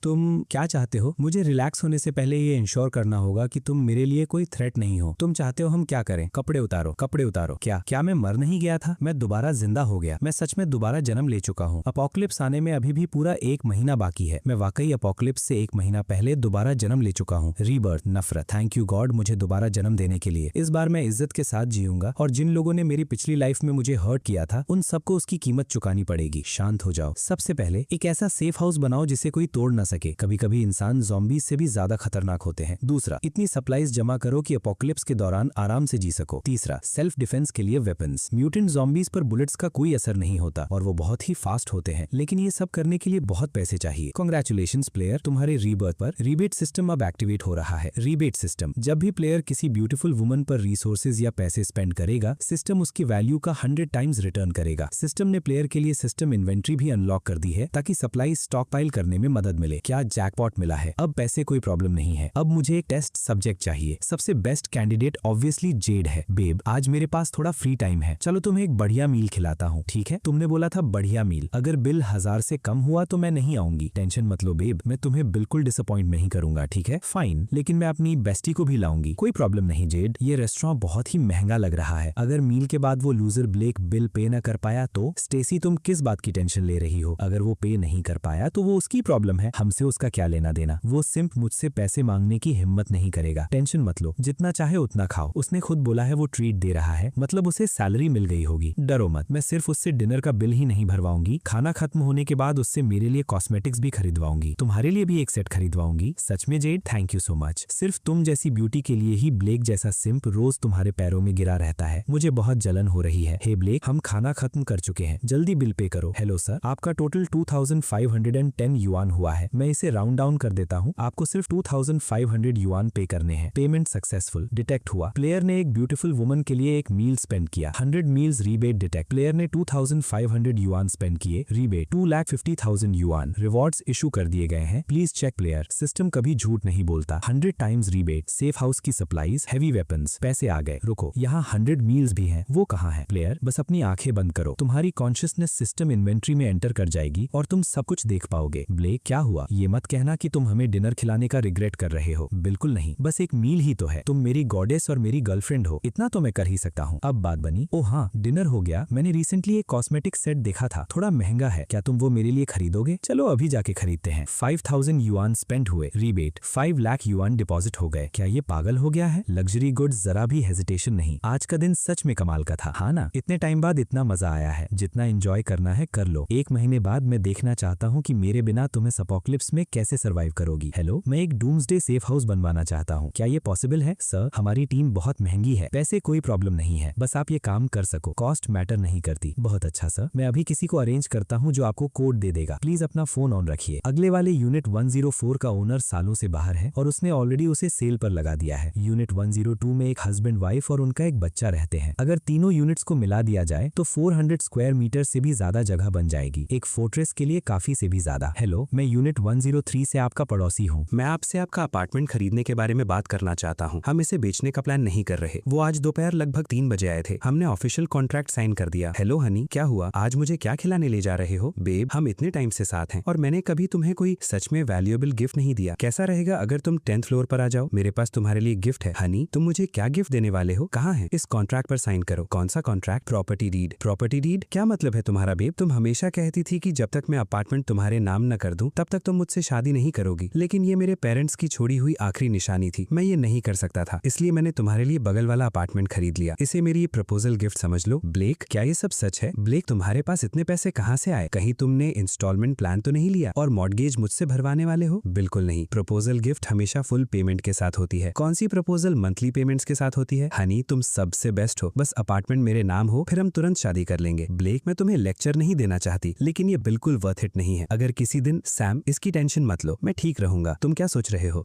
तुम क्या चाहते हो? मुझे रिलैक्स होने से पहले ये इंश्योर करना होगा कि तुम मेरे लिए कोई थ्रेट नहीं हो। तुम चाहते हो हम क्या करें? कपड़े उतारो, कपड़े उतारो। क्या मैं मर नहीं गया था? मैं दोबारा जिंदा हो गया। मैं सच में दोबारा जन्म ले चुका हूँ। अपोकलिप्स आने में अभी भी पूरा 1 महीना बाकी है। मैं वाकई अपोकलिप्स से 1 महीना पहले दोबारा जन्म ले चुका हूँ। रीबर्थ, नफरत। थैंक यू गॉड मुझे दोबारा जन्म देने के लिए। इस बार मैं इज्जत के साथ जीऊंगा और जिन लोगों ने मेरी पिछली लाइफ में मुझे हर्ट किया था उन सबको उसकी कीमत चुकानी पड़ेगी। शांत हो जाओ। सबसे पहले एक ऐसा सेफ हाउस बनाओ जिसे कोई तोड़ ना सके। कभी कभी इंसान ज़ॉम्बीज से भी ज्यादा खतरनाक होते हैं। दूसरा, इतनी सप्लाईज जमा करो कि अपोकलिप्स के दौरान आराम से जी सको। तीसरा, सेल्फ डिफेंस के लिए वेपन्स। म्यूटेंट ज़ॉम्बीज पर बुलेट्स का कोई असर नहीं होता और वो बहुत ही फास्ट होते हैं, लेकिन ये सब करने के लिए बहुत पैसे चाहिए। कांग्रेचुलेशंस प्लेयर, तुम्हारे रीबर्थ पर रिबेट सिस्टम अब एक्टिवेट हो रहा है। रिबेट सिस्टम, जब भी प्लेयर किसी ब्यूटीफुल वुमन पर रिसोर्सेज या पैसे स्पेंड करेगा, सिस्टम उसकी वैल्यू का 100 टाइम्स रिटर्न करेगा। सिस्टम ने प्लेयर के लिए सिस्टम इन्वेंट्री भी अनलॉक कर दी है ताकि सप्लाई स्टॉक पाइल करने में मदद मिले। क्या जैकपॉट मिला है? अब पैसे कोई प्रॉब्लम नहीं है। अब मुझे एक टेस्ट सब्जेक्ट चाहिए। सबसे बेस्ट कैंडिडेट ऑब्वियसली जेड है। बेब, आज मेरे पास थोड़ा फ्री टाइम है, चलो तुम्हें एक बढ़िया मील खिलाता हूँ, ठीक है? तुमने बोला था बढ़िया मील। अगर बिल 1000 से कम हुआ तो मैं नहीं आऊंगी। टेंशन मत लो बेब, मैं तुम्हें बिल्कुल डिसअपॉइंट नहीं करूंगा, ठीक है? फाइन, लेकिन मैं अपनी बेस्टी को भी लाऊंगी। कोई प्रॉब्लम नहीं जेड, ये रेस्टोरेंट बहुत ही महंगा लग रहा है। अगर मील के बाद वो लूजर ब्लेक बिल पे न कर पाया तो? स्टेसी, तुम किस बात की टेंशन ले रही हो? अगर वो पे नहीं कर पाया तो वो उसकी प्रॉब्लम है, हमसे उसका क्या लेना देना। वो सिर्फ मुझसे पैसे मांगने की हिम्मत नहीं करेगा। टेंशन मत लो, जितना चाहे उतना खाओ। उसने खुद बोला है वो ट्रीट दे रहा है, मतलब उसे सैलरी मिल गई होगी। डरो मत, मैं सिर्फ उससे डिनर का बिल ही नहीं भरवाऊंगी, खाना खत्म होने के बाद उससे मेरे लिए कॉस्मेटिक्स भी खरीदवाऊंगी। तुम्हारे लिए भी एक सेट खरीदवाऊंगी। सच में Z, thank you so much. सिर्फ तुम जैसी ब्यूटी के लिए ही ब्लेक जैसा सिंप रोज तुम्हारे पैरों में गिरा रहता है। मुझे बहुत जलन हो रही है। हे ब्लेक, हम खाना खत्म कर चुके हैं, जल्दी बिल पे करो। हेलो सर, आपका टोटल 2510 युआन हुआ है। मैं इसे राउंड डाउन कर देता हूँ, आपको सिर्फ 2500 युआन पे करने हैं। पेमेंट सक्सेसफुल डिटेक्ट हुआ। प्लेयर ने एक ब्यूटीफुल वुमन के लिए एक मील स्पेंड किया। 100 मील्स रीबेट डिटेक्ट। प्लेयर ने 2500 युआन स्पेंड किए। Rebate 2,50,000 yuan. रिवॉर्ड्स इशू कर दिए गए हैं। प्लीज चेक प्लेयर, सिस्टम कभी झूठ नहीं बोलता। 100 टाइम्स रीबेट। सेफ हाउस की सप्लाईज, हैवी वेपन्स। पैसे आ गए। रुको, यहाँ 100 मील्स भी हैं, वो कहाँ है? प्लेयर, बस अपनी आंखें बंद करो, तुम्हारी कॉन्शियसनेस सिस्टम इन्वेंट्री में एंटर कर जाएगी और तुम सब कुछ देख पाओगे। ब्लेक, क्या हुआ? ये मत कहना कि तुम हमें डिनर खिलाने का रिग्रेट कर रहे हो। बिल्कुल नहीं, बस एक मील ही तो है। तुम मेरी गॉडेस और मेरी गर्लफ्रेंड हो, इतना तो मैं कर ही सकता हूँ। अब बात बनी। ओ हाँ, डिनर हो गया। मैंने रिसेंटली एक कॉस्मेटिक सेट देखा था, थोड़ा महंगा है, क्या तुम वो मेरे लिए खरीदोगे? चलो अभी जाके खरीदते हैं। 5000 युआन स्पेंड हुए। रीबेट 5 लाख युआन डिपॉजिट हो गए। क्या ये पागल हो गया है? लग्जरी गुड्स, जरा भी हेजिटेशन नहीं। आज का दिन सच में कमाल का था, हाँ ना? इतने टाइम बाद इतना मजा आया है। जितना एंजॉय करना है कर लो। 1 महीने बाद मैं देखना चाहता हूँ कि मेरे बिना तुम इस अपोकलिप्स में कैसे सर्वाइव करोगी। हेलो, मैं एक डूम्सडे सेफ हाउस बनवाना चाहता हूँ, क्या ये पॉसिबल है? सर, हमारी टीम बहुत महंगी है, पैसे कोई प्रॉब्लम नहीं है, बस आप ये काम कर सको, कॉस्ट मैटर नहीं करती। बहुत अच्छा सर, मैं अभी किसी को अरेंज करता हूँ जो आपको कोड दे देगा। प्लीज अपना फोन ऑन रखिए। अगले वाले यूनिट 104 का ओनर सालों से बाहर है और उसने ऑलरेडी उसे सेल पर लगा दिया है। यूनिट 102 में एक हस्बैंड वाइफ और उनका एक बच्चा रहते हैं। अगर तीनों यूनिट्स को मिला दिया जाए तो 400 स्क्वायर मीटर से भी ज्यादा जगह बन जाएगी, एक फोर्ट्रेस के लिए काफी से भी ज्यादा। हेलो, मैं यूनिट 103 से आपका पड़ोसी हूँ। मैं आपसे आपका अपार्टमेंट खरीदने के बारे में बात करना चाहता हूँ। हम इसे बेचने का प्लान नहीं कर रहे। वो आज दोपहर लगभग 3 बजे आए थे। हमने ऑफिशियल कॉन्ट्रैक्ट साइन कर दिया। हेलो हनी, क्या हुआ? आज मुझे क्या खिलाने ले जा रहे हो? बेब, हम इतने टाइम से साथ हैं और मैंने कभी तुम्हें कोई सच में वैल्यूएबल गिफ्ट नहीं दिया। कैसा रहेगा अगर तुम 10th फ्लोर पर आ जाओ? मेरे पास तुम्हारे लिए गिफ्ट है। हनी, तुम मुझे क्या गिफ्ट देने वाले हो? कहाँ है? इस कॉन्ट्रैक्ट पर साइन करो। कौन सा contract? Property deed. Property deed क्या मतलब है तुम्हारा बेब? तुम हमेशा कहती थी कि जब तक मैं अपार्टमेंट तुम्हारे नाम न कर दूं तब तक तुम मुझसे शादी नहीं करोगी, लेकिन ये मेरे पेरेंट्स की छोड़ी हुई आखिरी निशानी थी। मैं ये नहीं कर सकता था, इसलिए मैंने तुम्हारे लिए बगल वाला अपार्टमेंट खरीद लिया। इसे मेरी प्रपोजल गिफ्ट समझ लो। ब्लेक, क्या ये सब सच है? ब्लेक, तुम्हारे पास इतने पैसे कहाँ से आए? कहीं तुमने इंस्टॉलमेंट प्लान तो नहीं लिया और मॉर्गेज मुझसे भरवाने वाले हो? बिल्कुल नहीं, प्रपोजल गिफ्ट हमेशा फुल पेमेंट के साथ होती है। कौन सी प्रपोजल मंथली पेमेंट्स के साथ होती है? हनी, तुम सबसे बेस्ट हो, बस अपार्टमेंट मेरे नाम हो, फिर हम तुरंत शादी कर लेंगे। ब्लेक, मैं तुम्हें लेक्चर नहीं देना चाहती, लेकिन ये बिल्कुल वर्थ इट नहीं है। अगर किसी दिन सैम, इसकी टेंशन मत लो, मैं ठीक रहूंगा। तुम क्या सोच रहे हो?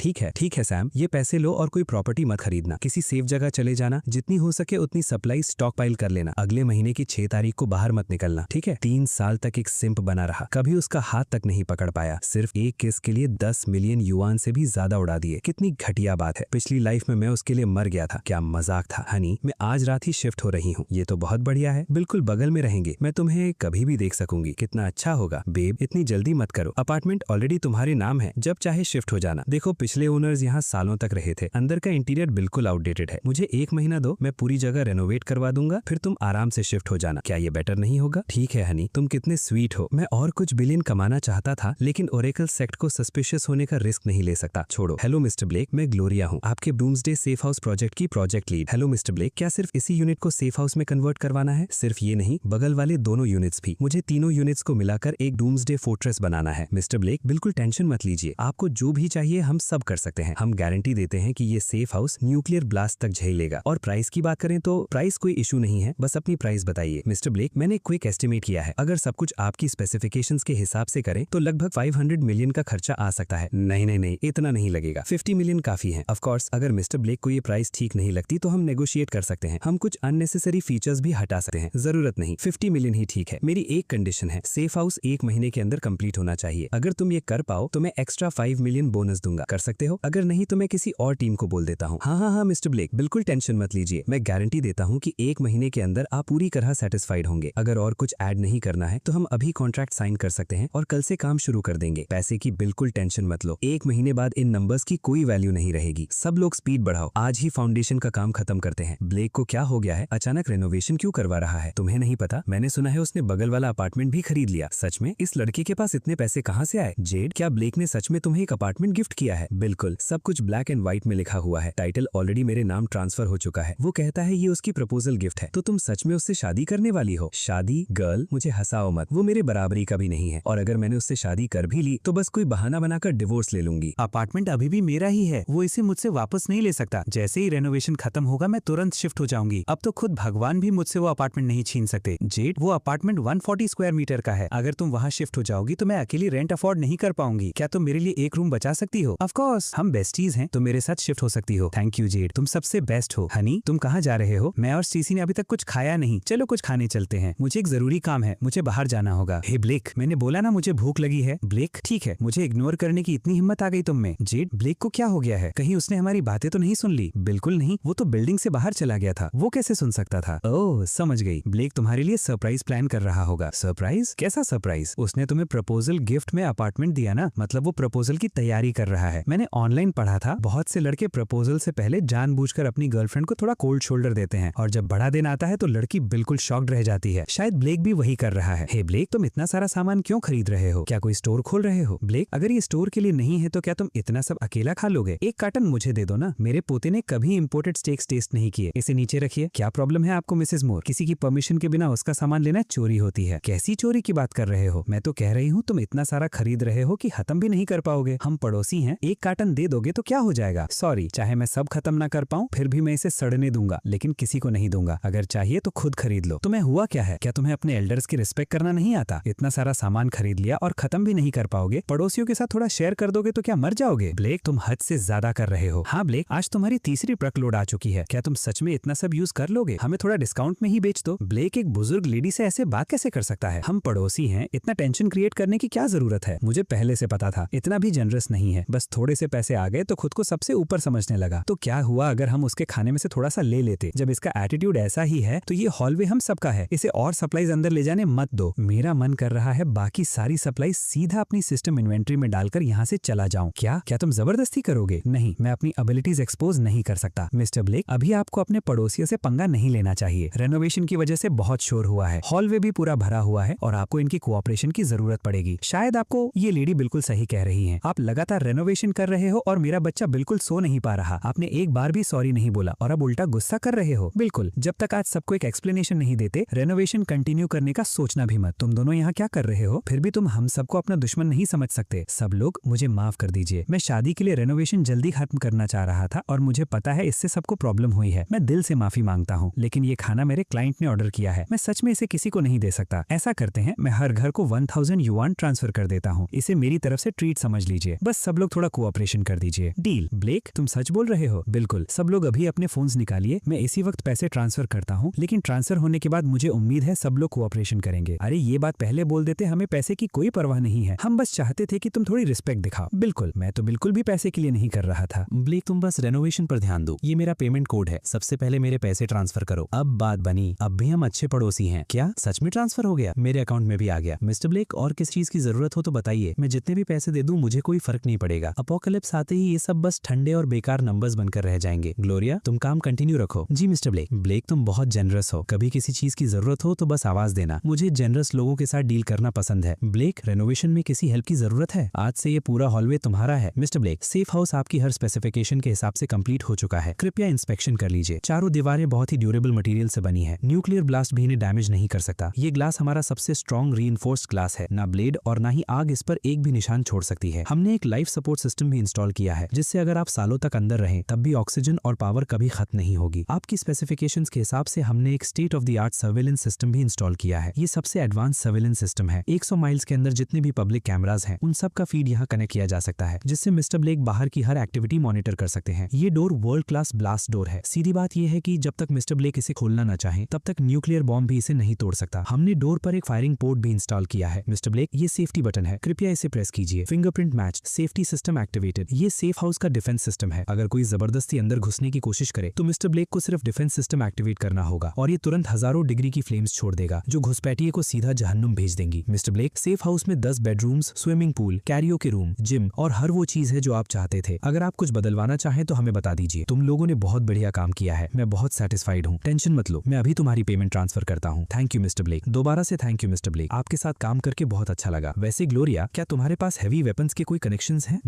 ठीक है सैम, ये पैसे लो और कोई प्रॉपर्टी मत खरीदना, किसी सेफ जगह चले जाना, जितनी हो सके उतनी सप्लाई स्टॉक पाइल कर लेना। अगले महीने की 6 तारीख को बाहर मत निकलना, ठीक है? 3 साल तक एक सिंप बना रहा, कभी उसका हाथ तक नहीं पकड़ पाया, सिर्फ एक किस के लिए 10 मिलियन युआन से भी ज्यादा उड़ा दिए। कितनी घटिया बात है। पिछली लाइफ में मैं उसके लिए मर गया था, क्या मजाक था। हनी, मैं आज रात ही शिफ्ट हो रही हूँ। ये तो बहुत बढ़िया है, बिल्कुल बगल में रहेंगे, मैं तुम्हें कभी भी देख सकूंगी। कितना अच्छा होगा। बेब, इतनी जल्दी मत करो, अपार्टमेंट ऑलरेडी तुम्हारे नाम है, जब चाहे शिफ्ट हो जाना। देखो पिछले ओनर्स यहाँ सालों तक रहे थे, अंदर का इंटीरियर बिल्कुल आउटडेटेड है। मुझे 1 महीना दो, मैं पूरी जगह रेनोवेट करवा दूंगा, फिर तुम आराम से शिफ्ट हो जाना। क्या ये बेटर नहीं होगा? ठीक है हनी, तुम कितने स्वीट हो। मैं और कुछ बिलियन कमाना चाहता था, लेकिन ओरेकल सेक्ट को सस्पिशियस होने का रिस्क नहीं ले सकता। छोड़ो। हेलो मिस्टर ब्लेक, मैं ग्लोरिया हूँ, आपके डूम्सडे सेफ हाउस प्रोजेक्ट की project lead. Hello mister Blake, क्या सिर्फ इसी यूनिट को सेफ हाउस में कन्वर्ट करवाना है? सिर्फ ये नहीं, बगल वाले दोनों यूनिट्स भी। मुझे तीनों यूनिट्स को मिलाकर एक डूम्सडे फोर्ट्रेस बनाना है। मिस्टर ब्लेक बिल्कुल टेंशन मत लीजिए, आपको जो भी चाहिए हम सब कर सकते हैं। हम गारंटी देते हैं कि ये सेफ हाउस न्यूक्लियर ब्लास्ट तक झेल लेगा। और प्राइस की बात करें तो प्राइस कोई इशू नहीं है, बस अपनी प्राइस बताइए। मिस्टर ब्लेक, मैंने क्विक एस्टिमेट किया है, अगर सब कुछ आपकी स्पेसिफिकेशंस के हिसाब से करें तो लगभग 500 मिलियन का खर्चा आ सकता है। नहीं नहीं नहीं, इतना नहीं लगेगा, 50 मिलियन काफी है। ऑफ कोर्स अगर मिस्टर ब्लेक को ये प्राइस ठीक नहीं लगती तो हम नेगोशिएट कर सकते हैं, हम कुछ अननेसेसरी फीचर्स भी हटा सकते हैं। जरूरत नहीं, 50 मिलियन ही ठीक है। मेरी एक कंडीशन है, सेफ हाउस 1 महीने के अंदर कंप्लीट होना चाहिए। अगर तुम ये कर पाओ तो मैं एक्स्ट्रा 5 मिलियन बोनस दूंगा। कर सकते हो? अगर नहीं तो मैं किसी और टीम को बोल देता हूँ। हाँ मिस्टर ब्लेक, बिल्कुल टेंशन मत लीजिए, मैं गारंटी देता हूँ कि 1 महीने के अंदर आप पूरी तरह सेटिस्फाइड होंगे। अगर और कुछ ऐड नहीं करना है तो हम अभी कॉन्ट्रैक्ट साइन कर सकते हैं और कल से काम शुरू कर देंगे। पैसे की बिल्कुल टेंशन मत लो, 1 महीने बाद इन नंबर्स की कोई वैल्यू नहीं रहेगी। सब लोग स्पीड बढ़ाओ, आज ही फाउंडेशन का काम खत्म करते हैं। ब्लेक को क्या हो गया है, अचानक रेनोवेशन क्यों करवा रहा है? तुम्हें नहीं पता? मैंने सुना है उसने बगल वाला अपार्टमेंट भी खरीद लिया। सच में? इस लड़के के पास इतने पैसे कहाँ से आए? जेड, क्या ब्लेक ने सच में तुम्हें एक अपार्टमेंट गिफ्ट किया है? बिल्कुल, सब कुछ ब्लैक एंड व्हाइट में लिखा हुआ है, टाइटल ऑलरेडी मेरे नाम ट्रांसफर हो चुका है। वो कहता है ये उसकी प्रपोजल गिफ्ट है। तो तुम सच में उससे शादी करने वाली हो? शादी? गर्ल, मुझे हंसाओ मत, वो मेरे बराबरी का भी नहीं है, और अगर मैंने उससे शादी कर भी ली तो बस कोई बहाना बनाकर डिवोर्स ले लूंगी। अपार्टमेंट अभी भी मेरा ही है, वो इसे मुझसे वापस नहीं ले सकता। जैसे ही रेनोवेशन खत्म होगा मैं तुरंत शिफ्ट हो जाऊंगी। अब तो खुद भगवान भी मुझसे वो अपार्टमेंट नहीं छीन सकते। जेड, वो अपार्टमेंट 140 स्क्वायर मीटर का है, अगर तुम वहाँ शिफ्ट हो जाओगी तो मैं अकेली रेंट अफोर्ड नहीं कर पाऊंगी। क्या तुम मेरे लिए एक रूम बचा सकती हो? ऑफ कोर्स, हम बेस्टीज हैं, तुम मेरे साथ शिफ्ट हो सकती हो। थैंक यू जेड, तुम सबसे बेस्ट हो। हनी, तुम कहाँ जा रहे हो? मैं और स्टीसी ने अभी तक कुछ खाया नहीं, चलो कुछ खाने चलते हैं, मुझे एक जरूरी काम है, मुझे बाहर जाना होगा। हे ब्लेक, मैंने बोला ना मुझे भूख लगी है। ब्लेक, ठीक है, मुझे इग्नोर करने की इतनी हिम्मत आ गई तुम में। जेड, ब्लेक को क्या हो गया है? कहीं उसने हमारी बातें तो नहीं सुन ली? बिल्कुल नहीं, वो तो बिल्डिंग से बाहर चला गया था, वो कैसे सुन सकता था? ओह समझ गई, ब्लेक तुम्हारे लिए सरप्राइज प्लान कर रहा होगा। सरप्राइज? कैसा सरप्राइज? उसने तुम्हें प्रपोजल गिफ्ट में अपार्टमेंट दिया ना, मतलब वो प्रपोजल की तैयारी कर रहा है। मैंने ऑनलाइन पढ़ा था, बहुत से लड़के प्रपोजल से पहले जानबूझकर अपनी गर्लफ्रेंड को थोड़ा कोल्ड शोल्डर देते हैं, और जब बड़ा दिन आता है तो लड़की बिल्कुल शॉक्ड रह जाती है। शायद ब्लेक भी वही कर रहा है। हे ब्लेक, तुम इतना सारा सामान क्यों खरीद रहे हो? क्या कोई स्टोर खोल रहे हो? ब्लेक, अगर ये स्टोर के लिए नहीं है तो क्या तुम इतना सब अकेला खा लोगे? एक कार्टन मुझे दे दो ना, मेरे पोते ने कभी इंपोर्टेड स्टेक्स टेस्ट नहीं किए। इसे नीचे रखिए। क्या प्रॉब्लम है आपको मिसेस मोर? किसी की परमिशन के बिना उसका सामान लेना चोरी होती है। कैसी चोरी की बात कर रहे हो? मैं तो कह रही हूँ तुम इतना सारा खरीद रहे हो कि खत्म भी नहीं कर पाओगे। हम पड़ोसी हैं, एक कार्टन दे दोगे तो क्या हो जाएगा? सॉरी, चाहे मैं सब खत्म ना कर पाऊँ फिर भी मैं इसे सड़ने दूंगा, लेकिन किसी को नहीं दूंगा। अगर चाहिए तो खुद खरीद लो। तुम्हें हुआ क्या है? क्या तुम्हें अपने एल्डर्स की रिस्पेक्ट करना नहीं आता? इतना सारा सामान खरीद लिया और खत्म भी नहीं कर पाओगे? पड़ोसियों के साथ थोड़ा शेयर कर दोगे तो क्या मर जाओगे? ब्लेक, तुम हद से ज्यादा कर रहे हो। हाँ ब्लेक, आज तुम्हारी तीसरी ट्रक लोड आ चुकी है, क्या तुम सच में इतना सब यूज कर लोगे? हमें थोड़ा डिस्काउंट में ही बेच दो। ब्लेक, एक बुजुर्ग लेडी से ऐसे बात कैसे कर सकता है? हम पड़ोसी हैं, इतना टेंशन क्रिएट करने की क्या जरूरत है? मुझे पहले से पता था, इतना भी जनरस नहीं है, बस थोड़े से पैसे आ गए तो खुद को सबसे ऊपर समझने लगा। तो क्या हुआ अगर हम उसके खाने में से थोड़ा सा ले लेते? जब इसका एटीट्यूड ऐसा ही है तो ये हॉलवे हम सबका है, इसे और सप्लाईज अंदर ले जाने मत दो। मेरा मन कर रहा है बाकी सारी सप्लाई सीधा अपनी सिस्टम इन्वेंट्री में डालकर यहाँ से चला जाऊं। क्या तुम जबरदस्ती करोगे? नहीं, मैं अपनी एबिलिटीज एक्सपोज नहीं कर सकता। मिस्टर ब्लेक, अभी आपको अपने पड़ोसियों से पंगा नहीं लेना चाहिए। रेनोवेशन की वजह से बहुत शोर हुआ है, हॉलवे भी पूरा भरा हुआ है और आपको इनकी कोऑपरेशन की जरूरत पड़ेगी। शायद आपको ये लेडी बिल्कुल सही कह रही है, आप लगातार रेनोवेशन कर रहे हो और मेरा बच्चा बिल्कुल सो नहीं पा रहा। आपने एक बार भी सॉरी नहीं बोला और अब उल्टा गुस्सा कर रहे हो। बिल्कुल, जब तक आज सबको एक एक्सप्लेनेशन नहीं देते रेनोवेशन कंटिन्यू करने का सोचना भी मत। तुम दोनों यहाँ क्या कर रहे हो? फिर भी तुम हम सबको अपना दुश्मन नहीं समझ सकते। सब लोग मुझे माफ कर दीजिए, मैं शादी के लिए रेनोवेशन जल्दी खत्म करना चाह रहा था और मुझे पता है इससे सबको प्रॉब्लम हुई है। मैं दिल से माफी मांगता हूँ, लेकिन ये खाना मेरे क्लाइंट ने ऑर्डर किया है, मैं सच में इसे किसी को नहीं दे सकता। ऐसा करते हैं, मैं हर घर को 1000 युआन ट्रांसफर कर देता हूँ, इसे मेरी तरफ से ट्रीट समझ लीजिए। बस सब लोग थोड़ा कोऑपरेशन कर दीजिए। डील? ब्लेक, तुम सच बोल रहे हो? बिल्कुल, सब लोग अभी अपने फोन्स निकालिए, मैं इसी वक्त पैसे ट्रांसफर करता हूँ, लेकिन ट्रांसफर होने के बाद मुझे उम्मीद है सब लोग कोऑपरेशन करेंगे। अरे ये बात पहले बोल देते, हमें पैसे की कोई परवाह नहीं है, हम बस चाहते थे कि तुम थोड़ी रिस्पेक्ट दिखाओ। बिल्कुल, मैं तो बिल्कुल भी पैसे के लिए नहीं कर रहा था। ब्लेक, तुम बस रेनोवेशन पर ध्यान दो, ये मेरा पेमेंट कोड है, सबसे पहले मेरे पैसे ट्रांसफर करो। अब बात बनी, अब भी हम अच्छे पड़ोसी हैं। क्या सच में ट्रांसफर हो गया? मेरे अकाउंट में भी आ गया। मिस्टर ब्लेक, और किस चीज की जरूरत जरूरत हो तो बताइए, मैं जितने भी पैसे दे दूं मुझे कोई फर्क नहीं पड़ेगा। अपोकलिप्स आते ही ये सब बस ठंडे और बेकार नंबर्स बनकर रह जाएंगे। ग्लोरिया, तुम काम कंटिन्यू रखो। जी मिस्टर ब्लेक। ब्लेक, तुम बहुत जेनरस हो, कभी किसी चीज की जरूरत हो तो बस आवाज देना। मुझे जेनरस लोगों के साथ डील करना पसंद है। ब्लेक, रेनोवेशन में किसी हेल्प की जरूरत है? आज से ये पूरा हॉलवे तुम्हारा है। मिस्टर ब्लेक, सेफ हाउस आपकी हर स्पेसिफिकेशन के हिसाब से कंप्लीट हो चुका है, कृपया इंस्पेक्शन कर लीजिए। चारों दीवारें बहुत ही ड्यूरेबल मटेरियल से बनी है, न्यूक्लियर ब्लास्ट भी इन्हें डैमेज नहीं कर सकता। ये ग्लास हमारा सबसे स्ट्रॉन्ग रीइंफोर्स्ड ग्लास है, ना ब्लेड और ना ही आग इस पर एक भी निशान छोड़ सकती है। हमने एक लाइफ सपोर्ट सिस्टम भी इंस्टॉल किया है, जिससे अगर आप सालों तक अंदर रहें तब भी ऑक्सीजन और पावर कभी खत्म नहीं होगी। आपकी स्पेसिफिकेशंस के हिसाब से हमने एक state of the art surveillance system भी इंस्टॉल किया है। ये सबसे एडवांस सर्वेलेंस सिस्टम है। 100 माइल्स के अंदर जितने भी पब्लिक कैमराज हैं उन सब का फीड यहाँ कनेक्ट किया जा सकता है, जिससे मिस्टर ब्लेक बाहर की हर एक्टिविटी मॉनिटर कर सकते हैं। ये door world class blast door है। सीधी बात यह है कि जब तक मिस्टर ब्लेक इसे खोलना न चाहे तब तक न्यूक्लियर बॉम्ब भी इसे नहीं तोड़ सकता। हमने डोर पर एक फायरिंग पोर्ट भी इंस्टॉल किया है। मिस्टर ब्लेक, ये सेफ्टी बटन है, कृपया इसे प्रेस कीजिए। Fingerprint match, safety system activated. ये सेफ हाउस का डिफेंस सिस्टम है। अगर कोई जबरदस्ती अंदर घुसने की कोशिश करे तो मिस्टर ब्लेक को सिर्फ डिफेंस सिस्टम एक्टिवेट करना होगा और ये तुरंत हजारों डिग्री की फ्लेम्स छोड़ देगा, जो घुसपैठिए को सीधा जहन्नुम भेज देंगी। मिस्टर ब्लेक, सेफ हाउस में 10 bedrooms, swimming pool, karaoke room, gym और हर वो चीज है जो आप चाहते थे। अगर आप कुछ बदलवाना चाहें तो हमें बता दीजिए। तुम लोगों ने बहुत बढ़िया काम किया है, मैं बहुत सेटिस्फाइड हूँ। टेंशन मत लो, मैं अभी तुम्हारी पेमेंट ट्रांसफर करता हूँ। Thank you mister Blake. दोबारा से थैंक यू मिस्टर ब्लेक, आपके साथ काम करके बहुत अच्छा लगा। वैसे ग्लोरिया, क्या तुम्हारे पास हैवी वेपन्स के कोई कनेक्शंस हैं?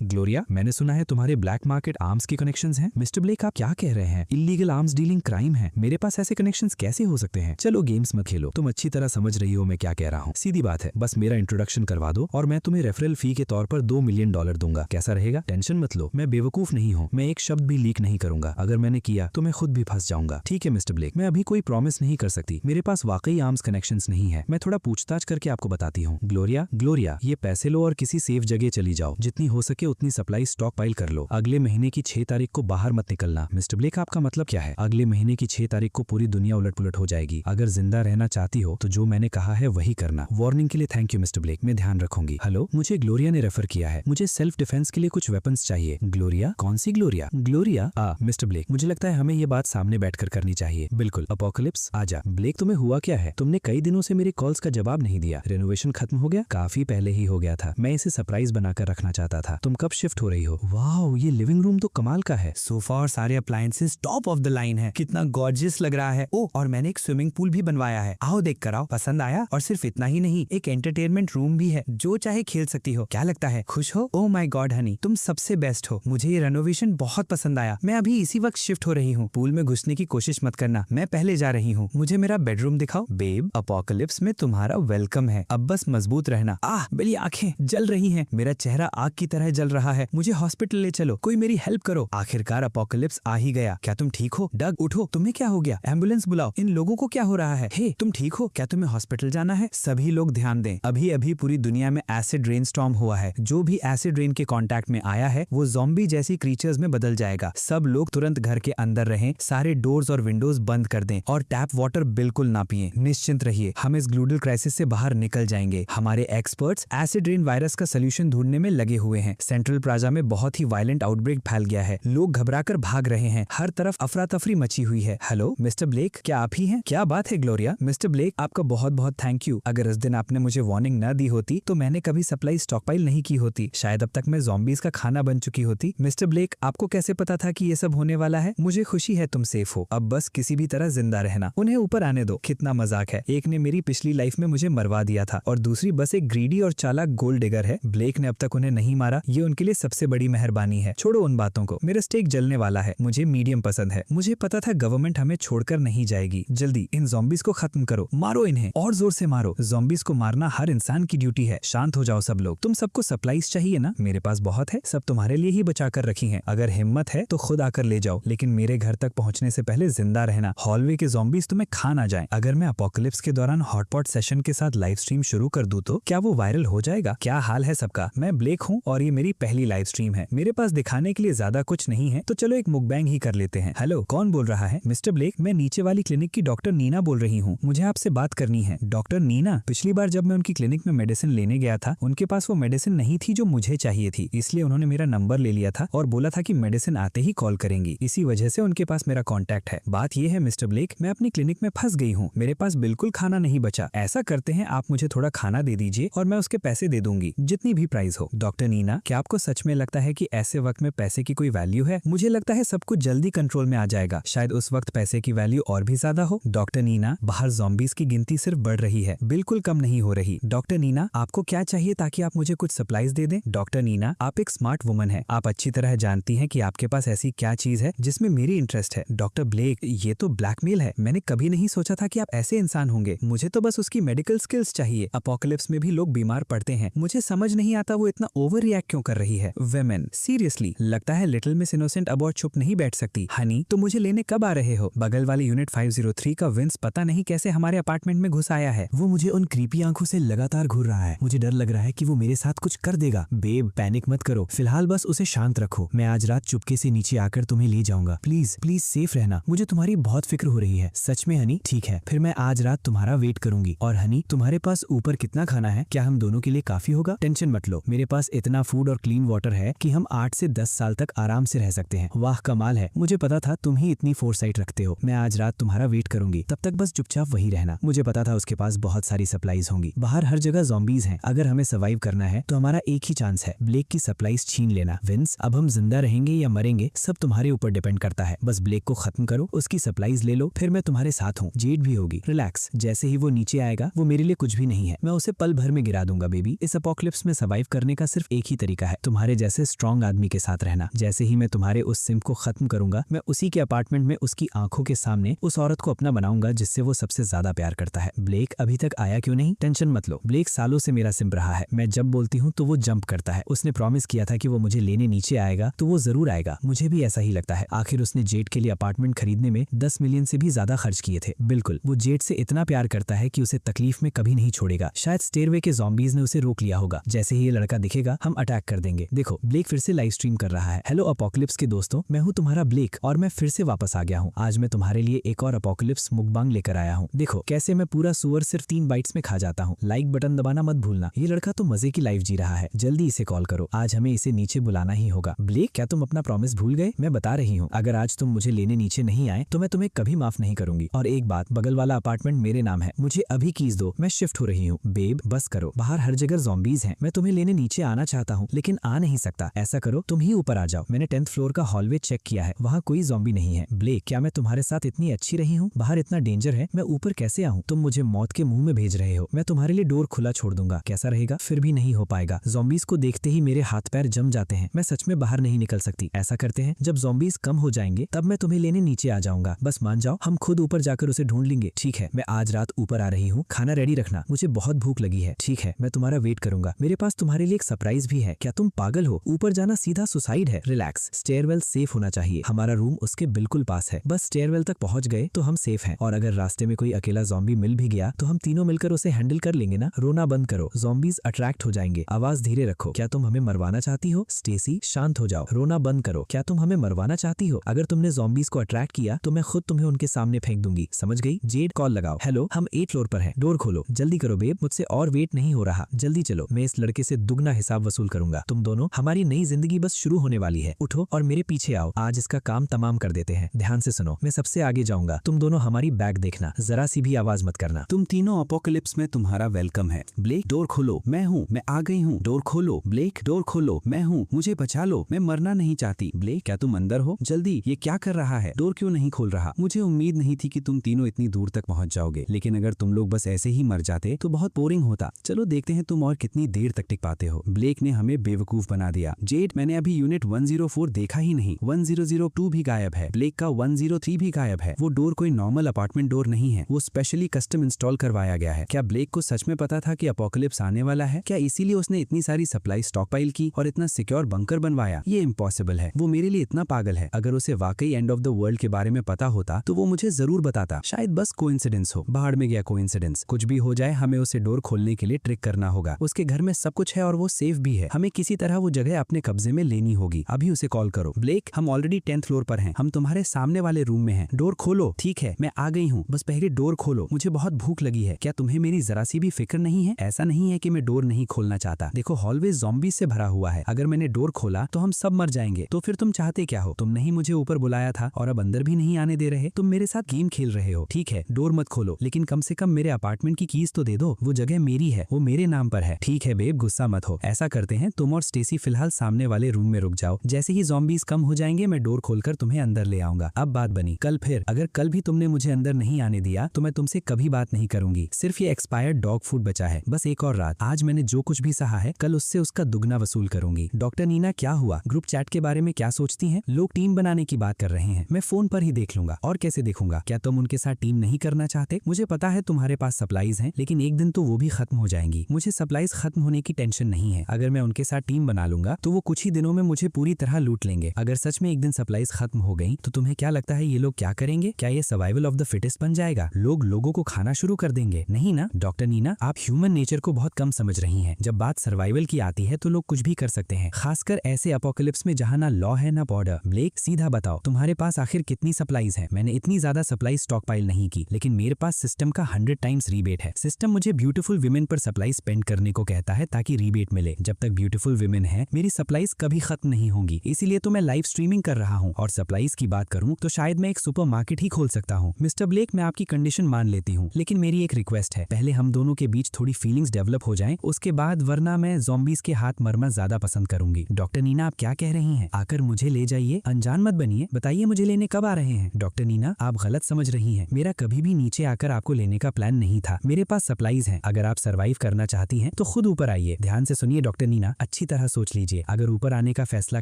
ग्लोरिया, मैंने सुना है तुम्हारे ब्लैक मार्केट आर्म्स के कनेक्शंस हैं। मिस्टर ब्लेक, आप क्या कह रहे हैं? इलीगल आर्म्स डीलिंग क्राइम है। मेरे पास ऐसे कनेक्शंस कैसे हो सकते हैं? चलो गेम्स मत खेलो, तुम अच्छी तरह समझ रही हो मैं क्या कह रहा हूँ। सीधी बात है, बस मेरा इंट्रोडक्शन करवा दो और मैं तुम्हें रेफरल फी के तौर पर $2 मिलियन दूंगा। कैसा रहेगा? टेंशन मत लो, मैं बेवकूफ नहीं हूँ, मैं एक शब्द भी लीक नहीं करूंगा। अगर मैंने किया तो मैं खुद भी फंस जाऊंगा। ठीक है मिस्टर ब्लेक, मैं अभी कोई प्रॉमिस नहीं कर सकती, मेरे पास वाकई आर्म्स कनेक्शंस नहीं है। मैं थोड़ा पूछताछ करके आपको बताती हूँ। ग्लोरिया, ये पैसे लो और किसी सेफ जगह चली जाओ। जितनी हो सके उतनी सप्लाई स्टॉक पाइल कर लो। अगले महीने की 6 तारीख को बाहर मत निकलना। मिस्टर ब्लेक, आपका मतलब क्या है? अगले महीने की 6 तारीख को पूरी दुनिया उलट पुलट हो जाएगी। अगर जिंदा रहना चाहती हो तो जो मैंने कहा है वही करना। वार्निंग के लिए थैंक यू मिस्टर ब्लेक, मैं ध्यान रखूंगी। हेलो, मुझे ग्लोरिया ने रेफर किया है, मुझे सेल्फ डिफेंस के लिए कुछ वेपन्स चाहिए। ग्लोरिया? कौन सी ग्लोरिया? मिस्टर ब्लेक, मुझे लगता है हमें ये बात सामने बैठकर करनी चाहिए। बिल्कुल। अपोकलिप्स, आजा। ब्लेक, तुम्हें हुआ क्या है? तुमने कई दिनों से मेरे कॉल्स का जवाब नहीं दिया। रेनोवेशन खत्म हो गया? काफी पहले ही हो गया था, मैं इसे सरप्राइज बनाकर रखना चाहता था। तुम कब शिफ्ट हो रही हो? वाह, ये लिविंग रूम तो कमाल का है। सोफा और सारे appliances top of the line है। कितना गॉर्जियस लग रहा है। ओ, और मैंने एक स्विमिंग पूल भी बनवाया है, आओ देख कर आओ। पसंद आया? और सिर्फ इतना ही नहीं, एक एंटरटेनमेंट रूम भी है, जो चाहे खेल सकती हो। क्या लगता है? खुश हो? ओ माय गॉड हनी, तुम सबसे बेस्ट हो। मुझे ये रेनोवेशन बहुत पसंद आया। मैं अभी इसी वक्त शिफ्ट हो रही हूँ। पूल में घुसने की कोशिश मत करना, मैं पहले जा रही हूँ। मुझे मेरा बेडरूम दिखाओ। बेब, अपोकलिप्स में तुम्हारा वेलकम है। अब बस मजबूत रहना। मेरी आंखें जल रही हैं, मेरा चेहरा आग की तरह जल रहा है। मुझे हॉस्पिटल ले चलो, कोई मेरी हेल्प करो। आखिरकार अपोकलिप्स आ ही गया। क्या तुम ठीक हो? डग, उठो, तुम्हें क्या हो गया? एम्बुलेंस बुलाओ। इन लोगों को क्या हो रहा है? हे, तुम ठीक हो? क्या तुम्हें हॉस्पिटल जाना है? सभी लोग ध्यान दें, अभी अभी पूरी दुनिया में एसिड रेन स्टॉर्म हुआ है। जो भी एसिड रेन के कांटेक्ट में आया है वो ज़ॉम्बी जैसी क्रीचर्स में बदल जाएगा। सब लोग तुरंत घर के अंदर रहें, सारे डोर्स और विंडोज बंद कर दें और टैप वाटर बिल्कुल ना पिएं। निश्चिंत रहिए, हम इस ग्लोबल क्राइसिस से बाहर निकल जाएंगे। हमारे एक्सपर्ट्स एसिड रेन वायरस का सोल्यूशन ढूंढने में लगे हुए हैं। सेंट्रल प्लाजा में बहुत ही वायलेंट आउटब्रेक फैल गया है, लोग घबराकर भाग रहे हैं, हर तरफ अफरा तफरी मची हुई है। हेलो मिस्टर ब्लेक, क्या आप ही हैं? क्या बात है ग्लोरिया? मिस्टर ब्लेक, आपका बहुत बहुत थैंक यू। अगर इस दिन आपने मुझे वार्निंग न दी होती तो मैंने कभी सप्लाई स्टॉकपाइल नहीं की होती, शायद अब तक मैं ज़ॉम्बीज का खाना बन चुकी होती। मिस्टर ब्लेक, आपको कैसे पता था कि ये सब होने वाला है? मुझे खुशी है तुम सेफ हो, अब बस किसी भी तरह जिंदा रहना। उन्हें ऊपर आने दो। कितना मजाक है, एक ने मेरी पिछली लाइफ में मुझे मरवा दिया था और दूसरी बस एक ग्रीडी और चालाक गोल्ड डिगर है। ब्लेक ने अब तक उन्हें नहीं मारा, ये उनके लिए सबसे बड़ी मेहरबानी है। छोड़ो उन बातों को, मेरा स्टेक जलने वाला है। मुझे मीडियम पसंद है। मुझे पता था गवर्नमेंट हमें छोड़कर नहीं जाएगी। जल्दी इन ज़ॉम्बीज को खत्म करो, मारो इन्हें और जोर से मारो। ज़ॉम्बीज को मारना हर इंसान की ड्यूटी है। शांत हो जाओ सब लोग। तुम सबको सप्लाईज चाहिए ना? मेरे पास बहुत है, सब तुम्हारे लिए ही बचा कर रखी हैं। अगर हिम्मत है तो खुद आकर ले जाओ, लेकिन मेरे घर तक पहुंचने से पहले जिंदा रहना। हॉलवे के ज़ॉम्बीज तुम्हें खा ना जाएं। अगर मैं अपोकलिप्स के दौरान हॉटपॉट सेशन के साथ लाइव स्ट्रीम शुरू कर दूं तो क्या वो वायरल हो जाएगा? क्या हाल है सबका? मैं ब्लेक हूँ और ये मेरी पहली लाइव स्ट्रीम है। मेरे पास दिखाने के लिए ज्यादा कुछ नहीं है, तो चलो एक मुकबैंग ही कर लेते हैं। हेलो, कौन बोल रहा है? मिस्टर ब्लेक, मैं नीचे वाली क्लिनिक की डॉक्टर नीना बोल रही हूँ, मुझे आपसे बात करनी है। डॉक्टर नीना? पिछली बार जब मैं उनकी क्लिनिक में मेडिसिन लेने गया था, उनके पास वो मेडिसिन नहीं थी जो मुझे चाहिए थी, इसलिए उन्होंने मेरा नंबर ले लिया था और बोला था कि मेडिसिन आते ही कॉल करेंगी। इसी वजह से उनके पास मेरा कॉन्टैक्ट है। बात यह है मिस्टर ब्लेक, मैं अपनी क्लिनिक में फंस गई हूँ, मेरे पास बिल्कुल खाना नहीं बचा। ऐसा करते हैं, आप मुझे थोड़ा खाना दे दीजिए दीजिए और मैं उसके पैसे दे दूंगी, जितनी भी प्राइस हो। डॉक्टर नीना, क्या आपको सच में लगता है कि ऐसे वक्त में पैसे की कोई वैल्यू है? मुझे लगता है सब कुछ जल्दी कंट्रोल में आ जाएगा, शायद उस वक्त पैसे की वैल्यू और भी ज्यादा हो। डॉक्टर नीना, बाहर ज़ॉम्बीज की गिनती सिर्फ बढ़ रही है, बिल्कुल कम नहीं हो रही। डॉक्टर नीना, आपको क्या चाहिए ताकि आप मुझे कुछ सप्लाईज दे दें? डॉक्टर नीना, आप एक स्मार्ट वुमन है, आप अच्छी तरह जानती हैं कि आपके पास ऐसी क्या चीज है जिसमें मेरी इंटरेस्ट है। डॉक्टर ब्लेक, ये तो ब्लैकमेल है। मैंने कभी नहीं सोचा था कि आप ऐसे इंसान होंगे। मुझे तो बस उसकी मेडिकल स्किल्स चाहिए। अपोकलिप्स में भी लोग बीमार पड़ते हैं, मुझे समझ नहीं आता वो इतना ओवर रिएक्ट क्यों कर रही है। वेमेन, सीरियसली लगता है लिटिल मिस इनोसेंट अब और चुप नहीं बैठ सकती। हनी, तो मुझे लेने कब आ रहे हो? बगल वाले यूनिट 503 का विंस पता नहीं कैसे हमारे अपार्टमेंट में घुस आया है। वो मुझे उन क्रीपी आंखों से लगातार घूर रहा है। मुझे डर लग रहा है कि वो मेरे साथ कुछ कर देगा। बेब, पैनिक मत करो, फिलहाल बस उसे शांत रखो। मैं आज रात चुपके से नीचे आकर तुम्हें ले जाऊंगा। प्लीज प्लीज सेफ रहना, मुझे तुम्हारी बहुत फिक्र हो रही है। सच में हनी? ठीक है, फिर मैं आज रात तुम्हारा वेट करूंगी। और हनी, तुम्हारे पास ऊपर कितना खाना है? क्या हम दोनों के लिए काफी होगा? टेंशन मत लो, मेरे पास इतना फूड और क्लीन वाटर है कि हम 8 से 10 साल तक आराम से रह सकते हैं। वाह, कमाल है, मुझे पता था तुम ही इतनी फोरसाइट रखते हो। मैं आज रात तुम्हारा वेट करूंगी, तब तक बस चुपचाप वही रहना। मुझे पता था उसके पास बहुत सारी सप्लाईज होंगी। बाहर हर जगह ज़ॉम्बीज हैं, अगर हमें सर्वाइव करना है तो हमारा एक ही चांस है, ब्लेक की सप्लाईज छीन लेना। विंस, अब हम जिंदा रहेंगे या मरेंगे सब तुम्हारे ऊपर डिपेंड करता है। बस ब्लेक को खत्म करो, उसकी सप्लाईज ले लो, फिर मैं तुम्हारे साथ हूँ। जेड भी होगी, रिलैक्स। जैसे ही वो नीचे आएगा वो मेरे लिए कुछ भी नहीं है, मैं उसे पल भर में गिरा दूंगा। बेबी, इस अपोकलिप्स में सर्वाइव करने का सिर्फ एक ही तरीका है, तुम्हारे जैसे स्ट्रॉन्ग आदमी के साथ रहना। जैसे ही मैं तुम्हारे उस सिम को खत्म करूंगा, मैं उसी के अपार्टमेंट में उसकी आंखों के सामने उस औरत को अपना बनाऊंगा जिससे वो सबसे ज्यादा प्यार करता है। ब्लेक अभी तक आया क्यों नहीं? टेंशन मत लो, ब्लेक सालों से मेरा सिम रहा है। मैं जब बोलती हूँ तो वो जंप करता है। उसने प्रॉमिस किया था कि वो मुझे लेने नीचे आएगा, तो वो जरूर आएगा। मुझे भी ऐसा ही लगता है। आखिर उसने जेड के लिए अपार्टमेंट खरीदने में 10 मिलियन से भी ज्यादा खर्च किए थे। बिल्कुल, वो जेड से इतना प्यार करता है कि उसे तकलीफ में कभी नहीं छोड़ेगा। शायद स्टेयरवे के ज़ॉम्बीज ने उसे रोक लिया होगा। जैसे ही ये लड़का दिखेगा हम अटैक कर देंगे। देखो, ब्लेक फिर से लाइव स्ट्रीम कर रहा है। हेलो अपोकलिप्स के दोस्तों, मैं हूँ तुम्हारा ब्लेक और मैं फिर से वापस आ गया हूँ। आज मैं तुम्हारे लिए एक और अपोकलिप्स मुकबांग लेकर आया हूँ। देखो कैसे मैं पूरा सुअर सिर्फ 3 बाइट्स में खा जाता हूँ। लाइक बटन दबाना मत भूलना। ये लड़का तो मजे की लाइफ जी रहा है, जल्दी इसे कॉल करो। आज हमें इसे नीचे बुलाना ही होगा। ब्लेक, क्या तुम अपना प्रॉमिस भूल गए? मैं बता रही हूँ, अगर आज तुम मुझे लेने नीचे नहीं आए तो मैं तुम्हें कभी माफ नहीं करूंगी। और एक बात, बगल वाला अपार्टमेंट मेरे नाम है, मुझे अभी कीज दो, मैं शिफ्ट हो रही हूँ। बेब, बस करो, बाहर हर जगह ज़ॉम्बीज हैं। मैं तुम्हें लेने नीचे आना चाहता हूँ लेकिन आ नहीं सकता। ऐसा करो, तुम ही ऊपर आ जाओ। मैंने 10th फ्लोर का हॉलवे चेक किया है, वहाँ कोई ज़ॉम्बी नहीं है। ब्लेक, क्या मैं तुम्हारे साथ इतनी अच्छी रही हूँ? बाहर इतना डेंजर है, मैं ऊपर कैसे आऊँ? तुम मुझे मौत के मुंह में भेज रहे हो। मैं तुम्हारे लिए डोर खुला छोड़ दूंगा, कैसा रहेगा? फिर भी नहीं हो पाएगा। ज़ॉम्बीज को देखते ही मेरे हाथ पैर जम जाते हैं, मैं सच में बाहर नहीं निकल सकती। ऐसा करते हैं, जब ज़ॉम्बीज कम हो जाएंगे तब मैं तुम्हें लेने नीचे आ जाऊंगा। बस मान जाओ, हम खुद ऊपर जाकर उसे ढूंढ लेंगे। ठीक है, मैं आज रात ऊपर आ रही हूँ, खाना रेडी रखना, मुझे बहुत भूख लगी है। ठीक है, मैं तुम्हारा वेट करूंगा। मेरे पास तुम्हारे लिए एक सरप्राइज भी है। क्या तुम पागल हो? ऊपर जाना सीधा सुसाइड है। रिलैक्स, स्टेयरवेल सेफ होना चाहिए, हमारा रूम उसके बिल्कुल पास है। बस स्टेयरवेल तक पहुंच गए तो हम सेफ हैं। और अगर रास्ते में कोई अकेला ज़ॉम्बी मिल भी गया तो हम तीनों मिलकर उसे हैंडल कर लेंगे ना। रोना बंद करो, ज़ॉम्बीज अट्रैक्ट हो जाएंगे। आवाज धीरे रखो। क्या तुम हमें मरवाना चाहती हो? स्टेसी, शांत हो जाओ, रोना बंद करो। क्या तुम हमें मरवाना चाहती हो? अगर तुमने ज़ॉम्बीज को अट्रैक्ट किया तो मैं खुद तुम्हें उनके सामने फेंक दूंगी, समझ गई? जेड, कॉल लगाओ। हेलो, हम 8th फ्लोर पर हैं, डोर खोलो, जल्दी करो बेब, मुझसे और वेट नहीं हो रहा, जल्दी चलो। मैं इस लड़के से दुगना हिसाब वसूल करूंगा। तुम दोनों, हमारी नई जिंदगी बस शुरू होने वाली है। उठो और मेरे पीछे आओ, आज इसका काम तमाम कर देते हैं। ध्यान से सुनो, मैं सबसे आगे जाऊंगा, तुम दोनों हमारी बैग देखना, जरा सी भी आवाज मत करना। तुम तीनों अपोकलिप्स में तुम्हारा वेलकम है। ब्लेक, डोर खोलो, मैं हूँ, मैं आ गई हूँ। डोर खोलो ब्लेक, डोर खोलो, मैं हूँ, मुझे बचा लो, मैं मरना नहीं चाहती। ब्लेक, क्या तुम अंदर हो? जल्दी, ये क्या कर रहा है? डोर क्यों नहीं खोल रहा? मुझे उम्मीद नहीं थी कि तुम तीनों इतनी दूर तक पहुंच जाओगे, लेकिन अगर तुम लोग बस ऐसे ही मर जाते तो बहुत बोरिंग होता। चलो देखते हैं तुम और कितनी देर तक टिक पाते हो। ब्लेक ने हमें बेवकूफ बना दिया। जेड, मैंने अभी यूनिट 104 देखा ही नहीं, 1002 भी गायब है, ब्लेक का 103 भी गायब है। वो डोर कोई नॉर्मल अपार्टमेंट डोर नहीं है, वो स्पेशली कस्टम इंस्टॉल करवाया गया है। क्या ब्लेक को सच में पता था कि अपोकलिप्स आने वाला है? क्या इसीलिए उसने इतनी सारी सप्लाई स्टॉकपाइल की और इतना सिक्योर बंकर बनवाया? ये इम्पॉसिबल है, वो मेरे लिए इतना पागल है। अगर उसे वाकई एंड ऑफ द वर्ल्ड के बारे में पता होता तो वो मुझे जरूर बताता। शायद बस कोइंसिडेंस हो, बाहर में गया कोइंसिडेंस। कुछ भी हो जाए, हमें उसे डोर खोलने के लिए ट्रिक करना होगा। उसके घर में सब कुछ है और वो सेफ भी है, हमें किसी तरह वो जगह अपने कब्जे में लेनी होगी। अभी उसे कॉल करो। ब्लेक, हम ऑलरेडी 10th फ्लोर पर हैं, हम तुम्हारे सामने वाले रूम में हैं। डोर खोलो। ठीक है, मैं आ गई हूँ, बस पहले डोर खोलो, मुझे बहुत भूख लगी है। क्या तुम्हें मेरी जरा सी भी फिक्र नहीं है? ऐसा नहीं है कि मैं डोर नहीं खोलना चाहता। देखो, हॉलवे ज़ॉम्बी से भरा हुआ है, अगर मैंने डोर खोला तो हम सब मर जाएंगे। तो फिर तुम चाहते क्या हो? तुमने ही मुझे ऊपर बुलाया था और अब अंदर भी नहीं आने दे रहे। तुम मेरे साथ गेम खेल रहे हो। ठीक है, डोर मत खोलो, लेकिन कम से कम मेरे अपार्टमेंट की कीज तो दे दो, वो जगह मेरी मेरी है, वो मेरे नाम पर है। ठीक है बेब, गुस्सा मत हो। ऐसा करते हैं, तुम और स्टेसी फिलहाल सामने वाले रूम में रुक जाओ। जैसे ही ज़ॉम्बीज कम हो जाएंगे मैं डोर खोलकर तुम्हें अंदर ले आऊंगा। अब बात बनी, कल फिर अगर कल भी तुमने मुझे अंदर नहीं आने दिया तो मैं तुमसे कभी बात नहीं करूंगी। सिर्फ ये एक्सपायर्ड डॉग फूड बचा है, बस एक और रात। आज मैंने जो कुछ भी सहा है कल उससे उसका दुगना वसूल करूंगी। डॉक्टर नीना, क्या हुआ? ग्रुप चैट के बारे में क्या सोचती हैं? लोग टीम बनाने की बात कर रहे हैं। मैं फोन पर ही देख लूंगा। और कैसे देखूंगा? क्या तुम उनके साथ टीम नहीं करना चाहते? मुझे पता है तुम्हारे पास सप्लाईज हैं, लेकिन एक दिन तो वो भी खत्म हो जाएंगी। मुझे सप्लाईज खत्म होने की टेंशन नहीं है। अगर मैं उनके साथ टीम बना लूंगा तो वो कुछ ही दिनों में मुझे पूरी तरह लूट लेंगे। अगर सच में एक दिन सप्लाईज खत्म हो गई तो तुम्हें क्या लगता है ये लोग क्या करेंगे? क्या ये सर्वाइवल ऑफ द फिटेस्ट बन जाएगा? लोग लोगों को खाना शुरू कर देंगे? नहीं ना डॉक्टर नीना, आप ह्यूमन नेचर को बहुत कम समझ रही हैं। जब बात सर्वाइवल की आती है तो लोग कुछ भी कर सकते हैं, खासकर ऐसे अपोकलिप्स में जहां ना लॉ है ना बॉर्डर। ब्लेक, सीधा बताओ तुम्हारे पास आखिर कितनी सप्लाईज है? मैंने इतनी ज्यादा सप्लाई स्टॉक पाइल नहीं की, लेकिन मेरे पास सिस्टम का 100 टाइम्स रीबेट है। सिस्टम मुझे ब्यूटीफुल विमेन पर सप्लाई स्पेंड करने को कहता है ताकि रीबेट मिले। जब तक ब्यूटीफुल विमेन है मेरी सप्लाईज कभी खत्म नहीं होंगी। इसीलिए तो मैं लाइव स्ट्रीमिंग कर रहा हूँ। और सप्लाईज की बात करूँ तो शायद मैं एक सुपरमार्केट ही खोल सकता हूँ। मिस्टर ब्लेक, मैं आपकी कंडीशन मान लेती हूँ, लेकिन मेरी एक रिक्वेस्ट है, पहले हम दोनों के बीच थोड़ी फीलिंग्स डेवलप हो जाएं, उसके बाद, वरना मैं ज़ॉम्बीज के हाथ मरना ज्यादा पसंद करूंगी। डॉक्टर नीना, आप क्या कह रही हैं? आकर मुझे ले जाइए, अनजान मत बनिए। बताइए मुझे लेने कब आ रहे हैं? डॉक्टर नीना, आप गलत समझ रही हैं। मेरा कभी भी नीचे आकर आपको लेने का प्लान नहीं था। मेरे पास सप्लाईज हैं। अगर आप सर्वाइव करना चाहती हैं तो खुद ऊपर आइए। ध्यान से सुनिए डॉक्टर नीना, अच्छी तरह सोच लीजिए। अगर ऊपर आने का फैसला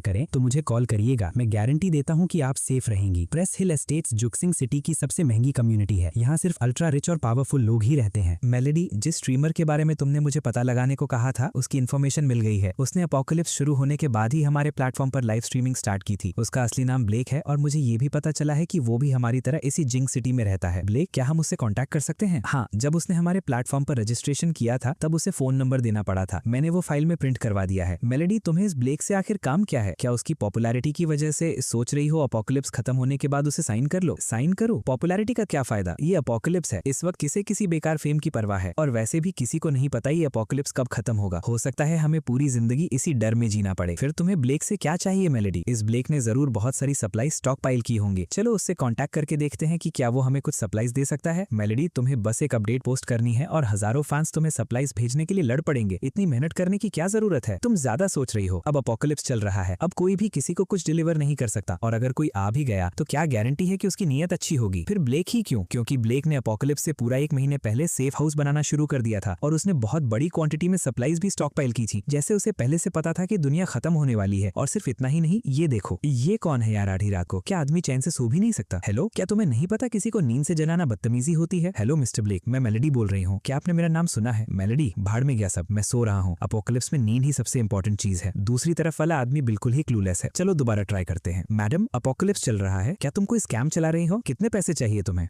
करें तो मुझे कॉल करिएगा। मैं गारंटी देता हूँ कि आप सेफ रहेंगी। प्रेस हिल एस्टेट्स जुक्सिंग सिटी की सबसे महंगी कम्युनिटी है। यहाँ सिर्फ अल्ट्रा रिच और पावरफुल लोग ही रहते हैं। मेलेडी, जिस स्ट्रीमर के बारे में तुमने मुझे पता लगाने को कहा था उसकी इन्फॉर्मेशन मिल गई है। उसने अपोकलिप्स शुरू होने के बाद ही हमारे प्लेटफॉर्म पर लाइव स्ट्रीमिंग स्टार्ट की थी। उसका असली नाम ब्लेक है और मुझे ये भी पता चला है कि वो भी हमारी तरह इसी जिंक सिटी में रहता है। ब्लेक, क्या हम उससे कांटेक्ट कर सकते हैं? हाँ, जब उसने हमारे प्लेटफॉर्म पर रजिस्ट्रेशन किया था तब उसे फोन नंबर देना पड़ा था। मैंने वो फाइल में प्रिंट करवा दिया है। मेलेडी, तुम्हें इस ब्लेक से आखिर काम क्या है? क्या उसकी पॉपुलैरिटी की वजह से सोच रही हो अपोकलिप्स खत्म होने के बाद उसे साइन कर लो? साइन करो? पॉपुलैरिटी का क्या फायदा? ये अपोकलिप्स है। इस वक्त किसी बेकार फेम की परवाह है, और वैसे भी किसी को नहीं पता ये अपोकलिप्स कब खत्म होगा। हो सकता है हमें पूरी जिंदगी इसी डर में जीना पड़े। फिर तुम्हें ब्लेक से क्या चाहिए मेलेडी? इस ब्लेक ने जरूर बहुत सारी सप्लाई स्टॉक पाइल की होंगी। चलो उससे कांटेक्ट करके देखते हैं कि क्या वो हमें कुछ सप्लाईज दे सकता है। मेलेडी, तुम्हें बस एक अपडेट पोस्ट करनी है और हजारों फैंस तुम्हें सप्लाईज भेजने के लिए लड़ पड़ेंगे। इतनी मेहनत करने की क्या जरूरत है? तुम ज्यादा सोच रही हो। अब अपोकलिप्स चल रहा है, अब कोई भी किसी को कुछ डिलीवर नहीं कर सकता, और अगर कोई आ भी गया तो क्या गारंटी है कि उसकी नीयत अच्छी होगी? फिर ब्लेक ही क्यों? क्योंकि ब्लेक ने अपोकलिप्स से पूरा 1 महीने पहले सेफ हाउस बनाना शुरू कर दिया था, और उसने बहुत बड़ी क्वांटिटी में सप्लाईज भी स्टॉक पाइल की थी। जैसे उसे पहले से पता था कि दुनिया खत्म होने वाली है। और सिर्फ इतना ही नहीं, ये देखो, ये कौन है यार आधी रात को? क्या आदमी चैन से सो भी नहीं सकता? हेलो, क्या तुम्हें नहीं पता किसी को नींद से जलाना बदतमीजी होती है? हेलो मिस्टर ब्लेक, मैं मेलेडी बोल रही हूँ। क्या आपने मेरा नाम सुना है? मेलेडी, भाड़ में गया सब, मैं सो रहा हूँ। अपोकलिप्स में नींद ही सबसे इंपॉर्टेंट चीज है। दूसरी तरफ वाला आदमी बिल्कुल ही क्लूलेस है। चलो दोबारा ट्राई करते हैं। मैडम, अपोकलिप्स चल रहा है, क्या तुम कोई स्कैम चला रही हो? कितने पैसे चाहिए तुम्हें?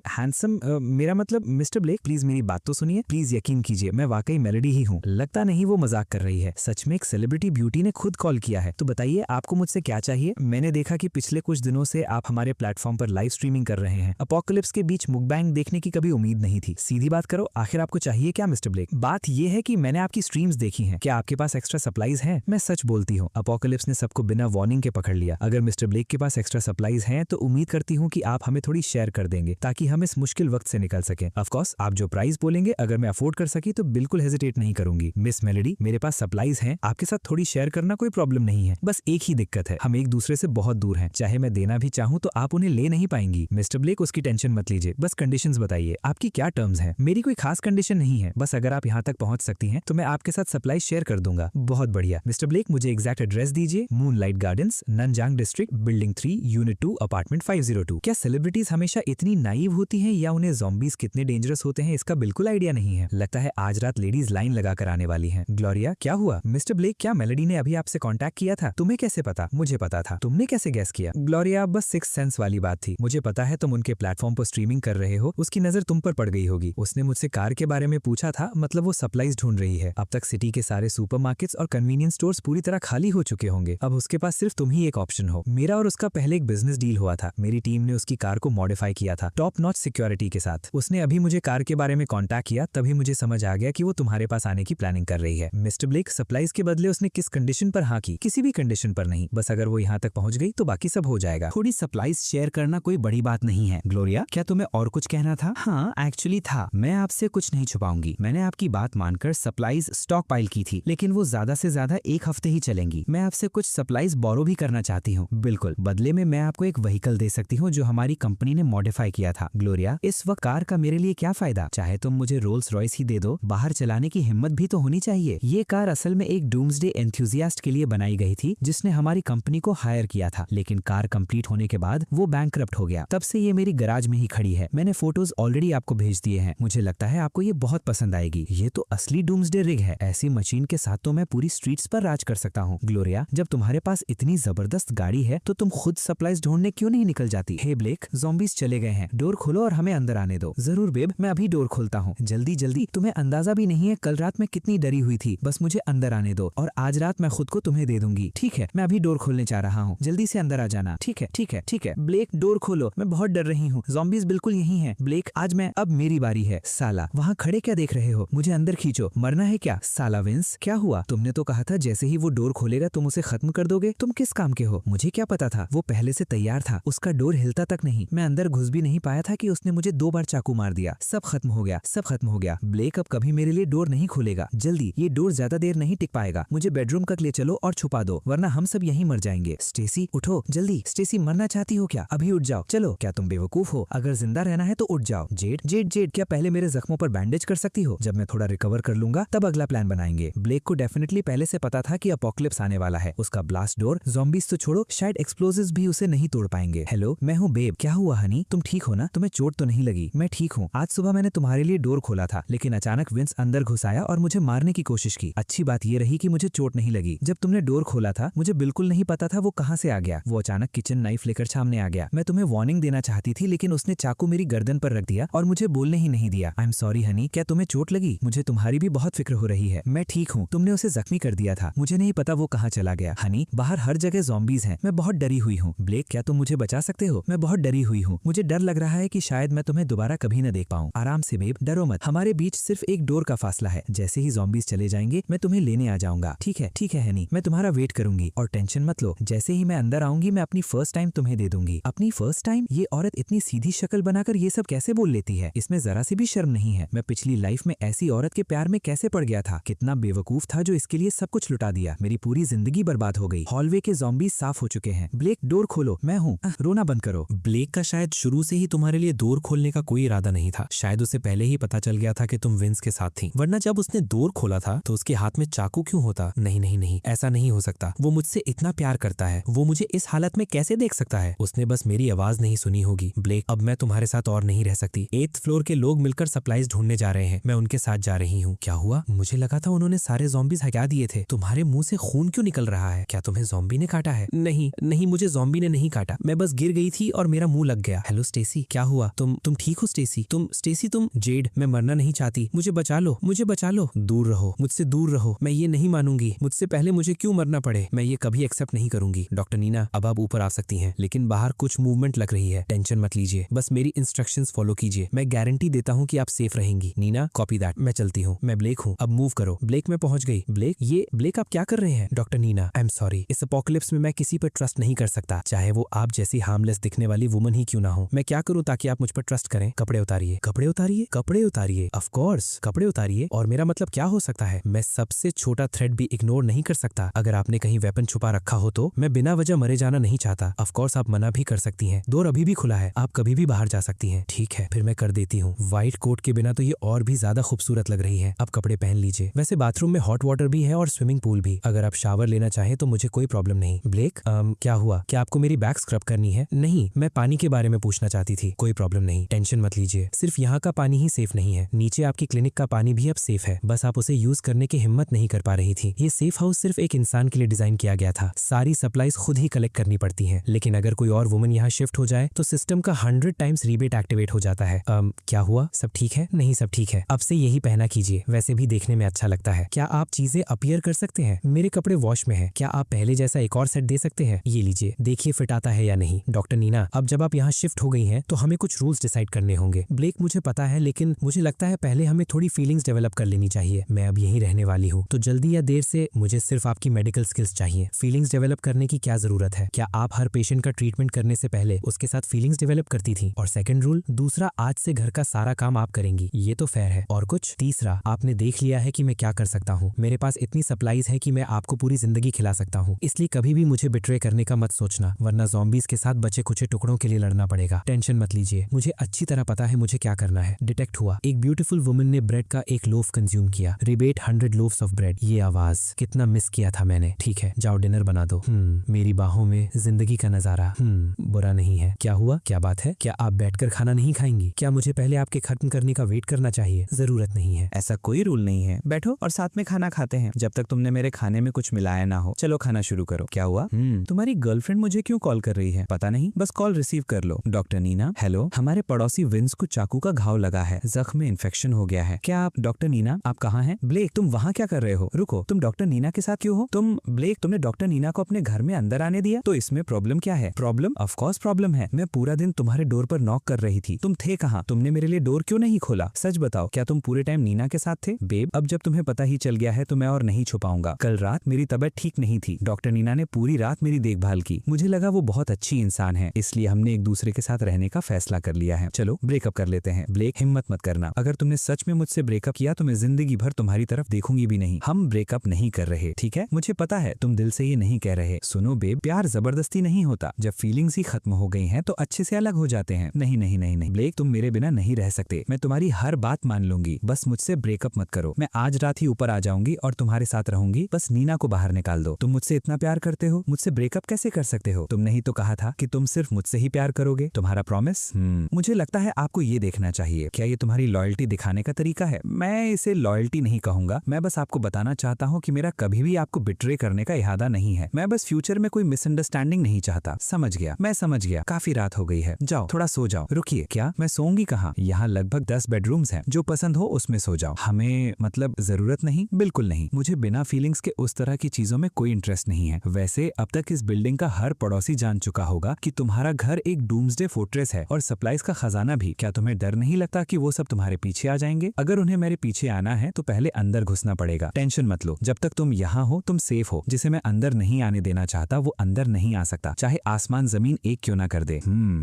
हैंडसम, मेरा मतलब मिस्टर ब्लेक, प्लीज मेरी बात तो सुनिए। प्लीज यकीन कीजिए, मैं वाकई मेलेडी ही हूँ। लगता नहीं वो मजाक कर रही है। सच में एक सेलिब्रिटी ब्यूटी ने खुद कॉल किया है। तो बताइए आपको मुझसे क्या चाहिए? मैंने देखा कि पिछले कुछ दिनों से आप हमारे प्लेटफॉर्म पर लाइव स्ट्रीमिंग कर रहे हैं। अपोकलिप्स के बीच मुकबैंग देखने की कभी उम्मीद नहीं थी। सीधी बात करो, आखिर आपको चाहिए क्या मिस्टर ब्लेक? बात यह है कि मैंने आपकी स्ट्रीम्स देखी हैं। क्या आपके पास एक्स्ट्रा सप्लाईज हैं? मैं सच बोलती हूँ, अपोकलिप्स ने सबको बिना वार्निंग के पकड़ लिया। अगर मिस्टर ब्लेक के पास एक्स्ट्रा सप्लाईज हैं तो उम्मीद करती हूँ कि आप हमें थोड़ी शेयर कर देंगे ताकि हम इस मुश्किल वक्त से निकल सकें। ऑफ कोर्स, आप जो प्राइस बोलेंगे अगर मैं अफोर्ड कर सकी तो बिल्कुल हेजिटेट नहीं करूंगी। मिस मेलेडी, मेरे पास सप्लाईज हैं, आपके साथ थोड़ी शेयर करना कोई प्रॉब्लम नहीं है। बस एक ही दिक्कत है, हम एक दूसरे से बहुत दूर हैं। चाहे मैं देना भी चाहूँ तो आप उन्हें ले नहीं पाएंगी। मिस्टर ब्लेक, उसकी टेंशन मत लीजिए, बस कंडीशंस बताइए, आपकी क्या टर्म्स हैं? मेरी कोई खास कंडीशन नहीं है, बस अगर आप यहाँ तक पहुँच सकती हैं तो मैं आपके साथ सप्लाई शेयर कर दूंगा। बहुत बढ़िया मिस्टर ब्लेक, मुझे एग्जैक्ट एड्रेस दीजिए। Moonlight Gardens, Nanjang district, building 3, unit 2, apartment 502। क्या सेलिब्रिटीज हमेशा इतनी नाइव होती हैं या उन्हें ज़ॉम्बीज कितने डेंजरस होते हैं इसका बिल्कुल आइडिया नहीं है? लगता है आज रात लेडीज लाइन लगा कर आने वाली हैं। ग्लोरिया, क्या हुआ? मिस्टर ब्लेक, क्या मेलेडी ने अभी आपसे कांटेक्ट किया था? तुम्हें कैसे पता? मुझे पता था। तुमने कैसे गैस किया? ग्लोरिया, बस सिक्स सेंस वाली बात थी। मुझे पता है तुम उनके प्लेटफॉर्म पर स्ट्रीमिंग कर रहे हो, उसकी नजर तुम पर पड़ गई होगी। उसने मुझसे कार के बारे में पूछा था, मतलब वो सप्लाईज ढूंढ रही है। अब तक सिटी के सारे सुपरमार्केट्स और कन्वीनियंस स्टोर्स पूरी तरह खाली हो चुके होंगे। अब उसके पास सिर्फ तुम ही एक ऑप्शन हो। मेरा और उसका पहले एक बिजनेस डील हुआ था। मेरी टीम ने उसकी कार को मॉडिफाई किया था टॉप नॉच सिक्योरिटी के साथ। उसने अभी मुझे कार के बारे में कांटेक्ट किया, तभी मुझे समझ आ गया कि वो तुम्हारे पास आने की प्लानिंग कर रही है। मिस्टर ब्लेक, सप्लाईज के बदले उसने किस कंडीशन पर हाँ की? किसी भी कंडीशन पर नहीं, बस अगर वो यहाँ तक पहुँच गई तो बाकी सब हो जाएगा। थोड़ी सप्लाईज शेयर करना कोई बड़ी बात नहीं है। ग्लोरिया, क्या तुम्हें और कुछ कहना था? हाँ एक्चुअली था, मैं आपसे कुछ नहीं छुपाऊंगी। मैंने आपकी बात मानकर सप्लाईज स्टॉक पाइल की थी, लेकिन वो ज्यादा से ज्यादा 1 हफ्ते ही चलेंगी। मैं आपसे कुछ सप्लाईज बोरो भी करना चाहती हूँ। बिल्कुल, बदले में मैं आपको एक व्हीकल दे सकती हूँ जो हमारी कंपनी ने मॉडिफाई किया था। ग्लोरिया, इस वक्त कार का मेरे लिए क्या फायदा? चाहे तुम मुझे रोल्स रॉयस ही दे दो, बाहर चलाने की हिम्मत भी तो होनी चाहिए। ये कार असल में एक डूम्सडे एंथुसियास्ट के लिए बनाई गई थी जिसने हमारी कंपनी को हायर किया था, लेकिन कार कंप्लीट होने के बाद वो बैंकरप्ट हो गया। तब से ये मेरी गराज में ही खड़ी है। मैंने फोटोज ऑलरेडी आपको भेज दिए हैं। मुझे लगता है आपको ये बहुत पसंद आएगी। ये तो असली डूम्सडे रिग है। ऐसी मशीन के साथ तो मैं पूरी स्ट्रीट्स पर राज कर सकता हूँ। ग्लोरिया, जब तुम्हारे पास इतनी जबरदस्त गाड़ी है तो तुम खुद सप्लाईज ढूंढने क्यों नहीं निकल जाती? हे ब्लेक, ज़ॉम्बीज चले गए हैं। डोर खोलो और हमें अंदर आने दो। जरूर बेब, मैं अभी डोर खोलता हूँ। जल्दी जल्दी। तुम्हें अंदाजा भी नहीं है कल रात मैं कितनी डरी हुई थी। बस मुझे अंदर आने दो और आज रात मैं खुद को तुम्हें दे दूंगी। ठीक है, मैं अभी डोर खोलने जा रहा हूँ। जल्दी से अंदर आ जाना। ठीक है ठीक है ठीक है। ब्लेक, डोर खोलो, मैं बहुत डर रही हूँ। ज़ॉम्बीज बिल्कुल यही हैं। ब्लेक, आज मैं अब मेरी बारी है। साला, वहाँ खड़े क्या देख रहे हो? मुझे अंदर खींचो। मरना है क्या? साला विंस, क्या हुआ? तुमने तो कहा था जैसे ही वो डोर खोलेगा तुम उसे खत्म कर दोगे। तुम किस काम के हो? मुझे क्या पता था? वो पहले से तैयार था। उसका डोर हिलता तक नहीं। मैं अंदर घुस भी नहीं पाया था कि उसने मुझे 2 बार चाकू मार दिया। सब खत्म हो गया, सब खत्म हो गया। ब्लेक अब कभी मेरे लिए डोर नहीं खोलेगा। जल्दी, ये डोर ज्यादा देर नहीं टिक पाएगा। मुझे बेडरूम तक ले चलो और छुपा दो, वरना हम सब यहीं मर जाएंगे। स्टेसी, उठो जल्दी। स्टेसी, मरना चाहती हो क्या? अभी उठ जाओ। चलो, क्या तुम बेवकूफ हो? अगर जिंदा रहना है तो उठ जाओ। जेड जेड जेड, क्या पहले मेरे जख्मों पर बैंडेज कर सकती हो? जब मैं थोड़ा रिकवर कर लूंगा तब अगला प्लान बनाएंगे। ब्लेक को डेफिनेटली पहले से पता था कि अपोकलिप्स आने वाला है। उसका ब्लास्ट डोर, ज़ॉम्बीज तो छोड़ो, शायद एक्सप्लोजिव्स भी उसे नहीं तोड़ पाएंगे। हेलो, मैं हूँ बेब। क्या हुआ हनी? तुम ठीक हो ना? तुम्हें चोट तो नहीं लगी? मैं ठीक हूँ। आज सुबह मैंने तुम्हारे लिए डोर खोला था, लेकिन अचानक विंस अंदर घुस आया और मुझे मारने की कोशिश की। अच्छी बात ये रही कि मुझे चोट नहीं लगी। जब तुमने डोर खोला था मुझे बिल्कुल नहीं पता था वो कहाँ से आ गया। वो अचानक किचन नाइफ लेकर सामने आ गया। मैं तुम्हें वार्निंग देना चाहती थी, लेकिन उसने चाकू मेरी गर्दन पर रख दिया और मुझे बोलने ही नहीं दिया। आई एम सॉरी हनी। क्या तुम्हें चोट लगी? मुझे तुम्हारी भी बहुत फिक्र हो रही है। मैं ठीक हूँ। तुमने उसे जख्मी कर दिया था। मुझे नहीं पता वो कहाँ चला गया। हनी, बाहर हर जगह ज़ॉम्बीज हैं। मैं बहुत डरी हुई हूँ। ब्लेक, क्या तुम मुझे बचा सकते हो? मैं बहुत डरी हुई हूँ। मुझे डर लग रहा है कि शायद मैं तुम्हें दोबारा कभी न देख पाऊँ। आराम से बेब, डरो मत। हमारे बीच सिर्फ एक डोर का फासला है। जैसे ही ज़ॉम्बीज चले जाएंगे मैं तुम्हें लेने आ जाऊंगा। ठीक है हनी, मैं तुम्हारा वेट करूंगी और टेंशन मत लो। जैसे ही मैं अंदर आऊंगी मैं अपनी फर्स्ट टाइम तुम्हें दे दूंगी। अपनी फर्स्ट टाइम? ये औरत इतनी सीधी शक्ल बनाकर ये सब कैसे बोल लेती है? इसमें जरा सी भी शर्म नहीं है। मैं पिछली लाइफ में ऐसी औरत के प्यार में कैसे पड़ गया था? कितना बेवकूफ था जो इसके लिए सब कुछ लुटा दिया। मेरी पूरी जिंदगी बर्बाद हो गई। हॉलवे के ज़ॉम्बीज साफ हो चुके हैं। ब्लेक, डोर खोलो। मैं हूँ। रोना बंद करो। ब्लेक का शायद शुरू से ही तुम्हारे लिए डोर खोलने का कोई इरादा नहीं था। शायद उसे पहले ही पता चल गया था कि तुम विंस के साथ थी, वरना जब उसने डोर खोला था तो उसके हाथ में चाकू क्यों होता? नहीं नहीं नहीं, ऐसा नहीं हो सकता। वो मुझसे इतना प्यार करता है, वो मुझे इस हालत में कैसे देख सकता है? उसने बस मेरी आवाज नहीं सुनी होगी। ब्लेक, अब मैं तुम्हारे साथ और नहीं रह सकती। 8th फ्लोर के लोग मिलकर सप्लाईज ढूंढने जा रहे हैं। मैं उनके साथ जा रही हूँ। क्या हुआ? मुझे लगा था उन्होंने सारे ज़ॉम्बीज हटा दिए थे। तुम्हारे मुंह से खून क्यों निकल रहा है? क्या तुम्हें ज़ॉम्बी ने काटा है? नहीं नहीं, मुझे ज़ॉम्बी ने नहीं काटा। मैं बस गिर गई थी और मेरा मुंह लग गया। हेलो स्टेसी, क्या हुआ? तुम ठीक हो स्टेसी? तुम जेड, मैं मरना नहीं चाहती। मुझे बचा लो, मुझे बचा लो। दूर रहो, मुझसे दूर रहो। मैं ये नहीं मानूंगी। मुझसे पहले मुझे क्यों मरना पड़े? मैं ये कभी एक्सेप्ट नहीं करूंगी। डॉक्टर नीना, अब आप ऊपर आ सकती हैं, लेकिन बाहर कुछ मूवमेंट लग रही है। टेंशन मत लीजिए, बस मेरी इंस्ट्रक्शंस फॉलो कीजिए। मैं गारंटी देता हूँ कि आप सेफ रहेंगी। Nina, copy that. मैं चलती हूँ। मैं ब्लेक हूँ, अब मूव करो। ब्लेक, मैं पहुंच गई। ब्लेक आप क्या कर रहे हैं? Doctor Nina, I am sorry. इस अपोकलिप्स में मैं किसी पर ट्रस्ट नहीं कर सकता, चाहे वो आप जैसी हार्मलेस दिखने वाली वुमन ही क्यों ना हो। मैं क्या करूँ ताकि आप मुझ पर ट्रस्ट करें? कपड़े उतारिए। कपड़े उतारिए? कपड़े उतारिए? ऑफ कोर्स, कपड़े उतारिए। और मेरा मतलब क्या हो सकता है? मैं सबसे छोटा थ्रेट भी इग्नोर नहीं कर सकता। अगर आपने कहीं वेपन छुपा रखा हो तो मैं बिना वजह मरे जाना नहीं चाहता। ऑफ कोर्स आप मना भी कर सकती हैं। डोर अभी भी खुला है, आप कभी भी बाहर जा सकती हैं। ठीक है, फिर मैं कर देती हूँ। व्हाइट कोट के बिना तो ये और भी ज्यादा खूबसूरत लग रही है। अब कपड़े पहन लीजिए। वैसे बाथरूम में हॉट वाटर भी है और स्विमिंग पूल भी। अगर आप शावर लेना चाहें तो मुझे कोई प्रॉब्लम नहीं। ब्लेक, क्या हुआ? क्या आपको मेरी बैक स्क्रब करनी है? नहीं, मैं पानी के बारे में पूछना चाहती थी। कोई प्रॉब्लम नहीं, टेंशन मत लीजिए। सिर्फ यहाँ का पानी ही सेफ नहीं है, नीचे आपकी क्लिनिक का पानी भी अब सेफ है। बस आप उसे यूज करने की हिम्मत नहीं कर पा रही थी। ये सेफ हाउस सिर्फ एक इंसान के लिए डिजाइन किया गया था। सारी सप्लाईज खुद ही कलेक्ट करनी पड़ती हैं, लेकिन अगर कोई और वुमन यहाँ शिफ्ट हो जाए तो सिस्टम का 100 टाइम्स रीबेट एक्टिवेट हो जाता है। क्या हुआ? सब ठीक है? नहीं, सब ठीक है। अब से यही पहना कीजिए, वैसे भी देखने में अच्छा लगता है। क्या आप चीजें अपीयर कर सकते हैं? मेरे कपड़े वॉश में है। क्या आप पहले जैसा एक और सेट दे सकते हैं? ये लीजिए, देखिए फिट आता है या नहीं। डॉक्टर नीना, अब जब आप यहाँ शिफ्ट हो गई हैं तो हमें कुछ रूल्स डिसाइड करने होंगे। ब्लेक, मुझे पता है, लेकिन मुझे लगता है पहले हमें थोड़ी फीलिंग्स डेवलप कर लेनी चाहिए। मैं अब यहीं रहने वाली हूँ, तो जल्दी या देर से मुझे सिर्फ आपकी मेडिकल स्किल्स चाहिए। फीलिंग्स डेवलप करने की क्या जरूरत है? क्या आप हर पेशेंट का ट्रीटमेंट करने से पहले उसके साथ फीलिंग्स डेवलप करती थी? और सेकंड रूल, दूसरा, आज से घर का सारा काम आप करेंगी। ये तो फेयर है। और कुछ? तीसरा, आपने देख लिया है कि मैं क्या कर सकता हूँ। मेरे पास इतनी सप्लाईज है कि मैं आपको पूरी जिंदगी खिला सकता हूँ, इसलिए कभी भी मुझे बिट्रे करने का मत सोचना, वरना ज़ॉम्बीज के साथ बचे कुचे टुकड़ों के लिए लड़ना पड़ेगा। टेंशन मत लीजिए, मुझे अच्छी तरह पता है मुझे क्या करना है। डिटेक्ट हुआ, एक ब्यूटीफुल वुमन ने ब्रेड का एक लोफ कंज्यूम किया। Rebate 100 loafs of bread. ये आवाज कितना मिस किया था मैंने। ठीक है, जाओ डिनर बना दो। मेरी बाहों में जिंदगी का नजारा। बुरा नहीं है। क्या हुआ? क्या बात है? क्या आप बैठकर खाना नहीं खाएंगी? क्या मुझे पहले आपके खत्म करने का वेट करना चाहिए? जरूरत नहीं है। ऐसा कोई रूल नहीं है, बैठो और साथ में खाना खाते हैं जब तक तुमने मेरे खाने में कुछ मिलाया ना हो। चलो खाना शुरू करो। क्या हुआ? तुम्हारी गर्लफ्रेंड मुझे क्यों कॉल कर रही है? पता नहीं, बस कॉल रिसीव कर लो। डॉक्टर नीना, हेलो, हमारे पड़ोसी विंस को चाकू का घाव लगा है, जख्म में इन्फेक्शन हो गया है। क्या आप डॉक्टर नीना, आप कहाँ हैं? ब्लेक, तुम वहाँ क्या कर रहे हो? रुको, तुम डॉक्टर नीना के साथ क्यों हो? ब्लेक, तुमने डॉक्टर नीना को अपने घर में अंदर आने दिया, तो इसमें प्रॉब्लम क्या है? प्रॉब्लम? ऑफ कोर्स प्रॉब्लम है। मैं पूरा दिन तुम्हारे डोर पर नॉक कर रही थी, तुम थे कहाँ? तुमने मेरे लिए डोर क्यों नहीं खोला? सच बताओ, क्या तुम पूरे टाइम नीना के साथ थे? बेब, अब जब तुम्हें पता ही चल गया है तो मैं और नहीं छुपाऊंगा। कल रात मेरी तबीयत ठीक नहीं थी, डॉक्टर नीना ने पूरी रात मेरी देखभाल की। मुझे लगा वो बहुत अच्छी इंसान है, इसलिए हमने एक दूसरे के साथ रहने का फैसला कर लिया है। चलो ब्रेकअप कर लेते हैं। ब्लेक, हिम्मत मत करना, अगर तुमने सच में मुझसे ब्रेकअप किया तो मैं जिंदगी भर तुम्हारी तरफ देखूंगी भी नहीं। हम ब्रेकअप नहीं कर रहे, ठीक है? मुझे पता है तुम दिल से ये नहीं कह रहे। सुनो बेब, प्यार जबरदस्ती नहीं होता, जब फीलिंग्स ही खत्म हो गई हैं तो अच्छे से अलग हो जाते हैं। नहीं नहीं नहीं नहीं ब्लेक, तुम मेरे बिना नहीं रह सकते। मैं तुम्हारी हर बात मान लूंगी, बस मुझसे ब्रेकअप मत करो। मैं आज रात ही ऊपर आ जाऊंगी और तुम्हारे साथ रहूंगी, बस नीना को बाहर निकाल दो। तुम मुझसे इतना प्यार करते हो, मुझसे ब्रेकअप कैसे कर सकते हो? तुमने ही तो कहा था कि तुम सिर्फ मुझसे ही प्यार करोगे। तुम्हारा प्रॉमिस? मुझे लगता है आपको ये देखना चाहिए, क्या ये तुम्हारी लॉयल्टी दिखाने का तरीका है? मैं इसे लॉयल्टी नहीं कहूंगा, मैं बस आपको बताना चाहता हूँ कि मेरा कभी भी आपको बिट्रे करने का इरादा नहीं है। मैं बस फ्यूचर में कोई मिसअंडरस्टैंडिंग नहीं चाहता। समझ गया, मैं समझ गया। काफी रात हो गई है, जाओ थोड़ा सो जाओ। रुकिए, क्या? मैं सोऊंगी कहाँ? यहाँ लगभग 10 बेडरूम्स हैं, जो पसंद हो उसमें सो जाओ। हमें मतलब जरूरत नहीं? बिल्कुल नहीं, मुझे बिना फीलिंग्स के उस तरह की चीजों में कोई इंटरेस्ट नहीं है। वैसे अब तक इस बिल्डिंग का हर पड़ोसी जान चुका होगा कि तुम्हारा घर एक डूम्सडे फोर्ट्रेस है और सप्लाईज का खजाना भी। क्या तुम्हें डर नहीं लगता कि वो सब तुम्हारे पीछे आ जाएंगे? अगर उन्हें मेरे पीछे आना है तो पहले अंदर घुसना पड़ेगा। टेंशन मत लो, जब तक तुम यहाँ हो तुम सेफ हो। जिसे मैं अंदर नहीं आने देना चाहता वो अंदर नहीं आ सकता, चाहे आसमान जमीन एक क्यों ना कर दे।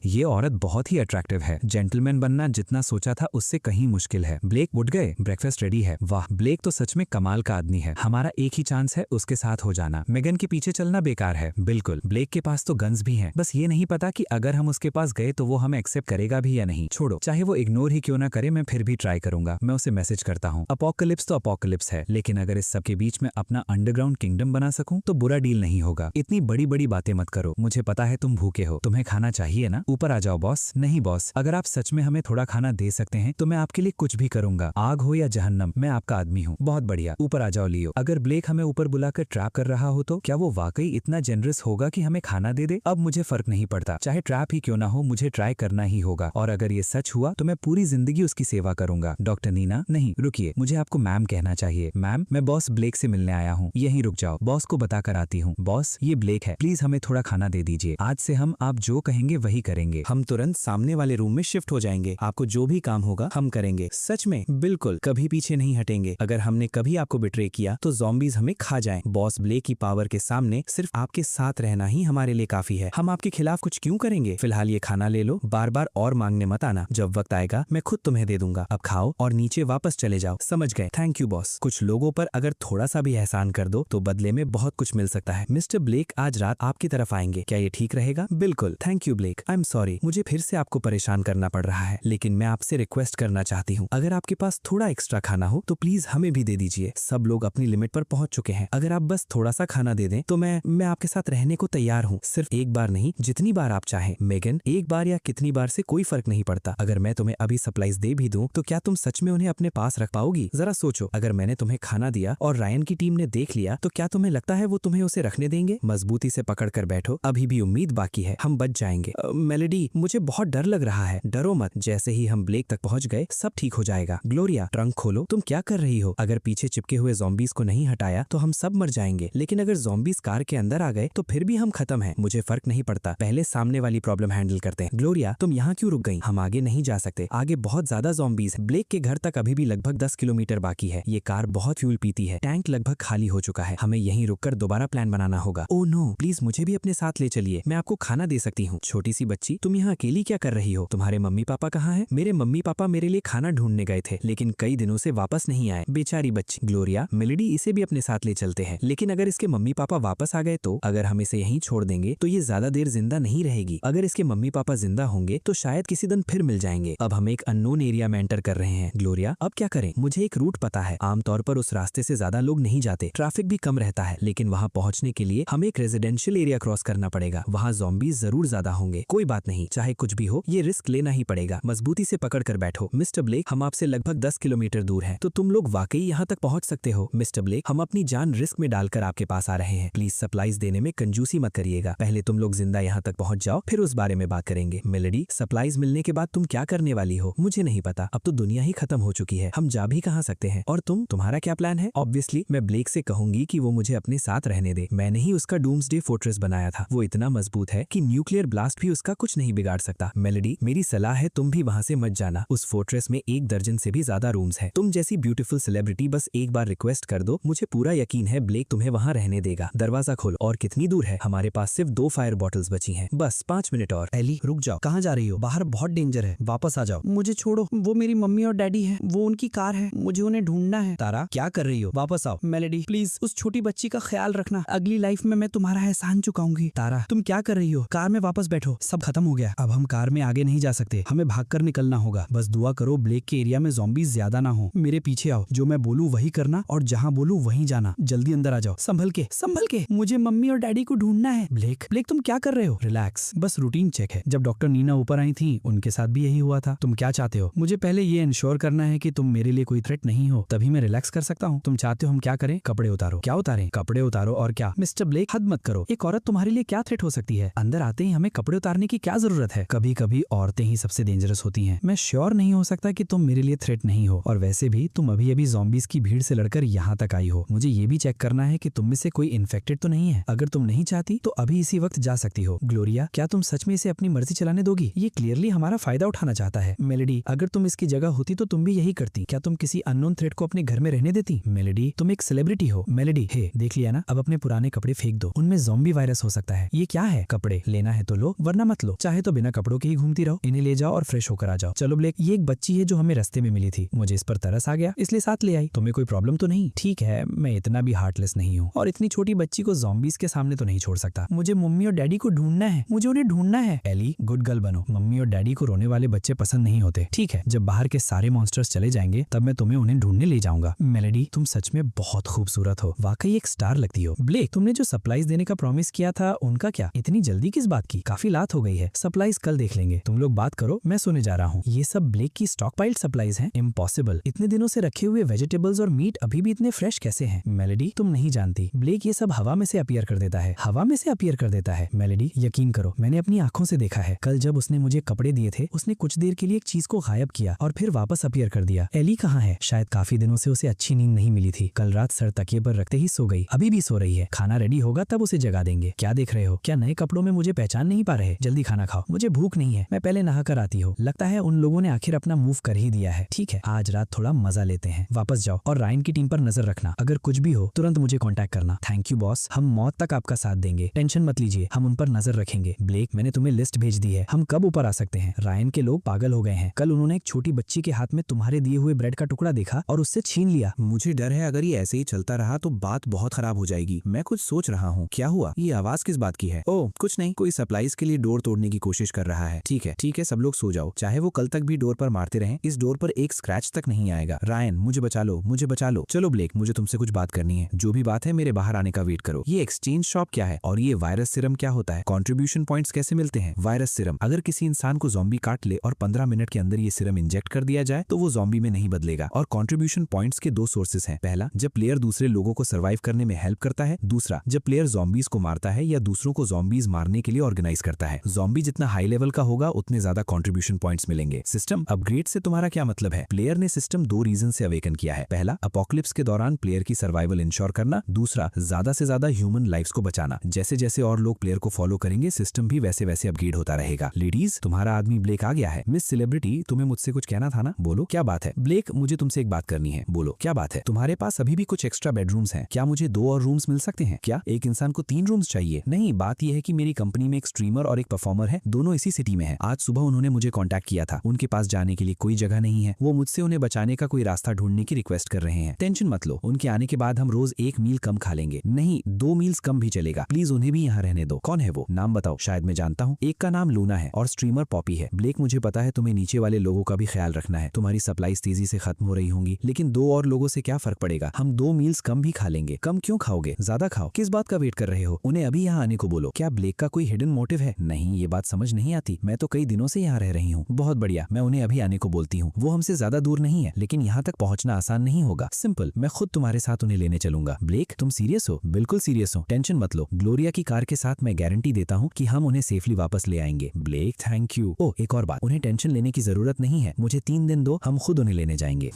ये औरत बहुत ही अट्रैक्टिव है। जेंटलमैन बनना जितना सोचा था उससे कहीं मुश्किल है। ब्लेक, उठ गए? ब्रेकफास्ट रेडी है। वाह, ब्लेक तो सच में कमाल का आदमी है। हमारा एक ही चांस है, उसके साथ हो जाना। मेगन के पीछे चलना बेकार है। बिल्कुल, ब्लेक के पास तो गन्स भी हैं, बस ये नहीं पता कि अगर हम उसके पास गए तो वो हमें एक्सेप्ट करेगा भी या नहीं। छोड़ो, चाहे वो इग्नोर ही क्यों ना करे, मैं फिर भी ट्राई करूंगा। मैं उसे मैसेज करता हूँ। अपोकलिप्स तो अपोकलिप्स है, लेकिन अगर इस सब के बीच में अपना अंडरग्राउंड किंगडम बना सकूं तो बुरा डील नहीं होगा। इतनी बड़ी बड़ी बातें मत करो, मुझे पता है तुम भूखे हो, तुम्हें खाना चाहिए ना। ऊपर आ जाओ बॉस। नहीं बॉस, अगर आप सच में हमें थोड़ा खाना दे सकते हैं तो मैं आपके लिए कुछ भी करूंगा, आग हो या जहन्नम, मैं आपका आदमी हूँ। बहुत बढ़िया, ऊपर आ जाओ लियो। अगर ब्लेक हमें ऊपर बुलाकर ट्रैप कर रहा हो तो क्या वो वाकई इतना जेनरस होगा कि हमें खाना दे दे? अब मुझे फर्क नहीं पड़ता, चाहे ट्रैप ही क्यों ना हो, मुझे ट्राई करना ही होगा। और अगर ये सच हुआ तो मैं पूरी जिंदगी उसकी सेवा करूंगा। डॉक्टर नीना, नहीं रुकिए, मुझे आपको मैम कहना चाहिए। मैम, मैं बॉस ब्लेक से मिलने आया हूँ। यहीं रुक जाओ, बॉस को बताकर आती हूँ। बॉस, ये ब्लेक है, प्लीज हमें थोड़ा खाना दे दीजिए। आज से हम आप जो कहेंगे वही करेंगे। हम तुरंत सामने वाले रूम में शिफ्ट हो जाएंगे। आपको जो भी काम होगा हम करेंगे। सच में? बिल्कुल, कभी पीछे नहीं हटेंगे। अगर हमने कभी आपको बिट्रे किया तो ज़ॉम्बीज हमें खा जाएं। बॉस ब्लेक की पावर के सामने सिर्फ आपके साथ रहना ही हमारे लिए काफी है। हम आपके खिलाफ कुछ क्यों करेंगे? फिलहाल ये खाना ले लो, बार बार और मांगने मत आना। जब वक्त आएगा मैं खुद तुम्हें दे दूंगा। अब खाओ और नीचे वापस चले जाओ। समझ गए? Thank you boss. कुछ लोगों पर अगर थोड़ा सा भी एहसान कर दो तो बदले में बहुत कुछ मिल सकता है। मिस्टर ब्लेक आज रात आपकी तरफ आएंगे, क्या ये ठीक रहेगा? बिल्कुल। Thank you Blake. I am sorry, मुझे फिर से आपको परेशान करना पड़ रहा है, लेकिन मैं आपसे रिक्वेस्ट करना चाहती हूँ, अगर आपके पास थोड़ा एक्स्ट्रा खाना हो तो प्लीज हमें भी दे दीजिए। सब लोग अपनी लिमिट पर पहुंच चुके हैं। अगर आप बस थोड़ा सा खाना दे दें तो मैं आपके साथ रहने को तैयार हूँ। सिर्फ एक बार नहीं, जितनी बार आप चाहें। मेगन, एक बार या कितनी बार से कोई फर्क नहीं पड़ता। अगर मैं तुम्हें अभी सप्लाईज दे भी दूं तो क्या तुम सच में उन्हें अपने पास रख पाओगी? जरा सोचो, अगर मैंने तुम्हें खाना दिया और रायन की टीम ने देख लिया तो क्या तुम्हें लगता है वो तुम्हें उसे रखने देंगे? मजबूती से पकड़ कर बैठो, अभी भी उम्मीद बाकी है, हम बच जाएंगे। मेलेडी, मुझे बहुत डर लग रहा है। डरो मत, जैसे ही हम ब्लेक तक पहुंच गए सब ठीक हो जाएगा। ग्लोरिया, ट्रंक खोलो। तुम क्या कर रही हो? अगर पीछे चिपके हुए ज़ॉम्बीज को नहीं हटाया तो हम सब मर जाएंगे, लेकिन अगर ज़ॉम्बीज कार के अंदर आ गए तो फिर भी हम खत्म हैं। मुझे फर्क नहीं पड़ता, पहले सामने वाली प्रॉब्लम हैंडल करते हैं। ग्लोरिया, तुम यहाँ क्यों रुक गई? हम आगे नहीं जा सकते, आगे बहुत ज्यादा ज़ॉम्बीज हैं। ब्लेक के घर तक अभी भी लगभग 10 किलोमीटर बाकी है। ये कार बहुत फ्यूल पीती है, टैंक लगभग खाली हो चुका है। हमें यहीं रुककर दोबारा प्लान बनाना होगा। ओह नो, प्लीज मुझे भी अपने साथ ले चलिए, मैं आपको खाना दे सकती हूँ। छोटी सी बच्ची, तुम यहाँ अकेली क्या कर रही हो? तुम्हारे मम्मी पापा कहाँ हैं? मेरे मम्मी पापा मेरे लिए खाना ढूंढने गए थे, लेकिन कई दिनों से वापस नहीं आए। बेचारी बच्ची। ग्लोरिया, मेलेडी इसे भी अपने साथ ले चलते हैं, लेकिन अगर इसके मम्मी पापा वापस आ गए तो? अगर हम इसे यहीं छोड़ देंगे तो ये ज्यादा देर जिंदा नहीं रहेगी। अगर इसके मम्मी पापा जिंदा होंगे तो शायद किसी दिन फिर मिल जाएंगे। अब हम एक अननोन एरिया में एंटर कर रहे हैं। ग्लोरिया, अब क्या करें? मुझे एक रूट पता है। आमतौर पर उस रास्ते से ज्यादा लोग नहीं जाते, ट्रैफिक भी कम रहता है, लेकिन वहाँ पहुँचने के लिए हमें एक रेजिडेंशियल एरिया क्रॉस करना पड़ेगा। वहाँ ज़ॉम्बीज जरूर ज्यादा होंगे। कोई बात नहीं, चाहे कुछ भी हो, ये रिस्क लेना ही पड़ेगा। मजबूती से पकड़ कर बैठो। मिस्टर ब्लेक, हम आपसे लगभग 10 किलोमीटर दूर हैं, तो तुम लोग वाकई यहाँ तक पहुँच सकते हो। मिस्टर ब्लेक, हम अपनी जान रिस्क में डालकर आपके पास आ रहे हैं। प्लीज सप्लाईज देने में कंजूसी मत करिएगा। पहले तुम लोग जिंदा यहाँ तक पहुँच जाओ, फिर उस बारे में बात करेंगे। मेलेडी, सप्लाईज मिलने के बाद तुम क्या करने वाली हो? मुझे नहीं पता, अब तो दुनिया ही खत्म हो चुकी है, हम जा भी कहाँ सकते हैं। और तुम्हारा क्या प्लान है? ऑब्वियसली मैं ब्लेक से कहूंगी कि वो मुझे अपने साथ रहने दे। मैंने ही उसका डूम्सडे फोर्ट्रेस बनाया था। वो इतना मजबूत है कि न्यूक्लियर ब्लास्ट भी उसका कुछ नहीं बिगाड़ सकता। मेलेडी, मेरी सलाह है तुम भी वहाँ से मत जाना। उस फोर्ट्रेस में 1 दर्जन से भी ज्यादा रूम्स है। तुम जैसी ब्यूटीफुल सेलिब्रिटी बस एक बार रिक्वेस्ट कर दो, मुझे पूरा यकीन है ब्लेक तुम्हें वहाँ रहने देगा। दरवाजा खोलो। और कितनी दूर है? हमारे पास सिर्फ 2 फायर बॉटल्स बची हैं, बस 5 मिनट और। एली, रुक जाओ, कहाँ जा रही हो? बाहर बहुत डेंजर है, वापस आ जाओ। मुझे छोड़ो, वो मेरी मम्मी और डैडी है, वो उनकी कार है, मुझे उन्हें ढूंढना है। तारा, क्या कर रही हो? वापस आओ। मेलेडी, प्लीज उस छोटी बच्ची का ख्याल रखना, अगली लाइफ में मैं तुम्हारा एहसान चुकाऊंगी। तारा, तुम क्या कर रही हो? कार में वापस बैठो, सब खत्म हो गया। अब हम कार में आगे नहीं जा सकते, हमें भागकर निकलना होगा। बस दुआ करो ब्लेक के एरिया में ज़ॉम्बीज ज्यादा ना हो। मेरे पीछे आओ, जो मैं बोलूँ वही करना और जहाँ बोलूँ वहीं जाना। जल्दी अंदर आ जाओ। संभल के, संभल के, मुझे मम्मी और डैडी को ढूंढना है। ब्लेक, ब्लेक तुम क्या कर रहे हो? रिलैक्स, बस रूटीन चेक है। जब डॉक्टर नीना ऊपर आई थी उनके साथ भी यही हुआ था। तुम क्या चाहते हो? मुझे पहले ये इंश्योर करना है कि तुम मेरे लिए कोई थ्रेट नहीं हो, तभी मैं रिलैक्स कर सकता हूँ। तुम चाहते हो हम क्या करें? कपड़े उतारो। क्या उतारें? कपड़े उतारो। और क्या? मिस्टर ब्लेक, हद मत करो। एक औरत तुम्हारे लिए क्या थ्रेट हो सकती है? अंदर आते ही हमें कपड़े उतारने की क्या जरूरत है? कभी कभी औरतें ही सबसे डेंजरस होती हैं। मैं श्योर नहीं हो सकता कि तुम मेरे लिए थ्रेट नहीं हो, और वैसे भी तुम अभी अभी ज़ॉम्बीज की भीड़ से लड़कर यहाँ तक आई हो। मुझे ये भी चेक करना है कि तुम में से कोई इन्फेक्टेड तो नहीं है। अगर तुम नहीं चाहती तो अभी इसी वक्त जा सकती हो। ग्लोरिया, क्या तुम सच में इसे अपनी मर्जी चलाने दोगी? ये क्लियरली हमारा फायदा उठाना चाहता है। मेलेडी, अगर तुम इसकी जगह होती तो तुम भी यही करती। क्या तुम किसी अननोन थ्रेट को अपने घर में रहने देती? मेलेडी, तुम एक सेलिब्रिटी हो। मेलेडी, हे, देख लिया ना, अब अपने पुराने कपड़े फेंक दो, उनमें ज़ॉम्बी वायरस हो सकता है। ये क्या है? कपड़े लेना है तो लो, वरना मत लो। चाहे तो बिना कपड़ों के ही घूमती रहो। इन्हें ले जाओ और फ्रेश होकर आ जाओ। चलो ब्लेक, ये एक बच्ची है जो हमें रास्ते में मिली थी, मुझे इस पर तरस आ गया इसलिए साथ ले आई। तुम्हें कोई प्रॉब्लम तो नहीं? ठीक है, मैं इतना भी हार्टलेस नहीं हूँ, और इतनी छोटी बच्ची को ज़ॉम्बीज के सामने तो नहीं छोड़ सकता। मुझे मम्मी और डैडी को ढूंढना है, मुझे उन्हें ढूंढना है। एली, गुड गर्ल बनो। मम्मी और डैडी को रोने वाले बच्चे पसंद नहीं होते। ठीक है, जब बाहर के सारे मॉन्स्टर्स चले जाएंगे तब मैं तुम्हें उन्हें ढूंढने ले जाऊंगा। मेलेडी, तुम सच में बहुत खूबसूरत हो, वाकई एक स्टार लगती हो। ब्लेक, तुमने जो सप्लाईज देने का प्रॉमिस किया था उनका क्या? इतनी जल्दी किस बात की? काफी रात हो गई है, सप्लाईज कल देख लेंगे। तुम लोग बात करो, मैं सोने जा रहा हूँ। ये सब ब्लेक की स्टॉक पाइल्ड सप्लाईज हैं? इम्पॉसिबल, इतने दिनों से रखे हुए वेजिटेबल्स और मीट अभी भी इतने फ्रेश कैसे हैं? मेलेडी, तुम नहीं जानती, ब्लेक ये सब हवा में से अपीयर कर देता है, हवा में से अपीयर कर देता है। मेलेडी, यकीन करो, मैंने अपनी आंखों से देखा है। कल जब उसने मुझे कपड़े दिए थे, उसने कुछ देर के लिए एक चीज को गायब किया और फिर वापस अपीयर कर दिया। एली कहाँ है? शायद काफी दिनों से उसे अच्छी नींद नहीं मिली थी, कल रात सर तकिए पर रखते ही सो गई, अभी भी सो रही है। खाना रेडी होगा तब उसे जगा देंगे। क्या देख रहे हो? क्या नए कपड़ों में मुझे पहचान नहीं पा रहे? जल्दी खाना खाओ, मुझे भूख नहीं है, मैं पहले नहा कर आती हूँ। लगता है उन लोगों ने आखिर अपना मूव कर ही दिया है। ठीक है, आज रात थोड़ा मजा लेते हैं। वापस जाओ और रायन की टीम पर नजर रखना, अगर कुछ भी हो तुरंत मुझे कांटेक्ट करना। थैंक यू बॉस, हम मौत तक आपका साथ देंगे, टेंशन मत लीजिए, हम उन पर नजर रखेंगे। ब्लेक, मैंने तुम्हें लिस्ट भेज दी है, हम कब ऊपर आ सकते हैं? रायन के लोग पागल हो गए हैं, कल उन्होंने एक छोटी बच्ची के हाथ में तुम्हारे दिए हुए ब्रेड का टुकड़ा देखा और उससे छीन लिया। मुझे डर है अगर ये ऐसे ही चलता रहा तो बात बहुत खराब हो जाएगी। मैं कुछ सोच रहा हूँ। क्या हुआ? ये आवाज किस बात की है? ओह कुछ नहीं, कोई सप्लाईज के लिए डोर तोड़ने की कोशिश कर रहा है। ठीक है, सब लोग सो जाओ, चाहे वो कल तक भी डोर पर मारते रहें, इस डोर पर एक स्क्रैच तक नहीं आएगा। रायन, मुझे बचा लो, मुझे बचा लो। चलो ब्लेक, मुझे तुमसे कुछ बात करनी है, जो भी बात है मेरे बाहर आने का वेट करो। ये एक्सचेंज शॉप क्या है और ये वायरस सिरम क्या होता है? कंट्रीब्यूशन पॉइंट्स कैसे मिलते हैं? वायरस सिरम, अगर किसी इंसान को ज़ॉम्बी काट ले और 15 मिनट के अंदर ये सिरम इंजेक्ट कर दिया जाए तो वो ज़ॉम्बी में नहीं बदलेगा। और कंट्रीब्यूशन पॉइंट्स के 2 सोर्सेस हैं, पहला जब प्लेयर दूसरे लोगों को सर्वाइव करने में हेल्प करता है, दूसरा जब प्लेयर ज़ॉम्बीज को मारता है या दूसरों को ज़ॉम्बीज मारने के लिए ऑर्गेनाइज करता है। ज़ॉम्बी जितना हाई लेवल का होगा उतने ज्यादा कंट्रीब्यूशन पॉइंट्स मिलेंगे। सिस्टम अपग्रेड से तुम्हारा क्या मतलब है? प्लेयर ने सिस्टम 2 रीजन से अवेकन किया है, पहला अपोकलिप्स के दौरान प्लेयर की सर्वाइवल इंश्योर करना, दूसरा ज्यादा से ज्यादा ह्यूमन लाइफ्स को बचाना। जैसे जैसे और लोग प्लेयर को फॉलो करेंगे सिस्टम भी वैसे वैसे अपग्रेड होता रहेगा। लेडीज, तुम्हारा आदमी ब्लेक आ गया है। मिस सेलिब्रिटी, तुम्हें मुझसे कुछ कहना था ना, बोलो क्या बात है? ब्लेक, मुझे तुमसे एक बात करनी है, बोलो क्या बात है? तुम्हारे पास अभी भी कुछ एक्स्ट्रा बेडरूम्स हैं, क्या मुझे 2 और रूम्स मिल सकते हैं? क्या एक इंसान को 3 रूम्स चाहिए? नहीं, बात यह है कि मेरी कंपनी में एक स्ट्रीमर और एक परफॉर्मर है, दोनों इसी सिटी में है। आज सुबह उन्होंने मुझे कांटेक्ट किया था, उनके पास जाने के लिए कोई जगह नहीं नहीं है। वो मुझसे उन्हें बचाने का कोई रास्ता ढूंढने की रिक्वेस्ट कर रहे हैं। टेंशन मत लो, उनके आने के बाद हम रोज 1 मील कम खा लेंगे। नहीं, 2 मील्स कम भी चलेगा। प्लीज उन्हें भी यहाँ रहने दो। कौन है वो? नाम बताओ, शायद मैं जानता हूँ। एक का नाम लूना है और स्ट्रीमर पॉपी है। ब्लेक, मुझे पता है तुम्हें नीचे वाले लोगों का भी ख्याल रखना है। तुम्हारी सप्लाईज तेजी से खत्म हो रही होंगी, लेकिन 2 और लोगों से क्या फर्क पड़ेगा? हम 2 मील्स कम भी खा लेंगे। कम क्यों खाओगे? ज्यादा खाओ। किस बात का वेट कर रहे हो? उन्हें अभी यहाँ आने को बोलो। क्या ब्लेक का कोई हिडन मोटिव है? नहीं, ये बात समझ नहीं आती। मैं तो कई दिनों से यहाँ रह रही हूँ। बहुत बढ़िया, मैं उन्हें अभी आने को बोलती हूँ। वो हमसे ज्यादा दूर नहीं है, लेकिन यहाँ तक पहुँचना आसान नहीं होगा। सिंपल, मैं खुद तुम्हारे साथ उन्हें लेने चलूंगा। ब्लेक, तुम सीरियस हो? बिल्कुल सीरियस हो, टेंशन मत लो। ग्लोरिया की कार के साथ मैं गारंटी देता हूँ कि हम उन्हें सेफली वापस ले आएंगे। Black, thank you. ओह, एक और बात, उन्हें टेंशन लेने की जरूरत नहीं है। मुझे 3 दिन दो, हम खुद उन्हें लेने जाएंगे।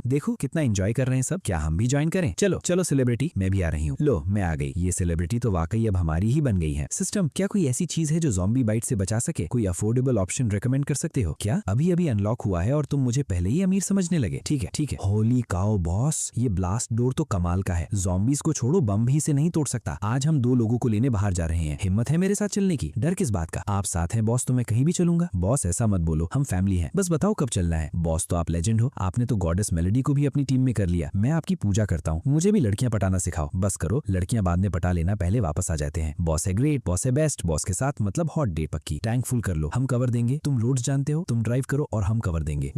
देखो कितना एंजॉय कर रहे हैं सब। क्या हम भी ज्वाइन करें? चलो चलो सेलिब्रिटी, मैं भी आ रही हूँ। लो, मैं आ गई। ये सेलिब्रिटी तो वाकई अब हमारी ही बन गई है। सिस्टम, क्या कोई ऐसी चीज है जो ज़ॉम्बी बाइट से बचा सके? कोई अफोर्डेबल ऑप्शन रिकमेंड कर सकते हो क्या? अभी अभी अनलॉक हुआ है और तुम मुझे पहले ही अमीर समझने लगे। ठीक है ठीक है। होली काओ बॉस, ये ब्लास्ट डोर तो कमाल का है। ज़ॉम्बीज को छोड़ो, बम भी इसे नहीं तोड़ सकता। आज हम 2 लोगों को लेने बाहर जा रहे हैं। हिम्मत है मेरे साथ चलने की? डर किस बात का? आप साथ हैं बॉस, तो मैं कहीं भी चलूंगा। बॉस ऐसा मत बोलो, हम फैमिली हैं। बस बताओ कब चलना है। बॉस तो आप लेजेंड हो, आपने तो गॉडेस मेलोडी को भी अपनी टीम में कर लिया। मैं आपकी पूजा करता हूँ। मुझे भी लड़कियां पटाना सिखाओ। बस करो, लड़कियां बाद में पटा लेना, पहले वापस आ जाते हैं। बॉस है ग्रेट, बॉस है बेस्ट। बॉस के साथ मतलब हॉट डेट पक्की। टैंक फुल कर लो, हम कवर देंगे। तुम रोड्स जानते हो, तुम ड्राइव करो और हम कवर देंगे।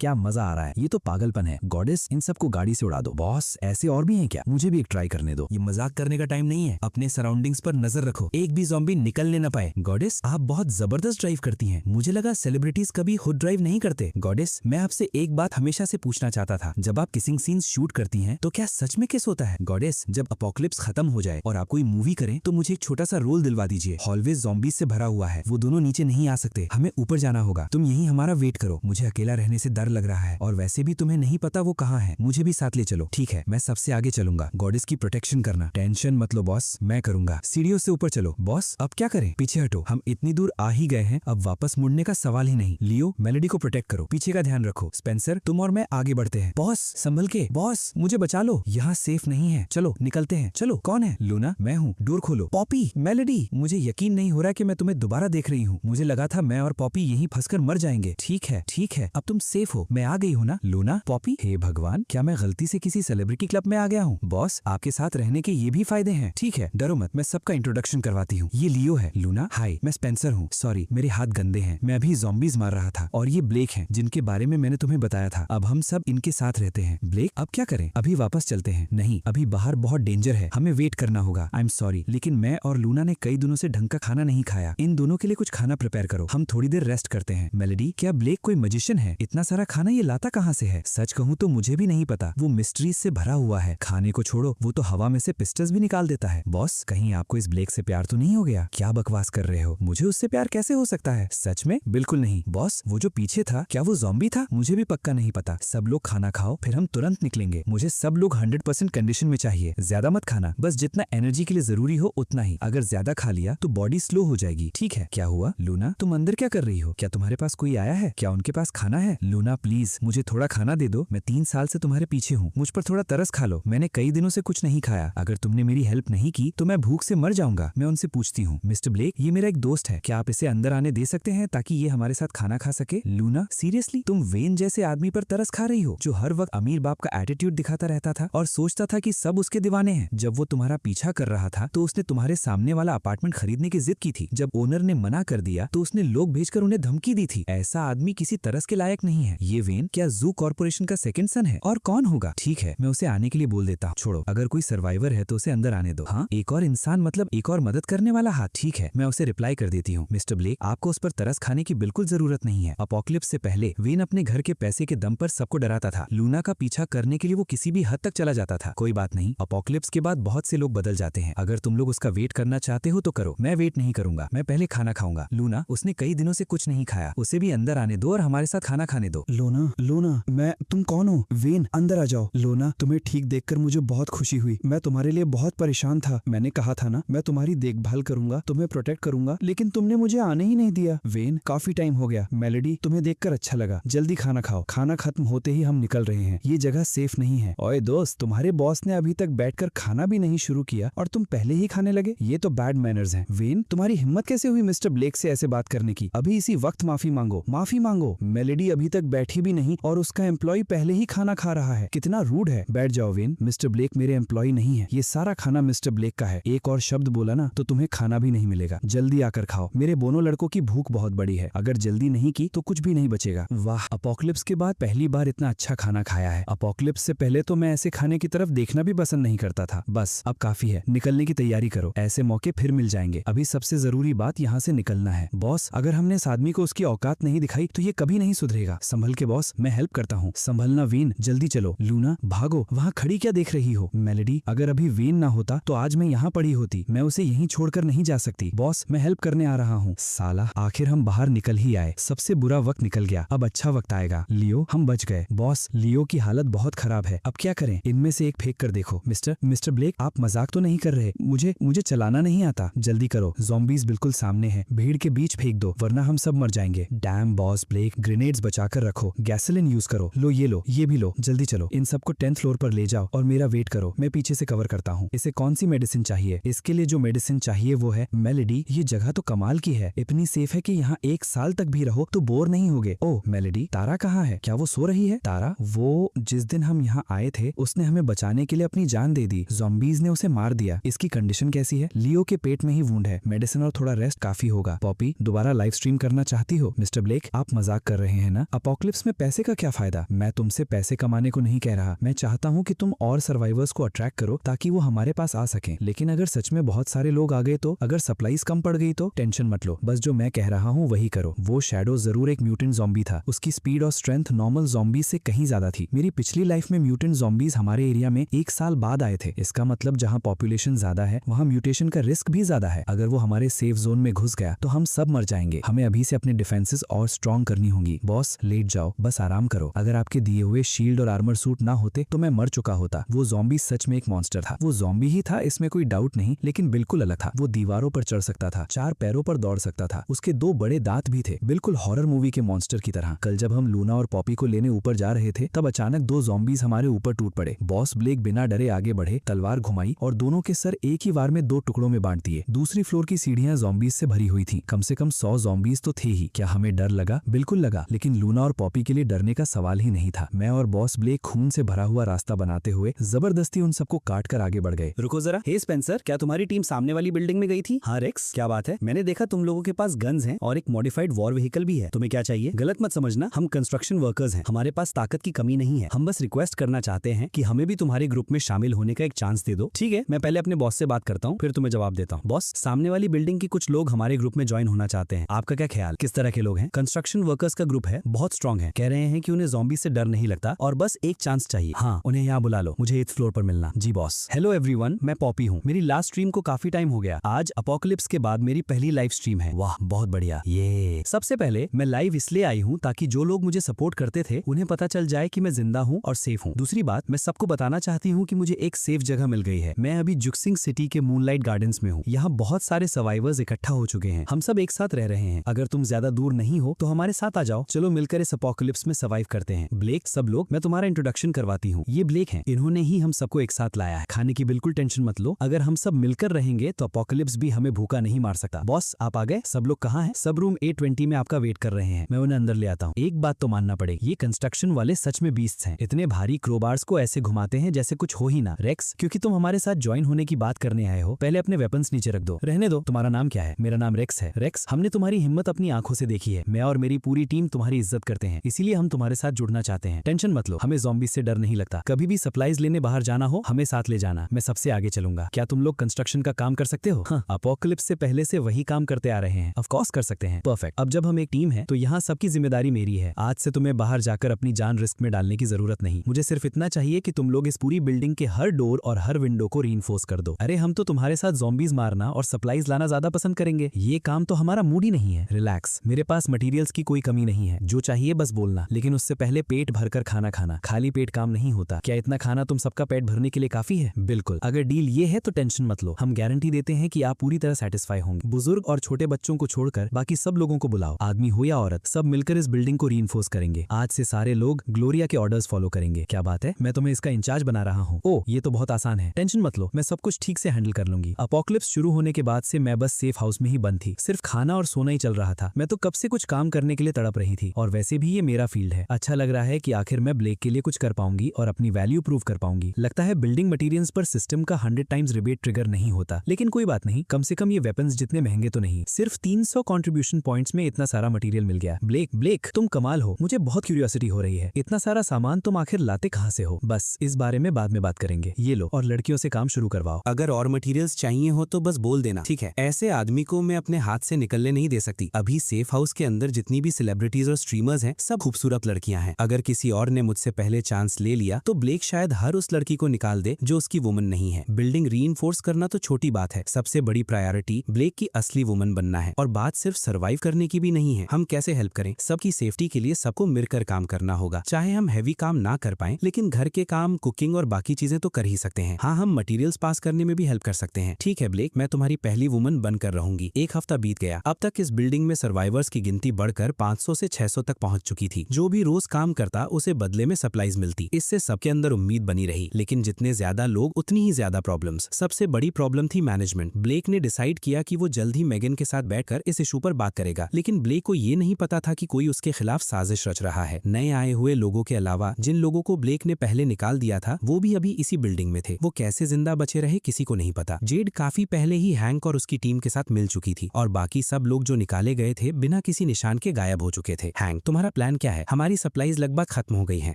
क्या मजा आ रहा है। ये तो पागलपन है। गॉडेस, इन सबको गाड़ी से उड़ा दो। बॉस, ऐसे और भी हैं क्या? मुझे भी एक ट्राई करने दो। ये मजाक करने का टाइम नहीं है। अपने सराउंडिंग्स पर नजर रखो, एक भी ज़ॉम्बी निकलने न पाए। गॉडेस, आप बहुत जबरदस्त ड्राइव करती हैं। मुझे लगा सेलिब्रिटीज कभी खुद ड्राइव नहीं करते। गॉडेस, मैं आपसे एक बात हमेशा से पूछना चाहता था। जब आप किसिंग सीन्स शूट करती हैं तो क्या सच में किस होता है? गॉडेस, जब अपोकलिप्स खत्म हो जाए और आप कोई मूवी करें तो मुझे एक छोटा सा रोल दिलवा दीजिए। हॉलवे ज़ॉम्बीज से भरा हुआ है, वो दोनों नीचे नहीं आ सकते। हमें ऊपर जाना होगा। तुम यहीं हमारा वेट करो। मुझे अकेला रहने से डर लग रहा है और वैसे भी तुम्हें नहीं पता वो कहाँ है। मुझे भी साथ ले चलो। ठीक है, मैं सबसे आगे चलूंगा। गॉडेस की प्रोटेक्शन करना। टेंशन मत लो बॉस, मैं करूंगा। सीढ़ियों से ऊपर चलो। बॉस, अब क्या करें? पीछे हटो, हम इतनी दूर आ ही गए हैं, अब वापस मुड़ने का सवाल ही नहीं। लियो, मेलोडी को प्रोटेक्ट करो, पीछे का ध्यान रखो। स्पेंसर, तुम और मैं आगे बढ़ते हैं। बॉस, संभल के। बॉस, मुझे बचा लो, यहाँ सेफ नहीं है। चलो निकलते हैं। चलो। कौन है? लूना, मैं हूँ। डोर खोलो। पॉपी, मेलोडी, मुझे यकीन नहीं हो रहा कि मैं तुम्हें दोबारा देख रही हूँ। मुझे लगा था मैं और पॉपी यहीं फंसकर मर जाएंगे। ठीक है, अब तुम सेफ हो। मैं आ गई हूँ ना? लूना, पॉपी, हे भगवान, क्या मैं गलती से किसी सेलिब्रिटी क्लब में आ गया हूँ? बॉस, आपके साथ रहने के ये भी फायदे हैं। ठीक है, डरो मत, मैं सबका इंट्रोडक्शन करवाती हूँ। ये लियो है। लूना, हाय, मैं स्पेंसर हूँ। सॉरी, मेरे हाथ गंदे हैं। मैं अभी ज़ॉम्बीज मार रहा था। और ये ब्लेक है, जिनके बारे में मैंने तुम्हें बताया था। अब हम सब इनके साथ रहते हैं। ब्लेक, अब क्या करें? अभी वापस चलते हैं? नहीं, अभी बाहर बहुत डेंजर है, हमें वेट करना होगा। आई एम सॉरी, लेकिन मैं और लूना ने कई दिनों से ढंग का खाना नहीं खाया। इन दोनों के लिए कुछ खाना प्रिपेयर करो, हम थोड़ी देर रेस्ट करते हैं। मेलोडी, क्या ब्लेक कोई मजिशियन है? इतना सारा खाना ये लाता कहाँ से है? सच कहूँ तो मुझे भी नहीं पता। वो मिस्ट्रीज से भरा हुआ है। खाने को छोड़ो, वो तो हवा में से पिस्टल्स भी निकाल देता है। बॉस, कहीं आपको इस ब्लेक से प्यार तो नहीं हो गया? क्या बकवास कर रहे हो? मुझे उससे प्यार कैसे हो सकता है? सच में? बिल्कुल नहीं। बॉस, वो जो पीछे था, क्या वो ज़ॉम्बी था? मुझे भी पक्का नहीं पता। सब लोग खाना खाओ, फिर हम तुरंत निकलेंगे। मुझे सब लोग 100% कंडीशन में चाहिए। ज्यादा मत खाना, बस जितना एनर्जी के लिए जरूरी हो उतना ही। अगर ज्यादा खा लिया तो बॉडी स्लो हो जाएगी। ठीक है? क्या हुआ? लूना, तुम अंदर क्या कर रही हो? क्या तुम्हारे पास कोई आया है? क्या उनके पास खाना है? लूना, प्लीज मुझे थोड़ा खाना दे दो। मैं 3 साल से तुम्हारे पीछे हूँ, मुझ पर थोड़ा तरस खा लो। मैंने कई दिनों से कुछ नहीं खाया। अगर तुमने मेरी हेल्प नहीं की तो मैं भूख से मर जाऊंगा। मैं उनसे पूछती हूँ। मिस्टर ब्लेक, ये मेरा एक दोस्त है, क्या आप इसे अंदर आने दे सकते हैं ताकि ये हमारे साथ खाना खा सके? लूना, सीरियसली, तुम वेन जैसे आदमी पर तरस खा रही हो, जो हर वक्त अमीर बाप का एटीट्यूड दिखाता रहता था और सोचता था कि सब उसके दीवाने हैं। जब वो तुम्हारा पीछा कर रहा था तो उसने तुम्हारे सामने वाला अपार्टमेंट खरीदने की जिद की थी। जब ओनर ने मना कर दिया तो उसने लोग भेजकर उन्हें धमकी दी थी। ऐसा आदमी किसी तरस के लायक नहीं है। ये वेन क्या जू कॉर्पोरेशन का सेकंड सन है? और कौन होगा? ठीक है, मैं उसे आने के लिए बोल देता हूँ। छोड़ो, अगर कोई सर्वाइवर है तो उसे अंदर आने दो। हाँ, एक और इंसान, मतलब एक और मदद करने वाला हाथ। ठीक है, मैं उसे रिप्लाई कर देती हूँ। मिस्टर ब्लेक, आपको उस पर तरस खाने की बिल्कुल जरूरत नहीं है। अपोकलिप्स से पहले वेन अपने घर के पैसे के दम पर सबको डराता था। लूना का पीछा करने के लिए वो किसी भी हद तक चला जाता था। कोई बात नहीं, अपोकलिप्स के बाद बहुत से लोग बदल जाते हैं। अगर तुम लोग उसका वेट करना चाहते हो तो करो, मैं वेट नहीं करूंगा। मैं पहले खाना खाऊंगा। लूना, उसने कई दिनों से कुछ नहीं खाया, उसे भी अंदर आने दो और हमारे साथ खाना खाने दो। लोना, तुम कौन हो? वेन, अंदर आ जाओ। लोना, तुम्हें ठीक देखकर मुझे बहुत खुशी हुई। मैं तुम्हारे लिए बहुत परेशान था। मैंने कहा था ना, मैं तुम्हारी देखभाल करूंगा, तुम्हें प्रोटेक्ट करूंगा, लेकिन तुमने मुझे आने ही नहीं दिया। वेन, काफी टाइम हो गया। मेलोडी, तुम्हें देखकर अच्छा लगा। जल्दी खाना खाओ, खाना खत्म होते ही हम निकल रहे हैं। ये जगह सेफ नहीं है। ओए दोस्त, तुम्हारे बॉस ने अभी तक बैठकर खाना भी नहीं शुरू किया और तुम पहले ही खाने लगे। ये तो बैड मैनर्स हैं। वेन, तुम्हारी हिम्मत कैसे हुई मिस्टर ब्लेक से ऐसे बात करने की? अभी इसी वक्त माफी मांगो। मेलोडी, अभी तक बैठी भी नहीं और उसका एम्प्लॉय पहले ही खाना खा रहा है। कितना रूड है। बैठ जाओ वेन, मिस्टर ब्लेक मेरे एम्प्लॉय नहीं है, ये सारा खाना मिस्टर ब्लेक का है। एक और शब्द बोला ना तो तुम्हें खाना भी नहीं मिलेगा। जल्दी आकर खाओ, मेरे दोनों लड़कों की भूख बहुत बड़ी है। अगर जल्दी नहीं की तो कुछ भी नहीं बचेगा। वाह, अपोकलिप्स के बाद पहली बार इतना अच्छा खाना खाया है। अपोकलिप्स से पहले तो मैं ऐसे खाने की तरफ देखना भी पसंद नहीं करता था। बस अब काफी है, निकलने की तैयारी करो, ऐसे मौके फिर मिल जाएंगे। अभी सबसे जरूरी बात यहाँ से निकलना है। बॉस, अगर हमने इस आदमी को उसकी औकात नहीं दिखाई तो ये कभी नहीं सुधरेगा। संभल के बॉस, मैं हेल्प करता हूँ। संभलना वीन, जल्दी चलो। लूना भागो, वहाँ खड़ी क्या देख रही हो? मेलेडी, अगर अभी वीन ना होता तो आज मैं यहाँ पड़ी होती। मैं उसे यहीं छोड़कर नहीं जा सकती। बॉस, मैं हेल्प करने आ रहा हूँ। साला, आखिर हम बाहर निकल ही आए। सबसे बुरा वक्त निकल गया, अब अच्छा वक्त आएगा। लियो, हम बच गए। बॉस, लियो की हालत बहुत खराब है, अब क्या करें? इनमें से एक फेंक कर देखो। मिस्टर ब्लेक, आप मजाक तो नहीं कर रहे? मुझे चलाना नहीं आता। जल्दी करो, ज़ॉम्बीज़ बिल्कुल सामने हैं। भीड़ के बीच फेंक दो वरना हम सब मर जाएंगे। डैम बॉस ब्लेक, ग्रेनेड्स बचाकर रखो। गैसोलीन यूज करो। लो, ये भी लो। जल्दी चलो, इन सबको 10th फ्लोर पर ले जाओ और मेरा वेट करो। मैं पीछे से कवर करता हूँ। इसे कौन सी मेडिसिन चाहिए? इसके लिए जो मेडिसिन चाहिए वो है मेलेडी। ये जगह तो कमाल की है, इतनी सेफ है कि यहाँ 1 साल तक भी रहो तो बोर नहीं होगे। ओह मेलेडी, तारा कहाँ है? क्या वो सो रही है? तारा, वो जिस दिन हम यहाँ आए थे उसने हमें बचाने के लिए अपनी जान दे दी। ज़ॉम्बीज़ ने उसे मार दिया। इसकी कंडीशन कैसी है? लियो के पेट में ही वुंड है, मेडिसिन और थोड़ा रेस्ट काफी होगा। पॉपी, दोबारा लाइव स्ट्रीम करना चाहती हो? मिस्टर ब्लेक, आप मजाक कर रहे हैं ना? अपोकलिप्स में पैसे का क्या फायदा? मैं तुमसे पैसे कमाने को नहीं कह रहा, मैं चाहता हूँ कि तुम और सर्वाइवर्स को अट्रैक्ट करो ताकि वो हमारे पास आ सकें। लेकिन अगर सच में बहुत सारे लोग आ गए तो? अगर सप्लाईज कम पड़ गई तो? टेंशन मत लो, बस जो मैं कह रहा हूँ वही करो। वो शैडो जरूर एक म्यूटेंट ज़ॉम्बी था, उसकी स्पीड और स्ट्रेंथ नॉर्मल ज़ॉम्बीज से कहीं ज्यादा थी। मेरी पिछली लाइफ में म्यूटेंट ज़ॉम्बीज हमारे एरिया में 1 साल बाद आए थे। इसका मतलब जहाँ पॉपुलेशन ज्यादा है वहाँ म्यूटेशन का रिस्क भी ज्यादा है। अगर वो हमारे सेफ जोन में घुस गया तो हम सब मर जाएंगे। हमें अभी से अपने डिफेंसेस और स्ट्रॉन्ग करनी होंगी। बॉस, लेट जाओ, बस आराम करो। अगर आपके दिए हुए शील्ड और आर्मर सूट ना होते तो मैं मर चुका होता। वो ज़ॉम्बी सच में एक मॉन्स्टर था। वो ज़ॉम्बी ही था, इसमें कोई डाउट नहीं, लेकिन बिल्कुल अलग था। वो दीवारों पर चढ़ सकता था, 4 पैरों पर दौड़ सकता था, उसके 2 बड़े दांत भी थे, बिल्कुल हॉरर मूवी के मॉन्स्टर की तरह। कल जब हम लूना और पॉपी को लेने ऊपर जा रहे थे तब अचानक 2 ज़ॉम्बीज हमारे ऊपर टूट पड़े। बॉस ब्लेक बिना डरे आगे बढ़े, तलवार घुमाई और दोनों के सर एक ही वार में 2 टुकड़ों में बांट दिए। दूसरी फ्लोर की सीढ़ियां ज़ॉम्बीज से भरी हुई थी। कम से कम 100 ज़ॉम्बीज तो थे ही। क्या हमें डर लगा? बिल्कुल लगा, लेकिन लूना और पॉपी के लिए डरने का सवाल ही नहीं था। मैं और बॉस ब्लेक खून से भरा हुआ रास्ता बनाते हुए जबरदस्ती उन सबको काट कर आगे बढ़ गए। रुको जरा। हे स्पेंसर, क्या तुम्हारी टीम सामने वाली बिल्डिंग में गई थी? हाँ रेक्स, क्या बात है? मैंने देखा तुम लोगों के पास गन्स हैं और एक मॉडिफाइड वॉर व्हीकल भी है। तुम्हें क्या चाहिए? गलत मत समझना, हम कंस्ट्रक्शन वर्कर्स हैं, हमारे पास ताकत की कमी नहीं है। हम बस रिक्वेस्ट करना चाहते हैं कि हमें भी तुम्हारे ग्रुप में शामिल होने का एक चांस दे दो। ठीक है, मैं पहले अपने बॉस से बात करता हूँ, फिर तुम्हें जवाब देता हूँ। बॉस, सामने वाली बिल्डिंग के कुछ लोग हमारे ग्रुप में ज्वाइन होना चाहते हैं, आपका क्या ख्याल? किस तरह के लोग हैं? कंस्ट्रक्शन वर्कर्स का ग्रुप है, बहुत स्ट्रॉन्ग है, कह रहे हैं कि उन्हें ज़ॉम्बी से डर नहीं लगता और बस एक चांस चाहिए। हाँ, उन्हें यहाँ बुला लो, मुझे 8th फ्लोर पर मिलना। जी बॉस। हेलो एवरीवन, मैं पॉपी हूँ। मेरी लास्ट स्ट्रीम को काफी टाइम हो गया। आज अपोकलिप्स के बाद मेरी पहली लाइव स्ट्रीम है। वाह, बहुत बढ़िया। ये सबसे पहले मैं लाइव इसलिए आई हूँ ताकि जो लोग मुझे सपोर्ट करते थे उन्हें पता चल जाए कि मैं जिंदा हूँ और सेफ हूँ। दूसरी बात, मैं सबको बताना चाहती हूँ कि मुझे एक सेफ जगह मिल गई है। मैं अभी जुक्सिंग सिटी के मूनलाइट गार्डन्स में हूँ। यहाँ बहुत सारे सर्वाइवर्स इकट्ठा हो चुके हैं, हम सब एक साथ रह रहे हैं। अगर तुम ज्यादा दूर नहीं हो तो हमारे साथ आ जाओ, चलो मिलकर इस अपोकलिप्स में सर्वाइव करते हैं। ब्लेक, सब लोग, मैं तुम्हारा इंट्रोडक्शन करवाती हूँ। ये ब्लेक हैं, इन्होंने ही हम सबको एक साथ लाया है। खाने की बिल्कुल टेंशन मत लो, अगर हम सब मिलकर रहेंगे तो अपोकलिप्स भी हमें भूखा नहीं मार सकता। बॉस, आप आ गए? सब लोग कहाँ हैं? सब रूम A20 में आपका वेट कर रहे हैं, मैं उन्हें अंदर ले आता हूँ। एक बात तो मानना पड़ेगी, ये कंस्ट्रक्शन वाले सच में बीस्ट्स हैं। इतने भारी क्रोबार्स को ऐसे घुमाते हैं जैसे कुछ हो ही ना। रेक्स, क्योंकि तुम हमारे साथ ज्वाइन होने की बात करने आए हो, पहले अपने वेपन्स नीचे रख दो। रहने दो, तुम्हारा नाम क्या है? मेरा नाम रेक्स है। रेक्स, हमने तुम्हारी हिम्मत अपनी आंखों से देखी है। मैं और मेरी पूरी टीम तुम्हारी इज्जत करते हैं, इसीलिए हम तुम्हारे साथ जुड़ना चाहते हैं। टेंशन मत लो, हमें ज़ॉम्बीज से डर नहीं लगता। कभी भी सप्लाईज लेने बाहर जाना हो हमें साथ ले जाना, मैं सबसे आगे चलूंगा। क्या तुम लोग कंस्ट्रक्शन का काम कर सकते हो? हाँ, अपोकलिप्स से पहले से वही काम करते आ रहे हैं। ऑफ कोर्स कर सकते हैं। परफेक्ट। अब जब हम एक टीम है तो यहाँ सबकी जिम्मेदारी मेरी है। आज से तुम्हें बाहर जाकर अपनी जान रिस्क में डालने की जरूरत नहीं। मुझे सिर्फ इतना चाहिए कि तुम लोग इस पूरी बिल्डिंग के हर डोर और हर विंडो को रीइंफोर्स कर दो। अरे हम तो तुम्हारे साथ ज़ॉम्बीज मारना और सप्लाईज लाना ज्यादा पसंद करेंगे। ये काम तो हमारा मूड ही नहीं है। रिलैक्स, मेरे पास मटेरियल्स की कोई कमी नहीं है, जो चाहिए बस बोलना। लेकिन उससे पहले पेट भरकर खाना खाना, खाली पेट काम नहीं होता। क्या इतना खाना तुम सबका पेट भरने के लिए काफी है? बिल्कुल। अगर डील ये है तो टेंशन मत लो, हम गारंटी देते हैं कि आप पूरी तरह सेटिस्फाई होंगे। बुजुर्ग और छोटे बच्चों को छोड़कर बाकी सब लोगों को बुलाओ, आदमी हो या औरत, सब मिलकर इस बिल्डिंग को रीइंफोर्स करेंगे। आज से सारे लोग ग्लोरिया के ऑर्डर्स फॉलो करेंगे। क्या बात है, मैं तुम्हें इसका इंचार्ज बना रहा हूँ। ओह, ये तो बहुत आसान है, टेंशन मत लो, मैं सब कुछ ठीक से हैंडल कर लूंगी। अपोकलिप्स शुरू होने के बाद से मैं बस सेफ हाउस में ही बंद थी, सिर्फ खाना और सोना ही चल रहा था। मैं तो कब से कुछ काम करने के लिए तड़प रही थी और और वैसे भी ये मेरा फील्ड है। अच्छा लग रहा है कि आखिर मैं ब्लेक के लिए कुछ कर पाऊंगी और अपनी वैल्यू प्रूव कर पाऊंगी। लगता है बिल्डिंग मटेरियल्स पर सिस्टम का 100 टाइम्स रिबेट ट्रिगर नहीं होता, लेकिन कोई बात नहीं, कम से कम ये वेपन्स जितने महंगे तो नहीं। सिर्फ 300 कंट्रीब्यूशन पॉइंट्स में इतना सारा मटेरियल मिल गया। ब्लेक तुम कमाल हो, मुझे बहुत क्यूरियोसिटी हो रही है, इतना सारा सामान तुम आखिर लाते कहाँ से हो? बस इस बारे में बाद में बात करेंगे। ये लो और लड़कियों से काम शुरू करवाओ। अगर और मटेरियल्स चाहिए हो तो बस बोल देना, ठीक है? ऐसे आदमी को मैं अपने हाथ से निकलने नहीं दे सकती। अभी सेफ हाउस के अंदर जितनी भी सेलिब्रिटीज और स्ट्रीमर्स हैं सब खूबसूरत लड़कियां हैं। अगर किसी और ने मुझसे पहले चांस ले लिया तो ब्लेक शायद हर उस लड़की को निकाल दे जो उसकी वुमन नहीं है। बिल्डिंग रीइंफोर्स करना तो छोटी बात है, सबसे बड़ी प्रायोरिटी ब्लेक की असली वुमन बनना है। और बात सिर्फ सर्वाइव करने की भी नहीं है। हम कैसे हेल्प करें? सबकी सेफ्टी के लिए सबको मिलकर काम करना होगा। चाहे हम हैवी काम ना कर पाए, लेकिन घर के काम, कुकिंग और बाकी चीजें तो कर ही सकते हैं। हाँ, हम मटेरियल्स पास करने में भी हेल्प कर सकते हैं। ठीक है ब्लेक, मैं तुम्हारी पहली वुमन बनकर रहूंगी। एक हफ्ता बीत गया। अब तक इस बिल्डिंग में सर्वाइवर्स की गिनती बढ़कर 500 से 600 तक पहुंच चुकी थी। जो भी रोज काम करता उसे बदले में सप्लाईज मिलती। इससे सबके अंदर उम्मीद बनी रही, लेकिन जितने ज्यादा लोग उतनी ही ज्यादा प्रॉब्लम्स। सबसे बड़ी प्रॉब्लम थी मैनेजमेंट। ब्लेक ने डिसाइड किया कि वो जल्द ही मेगन के साथ बैठकर इस इशू पर बात करेगा, लेकिन ब्लेक को ये नहीं पता था कि कोई उसके खिलाफ साजिश रच रहा है। नए आए हुए लोगों के अलावा जिन लोगों को ब्लेक ने पहले निकाल दिया था वो भी अभी इसी बिल्डिंग में थे। वो कैसे जिंदा बचे रहे किसी को नहीं पता। जेड काफी पहले ही हैंक और उसकी टीम के साथ मिल चुकी थी और बाकी सब लोग जो निकाले गए थे बिना किसी निशान के गायब हो चुके थे। हैंक, तुम्हारा प्लान क्या है? हमारी सप्लाईज लगभग खत्म हो गई हैं।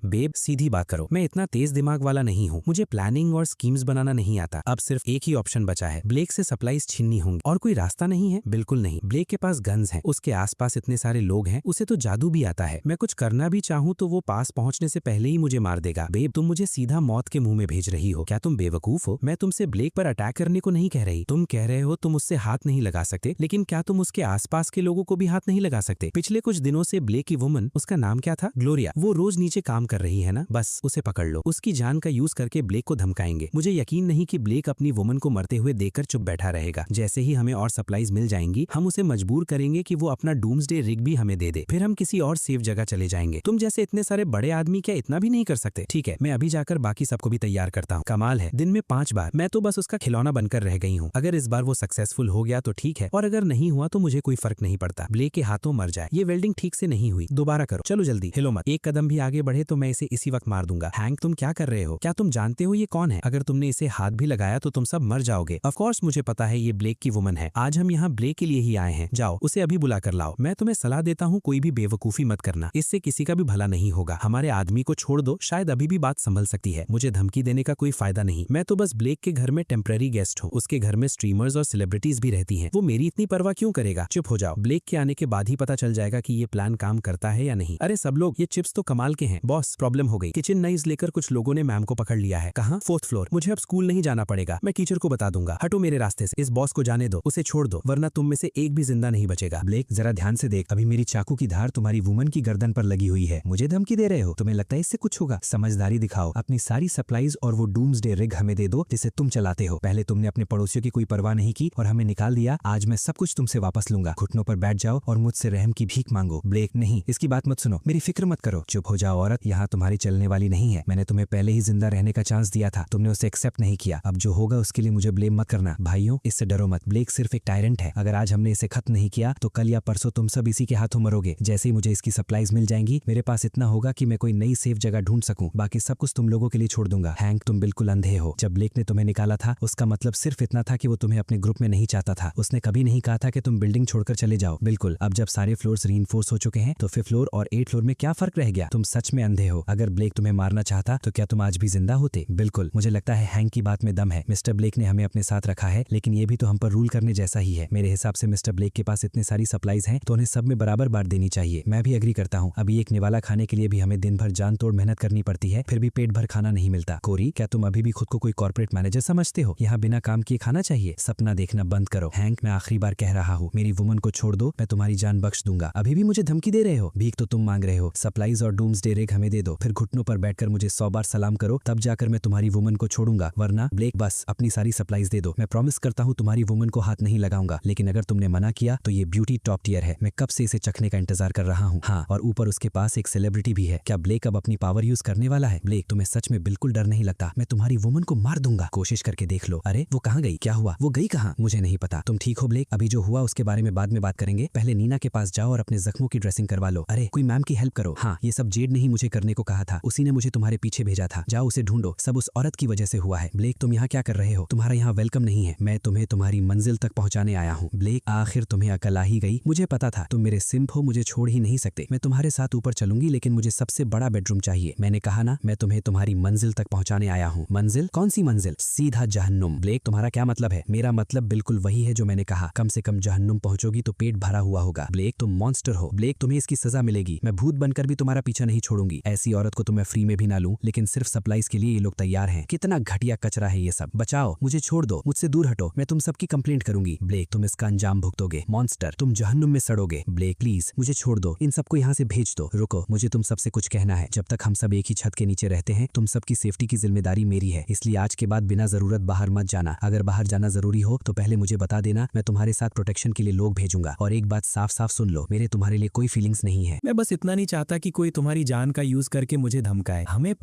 बेब, सीधी बात करो, मैं इतना तेज दिमाग वाला नहीं हूँ। मुझे प्लानिंग और स्कीम्स बनाना नहीं आता। अब सिर्फ एक ही ऑप्शन बचा है, ब्लेक से सप्लाईज छीननी होंगी। और कोई रास्ता नहीं है? बिल्कुल नहीं। ब्लेक के पास गन्स हैं, उसके आसपास इतने सारे लोग हैं, उसे तो जादू भी आता है। मैं कुछ करना भी चाहूँ तो वो पास पहुंचने से पहले ही मुझे मार देगा। बेब, तुम मुझे सीधा मौत के मुंह में भेज रही हो। क्या तुम बेवकूफ हो? मैं तुमसे ब्लेक पर अटैक करने को नहीं कह रही। तुम कह रहे हो तुम उससे हाथ नहीं लगा सकते, लेकिन क्या तुम उसके आसपास के लोगों को भी हाथ नहीं लगा सकते? पिछले कुछ दिनों से ब्लेक की वुमन, उसका नाम क्या था? ग्लोरिया, वो रोज नीचे काम कर रही है ना? बस उसे पकड़ लो। उसकी जान का यूज करके ब्लेक को धमकाएंगे। मुझे यकीन नहीं कि ब्लेक अपनी वुमन को मरते हुए देखकर चुप बैठा रहेगा। जैसे ही हमें और सप्लाईज मिल जाएंगी हम उसे मजबूर करेंगे कि वो अपना डूम्सडे रिग भी हमें दे दे। फिर हम किसी और सेफ जगह चले जाएंगे। तुम जैसे इतने सारे बड़े आदमी क्या इतना भी नहीं कर सकते? ठीक है, मैं अभी जाकर बाकी सबको भी तैयार करता हूँ। कमाल है, दिन में 5 बार। मैं तो बस उसका खिलौना बनकर रह गई हूँ। अगर इस बार वो सक्सेसफुल हो गया तो ठीक है, और अगर नहीं हुआ तो मुझे कोई फर्क नहीं पड़ता। ब्लेक के हाथों मर जाए। ये वेल्डिंग ठीक से नहीं हुई, दोबारा करो। चलो जल्दी, हिलो मत। एक कदम भी आगे बढ़े तो मैं इसे इसी वक्त मार दूंगा। हैंक, तुम क्या कर रहे हो? क्या तुम जानते हो ये कौन है? अगर तुमने इसे हाथ भी लगाया तो तुम सब मर जाओगे। ऑफ कोर्स मुझे पता है ये ब्लेक की वुमन है। आज हम यहाँ ब्लेक के लिए ही आए हैं। जाओ उसे अभी बुला कर लाओ। मैं तुम्हें सलाह देता हूँ कोई भी बेवकूफी मत करना, इससे किसी का भी भला नहीं होगा। हमारे आदमी को छोड़ दो, शायद अभी भी बात संभल सकती है। मुझे धमकी देने का कोई फायदा नहीं। मैं तो बस ब्लेक के घर में टेम्पररी गेस्ट हूँ। उसके घर में स्ट्रीमर्स और सेलिब्रिटीज भी रहती हैं। वो मेरी इतनी परवाह क्यों करेगा? चुप हो जाओ। ब्लेक के आने के बाद ही पता चल जाएगा कि ये प्लान काम करता है या नहीं। अरे सब लोग, ये चिप्स तो कमाल के हैं। बॉस, प्रॉब्लम हो गई। किचन नाइफ लेकर कुछ लोगों ने मैम को पकड़ लिया है। कहाँ? 4th floor. मुझे अब स्कूल नहीं जाना पड़ेगा, मैं टीचर को बता दूंगा। हटो मेरे रास्ते से। इस बॉस को जाने दो, उसे छोड़ दो, वरना तुम में से एक भी जिंदा नहीं बचेगा। ब्लेक, जरा ध्यान से देख, अभी मेरी चाकू की धार तुम्हारी वुमन की गर्दन पर लगी हुई है। मुझे धमकी दे रहे हो? तुम्हें लगता है इससे कुछ होगा? समझदारी दिखाओ। अपनी सारी सप्लाईज और वो डूम्सडे रिग हमें दे दो जिसे तुम चलाते हो। पहले तुमने अपने पड़ोसियों की कोई परवाह नहीं की और हमें निकाल दिया। आज मैं सब कुछ तुमसे वापस लूंगा। घुटनों पर बैठ जाओ और मुझसे रहम की भीख मांगो। ब्लेक, नहीं, इसकी बात मत सुनो, मेरी फिक्र मत करो। चुप हो जाओ औरत, यहाँ तुम्हारी चलने वाली नहीं है। मैंने तुम्हें पहले ही जिंदा रहने का चांस दिया था, तुमने उसे एक्सेप्ट नहीं किया। अब जो होगा उसके लिए मुझे ब्लेम मत करना। भाइयों, इससे डरो मत। ब्लेक सिर्फ एक टायरेंट है। अगर आज हमने इसे खत्म नहीं किया तो कल या परसों तुम सब इसी के हाथों मरोगे। जैसे ही मुझे इसकी सप्लाईज मिल जाएंगी मेरे पास इतना होगा कि मैं कोई नई सेफ जगह ढूंढ सकूं। बाकी सब कुछ तुम लोगों के लिए छोड़ दूंगा। हैंक, तुम बिल्कुल अंधे हो। जब ब्लेक ने तुम्हें निकाला था उसका मतलब सिर्फ इतना था कि वो तुम्हें अपने ग्रुप में नहीं चाहता था। उसने कभी नहीं कहा था कि तुम बिल्डिंग छोड़कर चले जाओ। बिल्कुल, अब जब सारे फ्लोर्स रीइंफोर्स हो चुके हैं तो 5th फ्लोर और 8th फ्लोर में क्या फर्क रह गया? तुम सच में अंधे हो। अगर ब्लेक तुम्हें मारना चाहता तो क्या तुम आज भी जिंदा होते? बिल्कुल, मुझे लगता है हैंक की बात में दम है। मिस्टर ब्लेक ने हमें अपने साथ रखा है, लेकिन ये भी तो हम पर रूल करने जैसा ही है। मेरे हिसाब से मिस्टर ब्लेक के पास इतनी सारी सप्लाईज हैं तो उन्हें सब में बराबर बांट देनी चाहिए। मैं भी एग्री करता हूँ। अभी एक निवाला खाने के लिए भी हमें दिन भर जान तोड़ मेहनत करनी पड़ती है, फिर भी पेट भर खाना नहीं मिलता। कोरी, क्या तुम अभी भी खुद को कोई कॉर्पोरेट मैनेजर समझते हो? यहाँ बिना काम किए खाना चाहिए? सपना देखना बंद करो। हैंक, मैं आखिरी बार कह रहा हूँ, मेरी वुमन को छोड़ दो, मैं तुम्हारी जान बख्श दूंगा। अभी भी मुझे धमकी दे रहे हो? भीख तो तुम मांग रहे हो। सप्लाईज और डूम्सडे रिग हमें दे दो, फिर घुटनों पर बैठकर मुझे 100 बार सलाम करो, तब जाकर मैं तुम्हारी वुमन को छोड़ूंगा। वरना ब्लेक, बस अपनी सारी सप्लाईज दे दो। मैं प्रॉमिस करता हूँ तुम्हारी वुमन को हाथ नहीं लगाऊंगा, लेकिन अगर तुमने मना किया तो ये ब्यूटी टॉप टियर है। मैं कब से इसे चखने का इंतजार कर रहा हूँ। हाँ, और ऊपर उसके पास एक सेलिब्रिटी भी है। क्या ब्लेक अब अपनी पावर यूज करने वाला है? ब्लेक, तुम्हें सच में बिल्कुल डर नहीं लगता? मैं तुम्हारी वुमन को मार दूंगा, कोशिश करके देख लो। अरे वो कहाँ गई? क्या हुआ? वो गई कहाँ? मुझे नहीं पता। तुम ठीक हो ब्लेक? अभी जो हुआ उसके बारे में बाद में बात करेंगे। पहले नीना के पास जाओ और अपने जख्मों की ड्रेसिंग करवाओ। करवा लो। अरे कोई मैम की हेल्प करो। हाँ, ये सब जेड ने ही मुझे करने को कहा था, उसी ने मुझे तुम्हारे पीछे भेजा था। जाओ उसे ढूंढो, सब उस औरत की वजह से हुआ है। ब्लेक तुम यहाँ क्या कर रहे हो? तुम्हारा यहाँ वेलकम नहीं है। मैं तुम्हें तुम्हारी मंजिल तक पहुँचाने आया हूँ। ब्लेक आखिर तुम्हें अकल आ ही गई। मुझे पता था तुम मेरे सिंप हो, मुझे छोड़ ही नहीं सकते। मैं तुम्हारे साथ ऊपर चलूंगी, लेकिन मुझे सबसे बड़ा बेडरूम चाहिए। मैंने कहा ना, मैं तुम्हें तुम्हारी मंजिल तक पहुँचाने आया हूँ। मंजिल? कौन सी मंजिल? सीधा जहन्नुम। ब्लेक तुम्हारा क्या मतलब है? मेरा मतलब बिल्कुल वही है जो मैंने कहा। कम से कम जहन्नुम पहुंचोगी तो पेट भरा हुआ होगा। ब्लेक तुम मॉन्स्टर हो। ब्लेक तुम्हें इसकी सजा मिलेगी। मैं भूत बनकर भी तुम्हारा पीछा नहीं छोड़ूंगी। ऐसी औरत को तो मैं फ्री में भी ना लूं, लेकिन सिर्फ सप्लाईज के लिए ये लोग तैयार हैं। कितना घटिया कचरा है ये सब। बचाओ, मुझे छोड़ दो, मुझसे दूर हटो। मैं तुम सबकी कंप्लेंट करूंगी। ब्लेक तुम इसका अंजाम भुगतोगे। मॉन्स्टर तुम जहन्नुम में सड़ोगे। ब्लेक प्लीज मुझे छोड़ दो, इन सबको यहाँ से भेज दो। रुको, मुझे तुम सबसे कुछ कहना है। जब तक हम सब एक ही छत के नीचे रहते हैं, तुम सबकी सेफ्टी की जिम्मेदारी मेरी है, इसलिए आज के बाद बिना जरूरत बाहर मत जाना। अगर बाहर जाना जरूरी हो तो पहले मुझे बता देना, मैं तुम्हारे साथ प्रोटेक्शन के लिए लोग भेजूंगा। और एक बात साफ साफ सुन लो, मेरे तुम्हारे लिए कोई फीलिंग्स नहीं है। मैं बस इतना नहीं चाहता कि कोई तुम्हारी जान का यूज करके मुझे धमकाए। हमें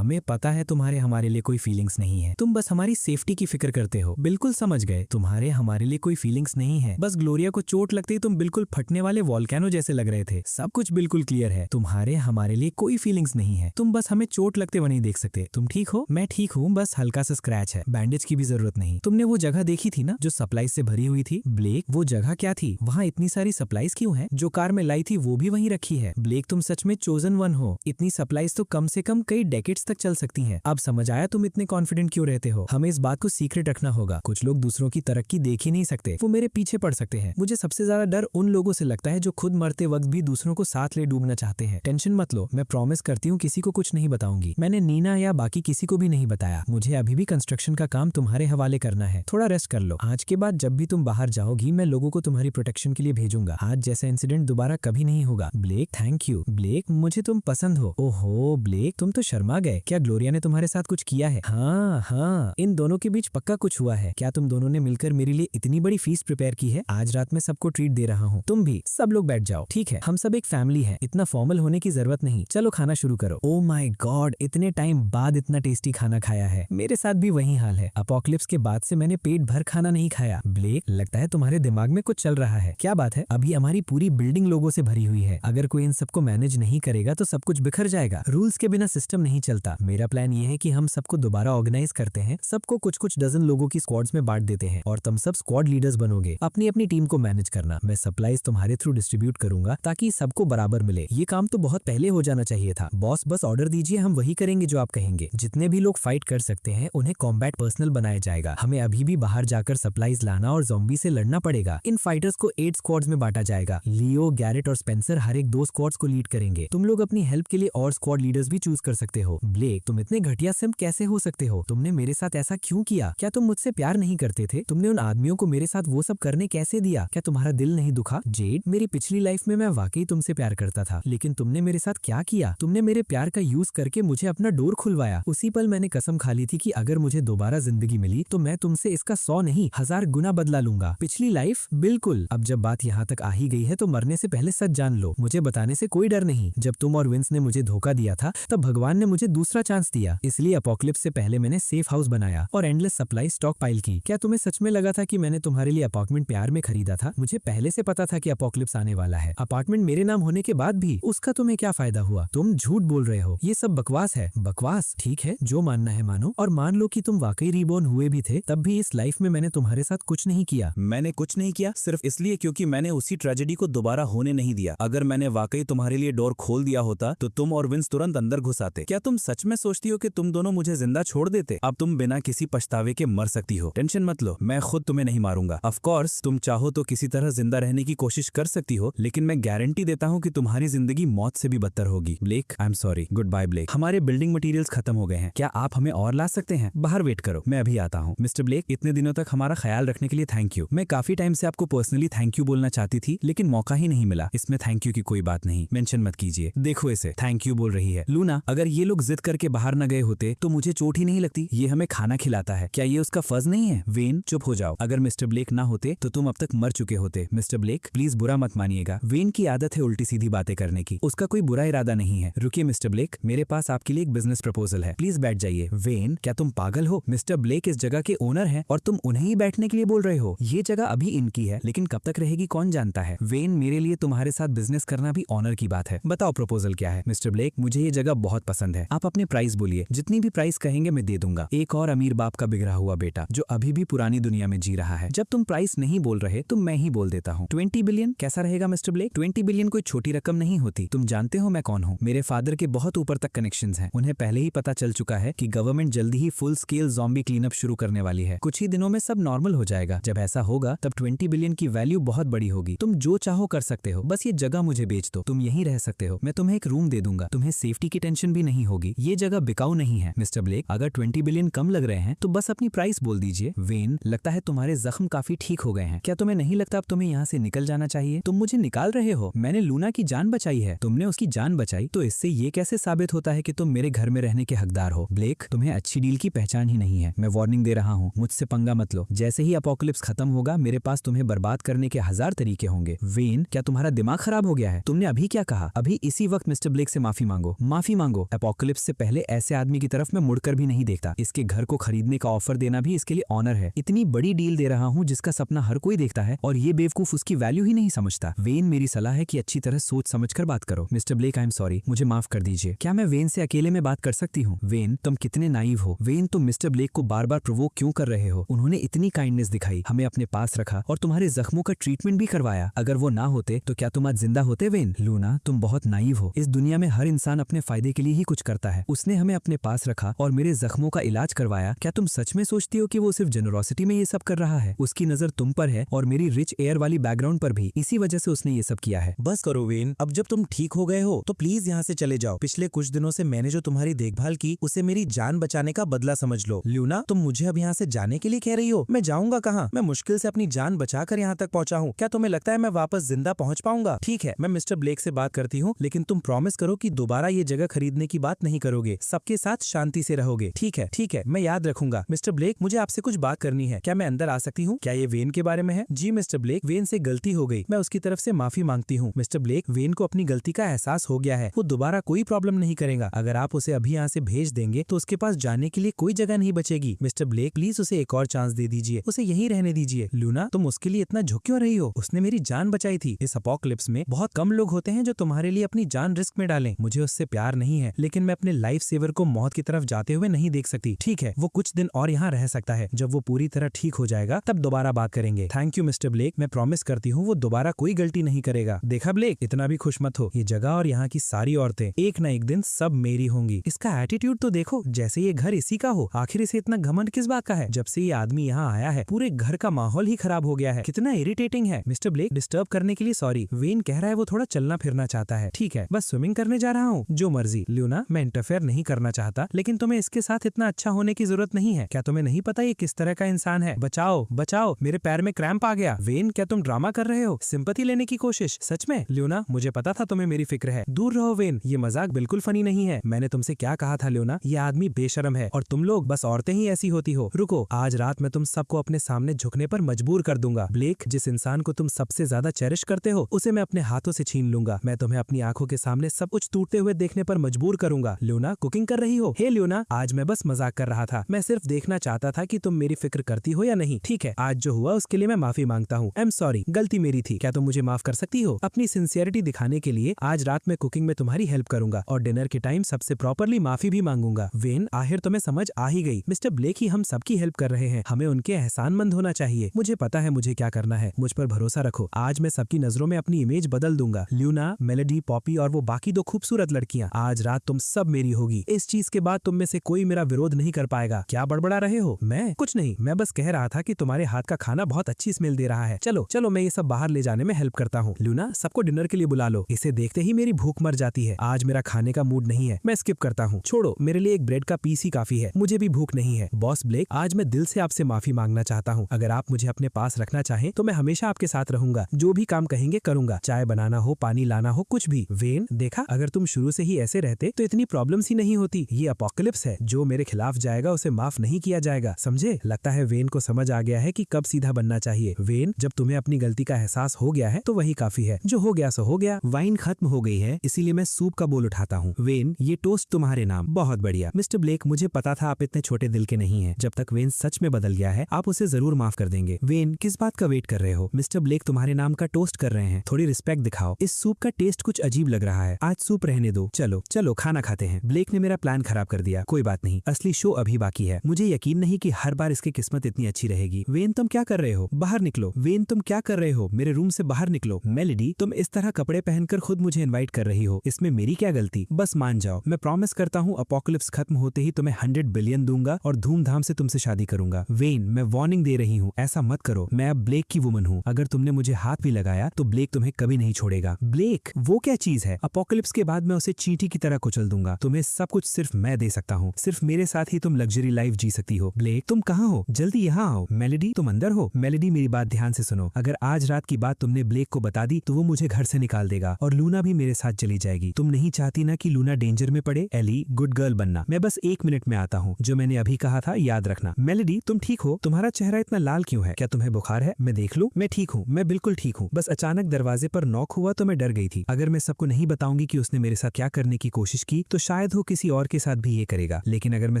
पता है तुम्हारे हमारे लिए कोई फीलिंग्स नहीं है। तुम बस हमारी सेफ्टी की फिक्र करते हो। बिल्कुल समझ गए, तुम्हारे हमारे लिए कोई फीलिंग्स नहीं है। बस ग्लोरिया को चोट लगते ही तुम बिल्कुल फटने वाले वॉल्केनो जैसे लग रहे थे। सब कुछ बिल्कुल क्लियर है, तुम्हारे हमारे लिए कोई फीलिंग्स नहीं है। तुम बस हमें चोट लगते हुए नहीं देख सकते। तुम ठीक हो? मैं ठीक हूँ, बस हल्का सा स्क्रैच है। बैंडेज की भी जरूरत नहीं। तुमने वो जगह देखी थी ना जो सप्लाईज से भरी हुई थी? ब्लेक वो जगह क्या थी? वहाँ इतनी सारी सप्लाईज क्यों है? जो कार में लाई थी वो भी वहीं रखी है। ब्लेक तुम सच में चोजन वन हो। इतनी सप्लाईज तो कम से कम कई डेकेड्स तक चल सकती हैं। अब समझ आया तुम इतने कॉन्फिडेंट क्यों रहते हो। हमें इस बात को सीक्रेट रखना होगा। कुछ लोग दूसरों की तरक्की देख ही नहीं सकते, वो मेरे पीछे पड़ सकते हैं। मुझे सबसे ज्यादा डर उन लोगों से लगता है जो खुद मरते वक्त भी दूसरों को साथ ले डूबना चाहते हैं। टेंशन मत लो, मैं प्रॉमिस करती हूँ किसी को कुछ नहीं बताऊंगी। मैंने नीना या बाकी किसी को भी नहीं बताया। मुझे अभी भी कंस्ट्रक्शन का काम तुम्हारे हवाले करना है। थोड़ा रेस्ट कर लो। आज के बाद जब भी तुम बाहर जाओगी, मैं लोगों को तुम्हारी प्रोटेक्शन के लिए भेजूंगा। आज जैसा इंसिडेंट दोबारा कभी नहीं होगा। Black thank you. ब्लेक मुझे तुम पसंद हो। ओहो ब्लेक तुम तो शर्मा गए। क्या ग्लोरिया ने तुम्हारे साथ कुछ किया है? हाँ, इन दोनों के बीच पक्का कुछ हुआ है। क्या तुम दोनों ने मिलकर मेरे लिए इतनी बड़ी फीस प्रिपेयर की है? आज रात में सबको ट्रीट दे रहा हूँ। तुम भी सब लोग बैठ जाओ, ठीक है? हम सब एक फैमिली है, इतना फॉर्मल होने की जरूरत नहीं। चलो खाना शुरू करो। ओ माय गॉड, इतने टाइम बाद इतना टेस्टी खाना खाया है। मेरे साथ भी वही हाल है। अपोकलिप्स के बाद से मैंने पेट भर खाना नहीं खाया। ब्लेक लगता है तुम्हारे दिमाग में कुछ चल रहा है। क्या बात है? अभी हमारी पूरी बिल्डिंग लोगों से भरी हुई है। अगर कोई इन सबको मैनेज नहीं करेगा तो सब कुछ बिखर जाएगा। रूल्स के बिना सिस्टम नहीं चलता। मेरा प्लान ये है कि हम सबको दोबारा ऑर्गेनाइज करते हैं, सबको कुछ कुछ डजन लोगों की स्क्वाड्स में बांट देते हैं और तुम सब स्क्वाड लीडर्स बनोगे। अपनी अपनी टीम को मैनेज करना। मैं सप्लाईज तुम्हारे थ्रू डिस्ट्रीब्यूट करूंगा ताकि सबको बराबर मिले। ये काम तो बहुत पहले हो जाना चाहिए था। बॉस बस ऑर्डर दीजिए, हम वही करेंगे जो आप कहेंगे। जितने भी लोग फाइट कर सकते हैं उन्हें कॉम्बैट पर्सनल बनाया जाएगा। हमें अभी भी बाहर जाकर सप्लाईज लाना और ज़ॉम्बी से लड़ना पड़ेगा। इन फाइटर्स को 8 स्क्वाड्स में बांटा जाएगा। लियो, गैरेट और स्पेंसर हर एक 2 स्क्वाड्स को लीड करेंगे। तुम लोग अपनी हेल्प के लिए और स्क्वाड लीडर्स भी चूज कर सकते हो। ब्लेक तुम इतने घटिया सिम्प कैसे हो सकते हो? तुमने मेरे साथ ऐसा क्यों किया? क्या तुम मुझसे प्यार नहीं करते थे? तुमने उन आदमियों को मेरे साथ वो सब करने कैसे दिया? क्या तुम्हारा दिल नहीं दुखा? जेड मेरी पिछली लाइफ में मैं वाकई तुमसे प्यार करता था, लेकिन तुमने मेरे साथ क्या किया? तुमने मेरे प्यार का यूज करके मुझे अपना डोर खुलवाया। उसी पल मैंने कसम खा ली थी कि अगर मुझे दोबारा जिंदगी मिली तो मैं तुमसे इसका 100 नहीं 1000 गुना बदला लूंगा। पिछली लाइफ बिल्कुल। अब जब बात यहाँ तक आ ही गई है तो मरने से पहले सच जान लो, मुझे बताने से कोई डर नहीं। जब तुम और विंस ने मुझे धोखा दिया था तब भगवान ने मुझे दूसरा चांस दिया, इसलिए अपोकलिप्स से पहले मैंने सेफ हाउस बनाया और एंडलेस सप्लाई स्टॉक पाइल की। क्या तुम्हें सच में लगा था कि मैंने तुम्हारे लिए अपार्टमेंट प्यार में खरीदा था? मुझे पहले से पता था कि अपोकलिप्स आने वाला है। अपार्टमेंट मेरे नाम होने के बाद भी उसका तुम्हें क्या फायदा हुआ? तुम झूठ बोल रहे हो। ये सब बकवास है। बकवास? ठीक है, जो मानना है मानो, और मान लो कि तुम वाकई रीबॉर्न हुए भी थे, तब भी इस लाइफ में मैंने तुम्हारे साथ कुछ नहीं किया। मैंने कुछ नहीं किया सिर्फ इसलिए क्योंकि मैंने उसी ट्रेजेडी को दोबारा होने नहीं दिया। अगर मैंने वाकई तुम्हारे लिए डोर खोल दिया होता तो तुम और विंस तुरंत अंदर घुस आते। क्या तुम सच में सोचती हो कि तुम दोनों मुझे जिंदा छोड़ देते? अब तुम बिना किसी पछतावे के मर सकती हो। टेंशन मत लो, मैं खुद तुम्हें नहीं मारूंगा। ऑफ कोर्स तुम चाहो तो किसी तरह जिंदा रहने की कोशिश कर सकती हो, लेकिन मैं गारंटी देता हूँ कि तुम्हारी जिंदगी मौत से भी बदतर होगी। Blake I am sorry, good bye Blake. हमारे बिल्डिंग मटेरियल्स खत्म हो गए हैं, क्या आप हमें और ला सकते हैं? बाहर वेट करो, मैं अभी आता हूँ। मिस्टर ब्लेक, इतने दिनों तक हमारा ख्याल रखने के लिए थैंक यू। मैं काफी टाइम से आपको पर्सनली थैंक यू बोलना चाहती थी, लेकिन मौका ही नहीं मिला। इसमें थैंक यू की कोई बात नहीं, मेंशन मत कीजिए। देखो इसे थैंक यू बोल रही है। लूना, अगर ये लोग जिद करके बाहर न गए होते तो मुझे चोट ही नहीं लगती। ये हमें खाना खिलाता है, क्या ये उसका फर्ज नहीं है? वेन चुप हो जाओ। अगर मिस्टर ब्लेक ना होते तो तुम अब तक मर चुके होते। मिस्टर ब्लेक प्लीज बुरा मत मानिएगा, वेन की आदत है उल्टी सीधी बातें करने की, उसका कोई बुरा इरादा नहीं है। रुकिए मिस्टर ब्लेक, मेरे पास आपके लिए एक बिजनेस प्रपोजल है, प्लीज बैठ जाइए। वेन, क्या तुम पागल हो? मिस्टर ब्लेक इस जगह के ओनर हैं और तुम उन्हें ही बैठने के लिए बोल रहे हो। ये जगह अभी इनकी है, लेकिन कब तक रहेगी कौन जानता है। वेन, मेरे लिए तुम्हारे साथ बिजनेस करना भी ऑनर की बात है। बताओ प्रपोजल क्या है? मिस्टर ब्लेक, मुझे ये जगह बहुत पसंद है। आप अपने प्राइस बोलिए, जितनी भी प्राइस कहेंगे मैं दे दूंगा। एक और अमीर बाप का बिगड़ा हुआ बेटा जो अभी भी पुरानी दुनिया में जी रहा है। जब तुम प्राइस नहीं बोल रहे तो मैं ही बोल देता हूँ। 20 बिलियन कैसा रहेगा मिस्टर ब्लेक? 20 बिलियन कोई छोटी रकम नहीं होती। तुम जानते हो मैं कौन हूँ? मेरे फादर के बहुत ऊपर तक कनेक्शंस हैं। उन्हें पहले ही पता चल चुका है कि गवर्नमेंट जल्दी ही फुल स्केल ज़ॉम्बी क्लीनअप शुरू करने वाली है। कुछ ही दिनों में सब नॉर्मल हो जाएगा। जब ऐसा होगा तब 20 बिलियन की वैल्यू बहुत बड़ी होगी। तुम जो चाहो कर सकते हो, बस ये जगह मुझे बेच दो। तुम यहीं रह सकते हो। मैं तुम्हें एक रूम दे दूंगा। तुम्हें सेफ्टी की टेंशन भी नहीं होगी। ये जगह बिकाऊ नहीं है। मिस्टर ब्लेक, अगर 20 बिलियन कम लग रहे हैं तो बस अपनी प्राइस बोल दीजिए। वेन, लगता है तुम्हारे जख्म काफी ठीक हो गए हैं। क्या तुम्हें नहीं लगता अब तुम्हें यहाँ से निकल जाना चाहिए? तुम मुझे निकाल रहे हो। मैंने लूना की जान बचाई है। तुमने उसकी जान बचाई तो इससे ये कैसे साबित होता है कि तुम मेरे घर में रहने के हकदार हो? ब्लेक, तुम्हें अच्छी डील की पहचान ही नहीं है। मैं वार्निंग दे रहा हूँ, मुझसे पंगा मत लो। जैसे ही अपोकलिप्स खत्म होगा मेरे पास तुम्हें बर्बाद करने के 1000 तरीके होंगे। वेन, क्या तुम्हारा दिमाग खराब हो गया है? तुमने अभी क्या कहा? अभी इसी वक्त मिस्टर ब्लेक से माफी मांगो। माफी मांगो। अपोकलिप्स से पहले ऐसे आदमी की तरफ मैं मुड़कर भी नहीं देखता। इसके घर को खरीदने का ऑफर देना भी इसके लिए ऑनर है। इतनी बड़ी डील दे रहा हूँ जिसका सपना हर कोई देखता है और ये बेवकूफ उसकी वैल्यू ही नहीं समझता। वेन, मेरी सलाह है कि अच्छी तरह सोच समझकर बात करो। Mister Blake, I am sorry, मुझे माफ कर दीजिए। क्या मैं वेन से अकेले में बात कर सकती हूँ? वेन, तुम कितने नाइव हो। वेन, तुम मिस्टर ब्लेक को बार बार प्रोवोक क्यों कर रहे हो? उन्होंने इतनी काइंडनेस दिखाई, हमें अपने पास रखा और तुम्हारे जख्मों का ट्रीटमेंट भी करवाया। अगर वो ना होते तो क्या तुम आज जिंदा होते? वेन, लूना, तुम बहुत नाइव हो। इस दुनिया में हर इंसान अपने फायदे के लिए ही कुछ करता है। उसने हमें अपने पास रखा और मेरे जख्मों का इलाज करवाया। क्या तुम सच में सोचती हो कि वो सिर्फ जेनरोसिटी में ये सब कर रहा है? उसकी नजर तुम पर है और मेरी रिच एयर वाली बैकग्राउंड पर भी। इसी वजह से उसने ये सब किया है। बस करो वेन, अब जब तुम ठीक हो गए हो तो प्लीज यहाँ से चले जाओ। पिछले कुछ दिनों से मैंने जो तुम्हारी देखभाल की उसे मेरी जान बचाने का बदला समझ लो। ल्यूना, तुम मुझे अब यहाँ से जाने के लिए कह रही हो? मैं जाऊंगा कहाँ? मैं मुश्किल से अपनी जान बचाकर यहाँ तक पहुँचा हूँ। क्या तुम्हें लगता है मैं वापस जिंदा पहुँच पाऊंगा? ठीक है, मैं मिस्टर ब्लेक से बात करती हूँ, लेकिन तुम प्रॉमिस करो कि दोबारा ये जगह खरीदने की बात नहीं करोगे। सबके साथ शांति से रहोगे। ठीक है, ठीक है, मैं याद रखूंगा। मिस्टर ब्लेक, मुझे आपसे कुछ बात करनी है। क्या मैं अंदर आ सकती हूँ? क्या ये वेन के बारे में है? जी मिस्टर ब्लेक, वेन से गलती हो गई। मैं उसकी तरफ से माफी मांगती हूँ। मिस्टर ब्लेक, वेन को अपनी गलती का एहसास हो गया है। वो दोबारा कोई प्रॉब्लम नहीं करेगा। अगर आप उसे अभी यहाँ से भेज देंगे तो उसके पास जाने के लिए कोई जगह नहीं बचेगी। मिस्टर ब्लेक, प्लीज उसे एक और चांस दे दीजिए। उसे यहीं रहने दीजिए। लूना, तुम उसके लिए इतना झुक क्यों रही हो? उसने मेरी जान बचाई थी। इस अपोकलिप्स में बहुत कम लोग होते हैं जो तुम्हारे लिए अपनी जान रिस्क में डालें। मुझे उससे प्यार नहीं है, लेकिन मैं अपने लाइफ सेवर को मौत की तरफ जाते हुए नहीं देख सकती। ठीक है, वो कुछ दिन और यहाँ रह सकता है। जब वो पूरी तरह ठीक हो जाएगा तब दोबारा बात करेंगे। थैंक यू मिस्टर ब्लेक, मैं प्रॉमिस करती हूँ वो दोबारा कोई गलती नहीं करेगा। देखा ब्लेक, इतना भी खुश मत हो। ये जगह और यहाँ की सारी औरतें एक न एक दिन सब मेरी होंगी। इसका एटीट्यूड तो देखो, जैसे ये घर इसी का हो। आखिर इसे इतना घमंड किस बात का है? जब से ये आदमी यहाँ आया है पूरे घर का माहौल ही खराब हो गया है। कितना इरिटेटिंग है। मिस्टर ब्लेक, डिस्टर्ब करने के लिए सॉरी। वेन कह रहा है वो थोड़ा चलना फिरना चाहता है। ठीक है, बस स्विमिंग करने जा रहा हूँ, जो मर्जी। ल्यूना, मैं इंटरफेयर नहीं करना चाहता, लेकिन तुम्हें इसके साथ इतना अच्छा होने की जरूरत नहीं है। क्या तुम्हें नहीं पता ये किस तरह का इंसान है? बचाओ, बचाओ, मेरे पैर में क्रैम्प आ गया। वेन, क्या तुम ड्रामा कर रहे हो? सिंपैथी लेने की कोशिश? सच में? ल्यूना, मुझे पता था तुम्हें मेरी फिक्र है। दूर रहो वेन, ये मजाक बिल्कुल फनी नहीं है। मैंने तुमसे क्या कहा था ल्यूना? ये आदमी बेशरम है और तुम लोग बस औरतें ही ऐसी होती हो। रुको, आज रात मैं तुम सबको अपने सामने झुकने पर मजबूर कर दूंगा। ब्लेक, जिस इंसान को तुम सबसे ज्यादा चेरिश करते हो उसे मैं अपने हाथों से छीन लूंगा। मैं तुम्हें अपनी आंखों के सामने सब कुछ टूटते हुए देखने पर मजबूर करूंगा। ल्यूना, कुकिंग कर रही हो? हे ल्यूना, आज मैं बस मजाक कर रहा था। मैं सिर्फ देखना चाहता था कि तुम मेरी फिक्र करती हो या नहीं। ठीक है, आज जो हुआ उसके लिए मैं माफी मांगता हूँ। आई एम सॉरी, गलती मेरी थी। क्या तुम मुझे माफ कर सकती हो? अपनी सिंसियरिटी दिखाने के लिए आज रात में कुकिंग में तुम्हारी हेल्प करूंगा और डिनर के टाइम सबसे प्रॉपरली माफी भी मांगूंगा। वेन, आखिर तुम्हें समझ आ ही गई। मिस्टर ब्लेक ही हम सबकी हेल्प कर रहे हैं, हमें उनके एहसानमंद होना चाहिए। मुझे पता है मुझे क्या करना है, मुझ पर भरोसा रखो। आज मैं सबकी नजरों में अपनी इमेज बदल दूंगा। ल्यूना, मेलेडी, पॉपी और वो बाकी दो खूबसूरत लड़कियां, आज रात तुम सब मेरी होगी। इस चीज के बाद तुम में से कोई मेरा विरोध नहीं कर पाएगा। क्या बड़बड़ा रहे हो? मैं कुछ नहीं, मैं बस कह रहा था कि तुम्हारे हाथ का खाना बहुत अच्छी स्मेल दे रहा है। चलो चलो, मैं ये सब बाहर ले जाने में हेल्प करता हूँ। ल्यूना, सबको डिनर के लिए बुला लो। इसे देखते ही मेरी भूख मर जाती है। आज मेरा खाने का मूड नहीं है, मैं स्किप करता हूँ। छोड़ो, मेरे लिए एक ब्रेड का पीस ही काफी है, मुझे भी भूख नहीं है। बॉस ब्लेक, आज मैं दिल से आपसे माफी मांगना चाहता हूँ। अगर आप मुझे अपने पास रखना चाहें तो मैं हमेशा आपके साथ रहूंगा। जो भी काम कहेंगे करूंगा, चाय बनाना हो, पानी लाना हो, कुछ भी। वेन, देखा, अगर तुम शुरू से ही ऐसे रहते तो इतनी प्रॉब्लम्स ही नहीं होती। ये अपोकलिप्स है, जो मेरे खिलाफ जाएगा उसे माफ नहीं किया जाएगा, समझे? लगता है वेन को समझ आ गया है कि कब सीधा बनना चाहिए। वेन, जब तुम्हें अपनी गलती का एहसास हो गया है तो वही काफी है। जो हो गया सो हो गया। वाइन खत्म हो गई है, इसीलिए मैं सूप का बोल उठाता हूँ। वेन, ये टोस्ट तुम्हारे नाम। बहुत बढ़िया। मिस्टर ब्लेक, मुझे पता था आप इतने छोटे दिल के नहीं हैं। जब तक वेन सच में बदल गया है आप उसे जरूर माफ कर देंगे। वेन, किस बात का वेट कर रहे हो? मिस्टर ब्लेक तुम्हारे नाम का टोस्ट कर रहे हैं, थोड़ी रिस्पेक्ट रिस्पेक्ट दिखाओ। इस सूप का टेस्ट कुछ अजीब लग रहा है, आज सूप रहने दो। चलो चलो खाना खाते हैं। ब्लेक ने मेरा प्लान खराब कर दिया। कोई बात नहीं, असली शो अभी बाकी है। मुझे यकीन नहीं कि हर बार इसकी किस्मत इतनी अच्छी रहेगी। वेन तुम क्या कर रहे हो? बाहर निकलो। वेन तुम क्या कर रहे हो? मेरे रूम से बाहर निकलो। मेलेडी तुम इस तरह कपड़े पहनकर खुद मुझे इनवाइट कर रही हो, इसमें मेरी क्या गलती? बस मान जाओ। मैं प्रॉमिस करता हूँ अपोकलिप्स खत्म होते ही तुम्हें 100 बिलियन दूंगा और धूमधाम से तुमसे शादी करूंगा। वेन मैं वार्निंग दे रही हूँ, ऐसा मत करो। मैं अब ब्लेक की वुमन हूँ। अगर तुमने मुझे हाथ भी लगाया तो ब्लेक तुम्हें कभी नहीं छोड़ेगा। ब्लेक वो क्या चीज है? अपोकलिप्स के बाद मैं उसे चींटी की तरह कुचल दूंगा। तुम्हें सब कुछ सिर्फ मैं दे सकता हूँ। सिर्फ मेरे साथ ही तुम लग्जरी लाइफ जी सकती हो। ब्लेक तुम कहाँ हो? जल्दी यहाँ आओ। मेलेडी तुम अंदर हो? मेलेडी मेरी बात ध्यान से सुनो। अगर आज रात की बात तुमने ब्लेक को बता दी तो वो मुझे घर से निकाल देगा और लूना भी मेरे साथ चली जाएगी। तुम नहीं चाहती ना कि लूना डेंजर में पड़े? एली गुड गर्ल बनना। मैं बस 1 मिनट में आता हूँ। जो मैंने अभी कहा था याद रखना। मेलेडी तुम ठीक हो? तुम्हारा चेहरा इतना लाल क्यों है? क्या तुम्हें बुखार है? मैं देख लूं? मैं ठीक हूँ, मैं बिल्कुल ठीक हूँ। बस अचानक दरवाजे पर नॉक हुआ तो मैं डर गई थी। अगर मैं सबको नहीं बताऊंगी कि उसने मेरे साथ क्या करने की कोशिश की तो शायद वो किसी और के साथ भी ये करेगा। लेकिन अगर मैं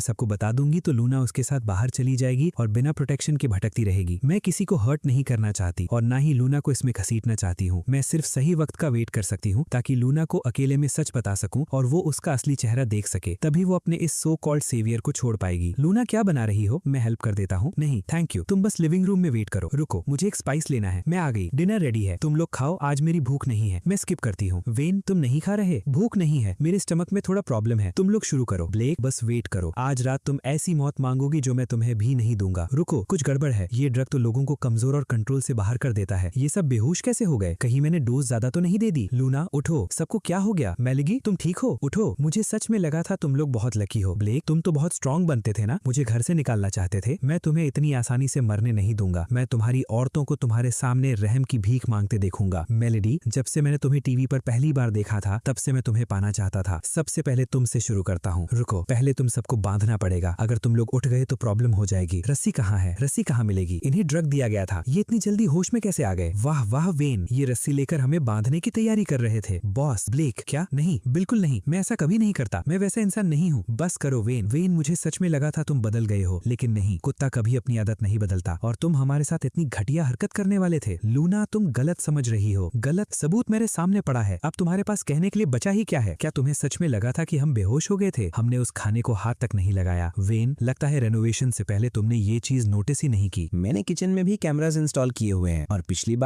सबको बता दूंगी तो लूना उसके साथ बाहर चली जाएगी और बिना प्रोटेक्शन के भटकती रहेगी। मैं किसी को हर्ट नहीं करना चाहती और ना ही लूना को इसमें घसीटना चाहती हूँ। मैं सिर्फ सही वक्त का वेट कर सकती हूँ ताकि लूना को अकेले में सच बता सकूं और वो उसका असली चेहरा देख सके। तभी वो अपने इस सो कॉल्ड सेवियर को छोड़ पाएगी। लूना क्या बना रही हो? मैं हेल्प कर देता हूँ। नहीं थैंक यू, तुम बस लिविंग रूम में वेट करो। रुको मुझे एक स्पाइस लेना है। मैं आ गई। डिनर रेडी है, तुम लोग खाओ। आज मेरी भूख नहीं है, मैं स्किप करती हूँ। वेन तुम नहीं खा रहे? भूख नहीं है, मेरे स्टमक में थोड़ा प्रॉब्लम है। तुम लोग शुरू करो। ब्लेक बस वेट करो। आज रात तुम ऐसी मौत मांगोगी जो मैं तुम्हें भी नहीं दूंगा। रुको कुछ गड़बड़ है। ये ड्रग तो लोगों को कमजोर और कंट्रोल से बाहर कर देता है। ये सब बेहोश कैसे हो गए? कहीं मैंने डोज ज्यादा तो नहीं दे दी? लूना उठो, सबको क्या हो गया? मेलेडी तुम ठीक हो? उठो। मुझे सच में लगा था तुम लोग बहुत लकी हो। ब्लेक तुम तो बहुत स्ट्रांग बनते थे ना, मुझे घर से निकालना चाहते थे। मैं तुम्हें इतनी आसानी से मरने नहीं दूंगा। मैं तुम्हारी औरतों को तुम्हारे सामने रहम की भीख मांगते देखूंगा। मेलेडी जब से मैंने तुम्हें टीवी पर पहली बार देखा था तब से मैं तुम्हें पाना चाहता था। सबसे पहले तुमसे शुरू करता हूँ। रुको पहले तुम सबको बांधना पड़ेगा। अगर तुम लोग उठ गए तो प्रॉब्लम हो जाएगी। रस्सी कहाँ है? रस्सी कहाँ मिलेगी? इन्हें ड्रग दिया गया था, ये इतनी जल्दी होश में कैसे आ गए? वाह वाह वेन, ये रस्सी लेकर हमें बांधने की तैयारी कर रहे थे। बॉस ब्लेक क्या? नहीं बिल्कुल नहीं, मैं ऐसा कभी नहीं करता। मैं वैसा इंसान नहीं हूँ। बस करो वेन। वेन मुझे सच में लगा था तुम बदल गए हो, लेकिन नहीं, कुत्ता कभी अपनी आदत नहीं बदलता और तुम हमारे साथ इतनी घटिया हरकत करने वाले थे। लूना तुम गलत समझ रही हो। गलत सबूत मेरे सामने पड़ा है। अब तुम्हारे पास कहने के लिए बचा ही क्या है? क्या तुम्हें सच में लगा था कि हम बेहोश हो गए थे? हमने उस खाने को हाथ तक नहीं लगाया। वेन लगता है रेनोवेशन से पहले तुमने ये चीज नोटिस ही नहीं की। मैंने किचन में भी कैमरास इंस्टॉल किए हुए हैं और पिछली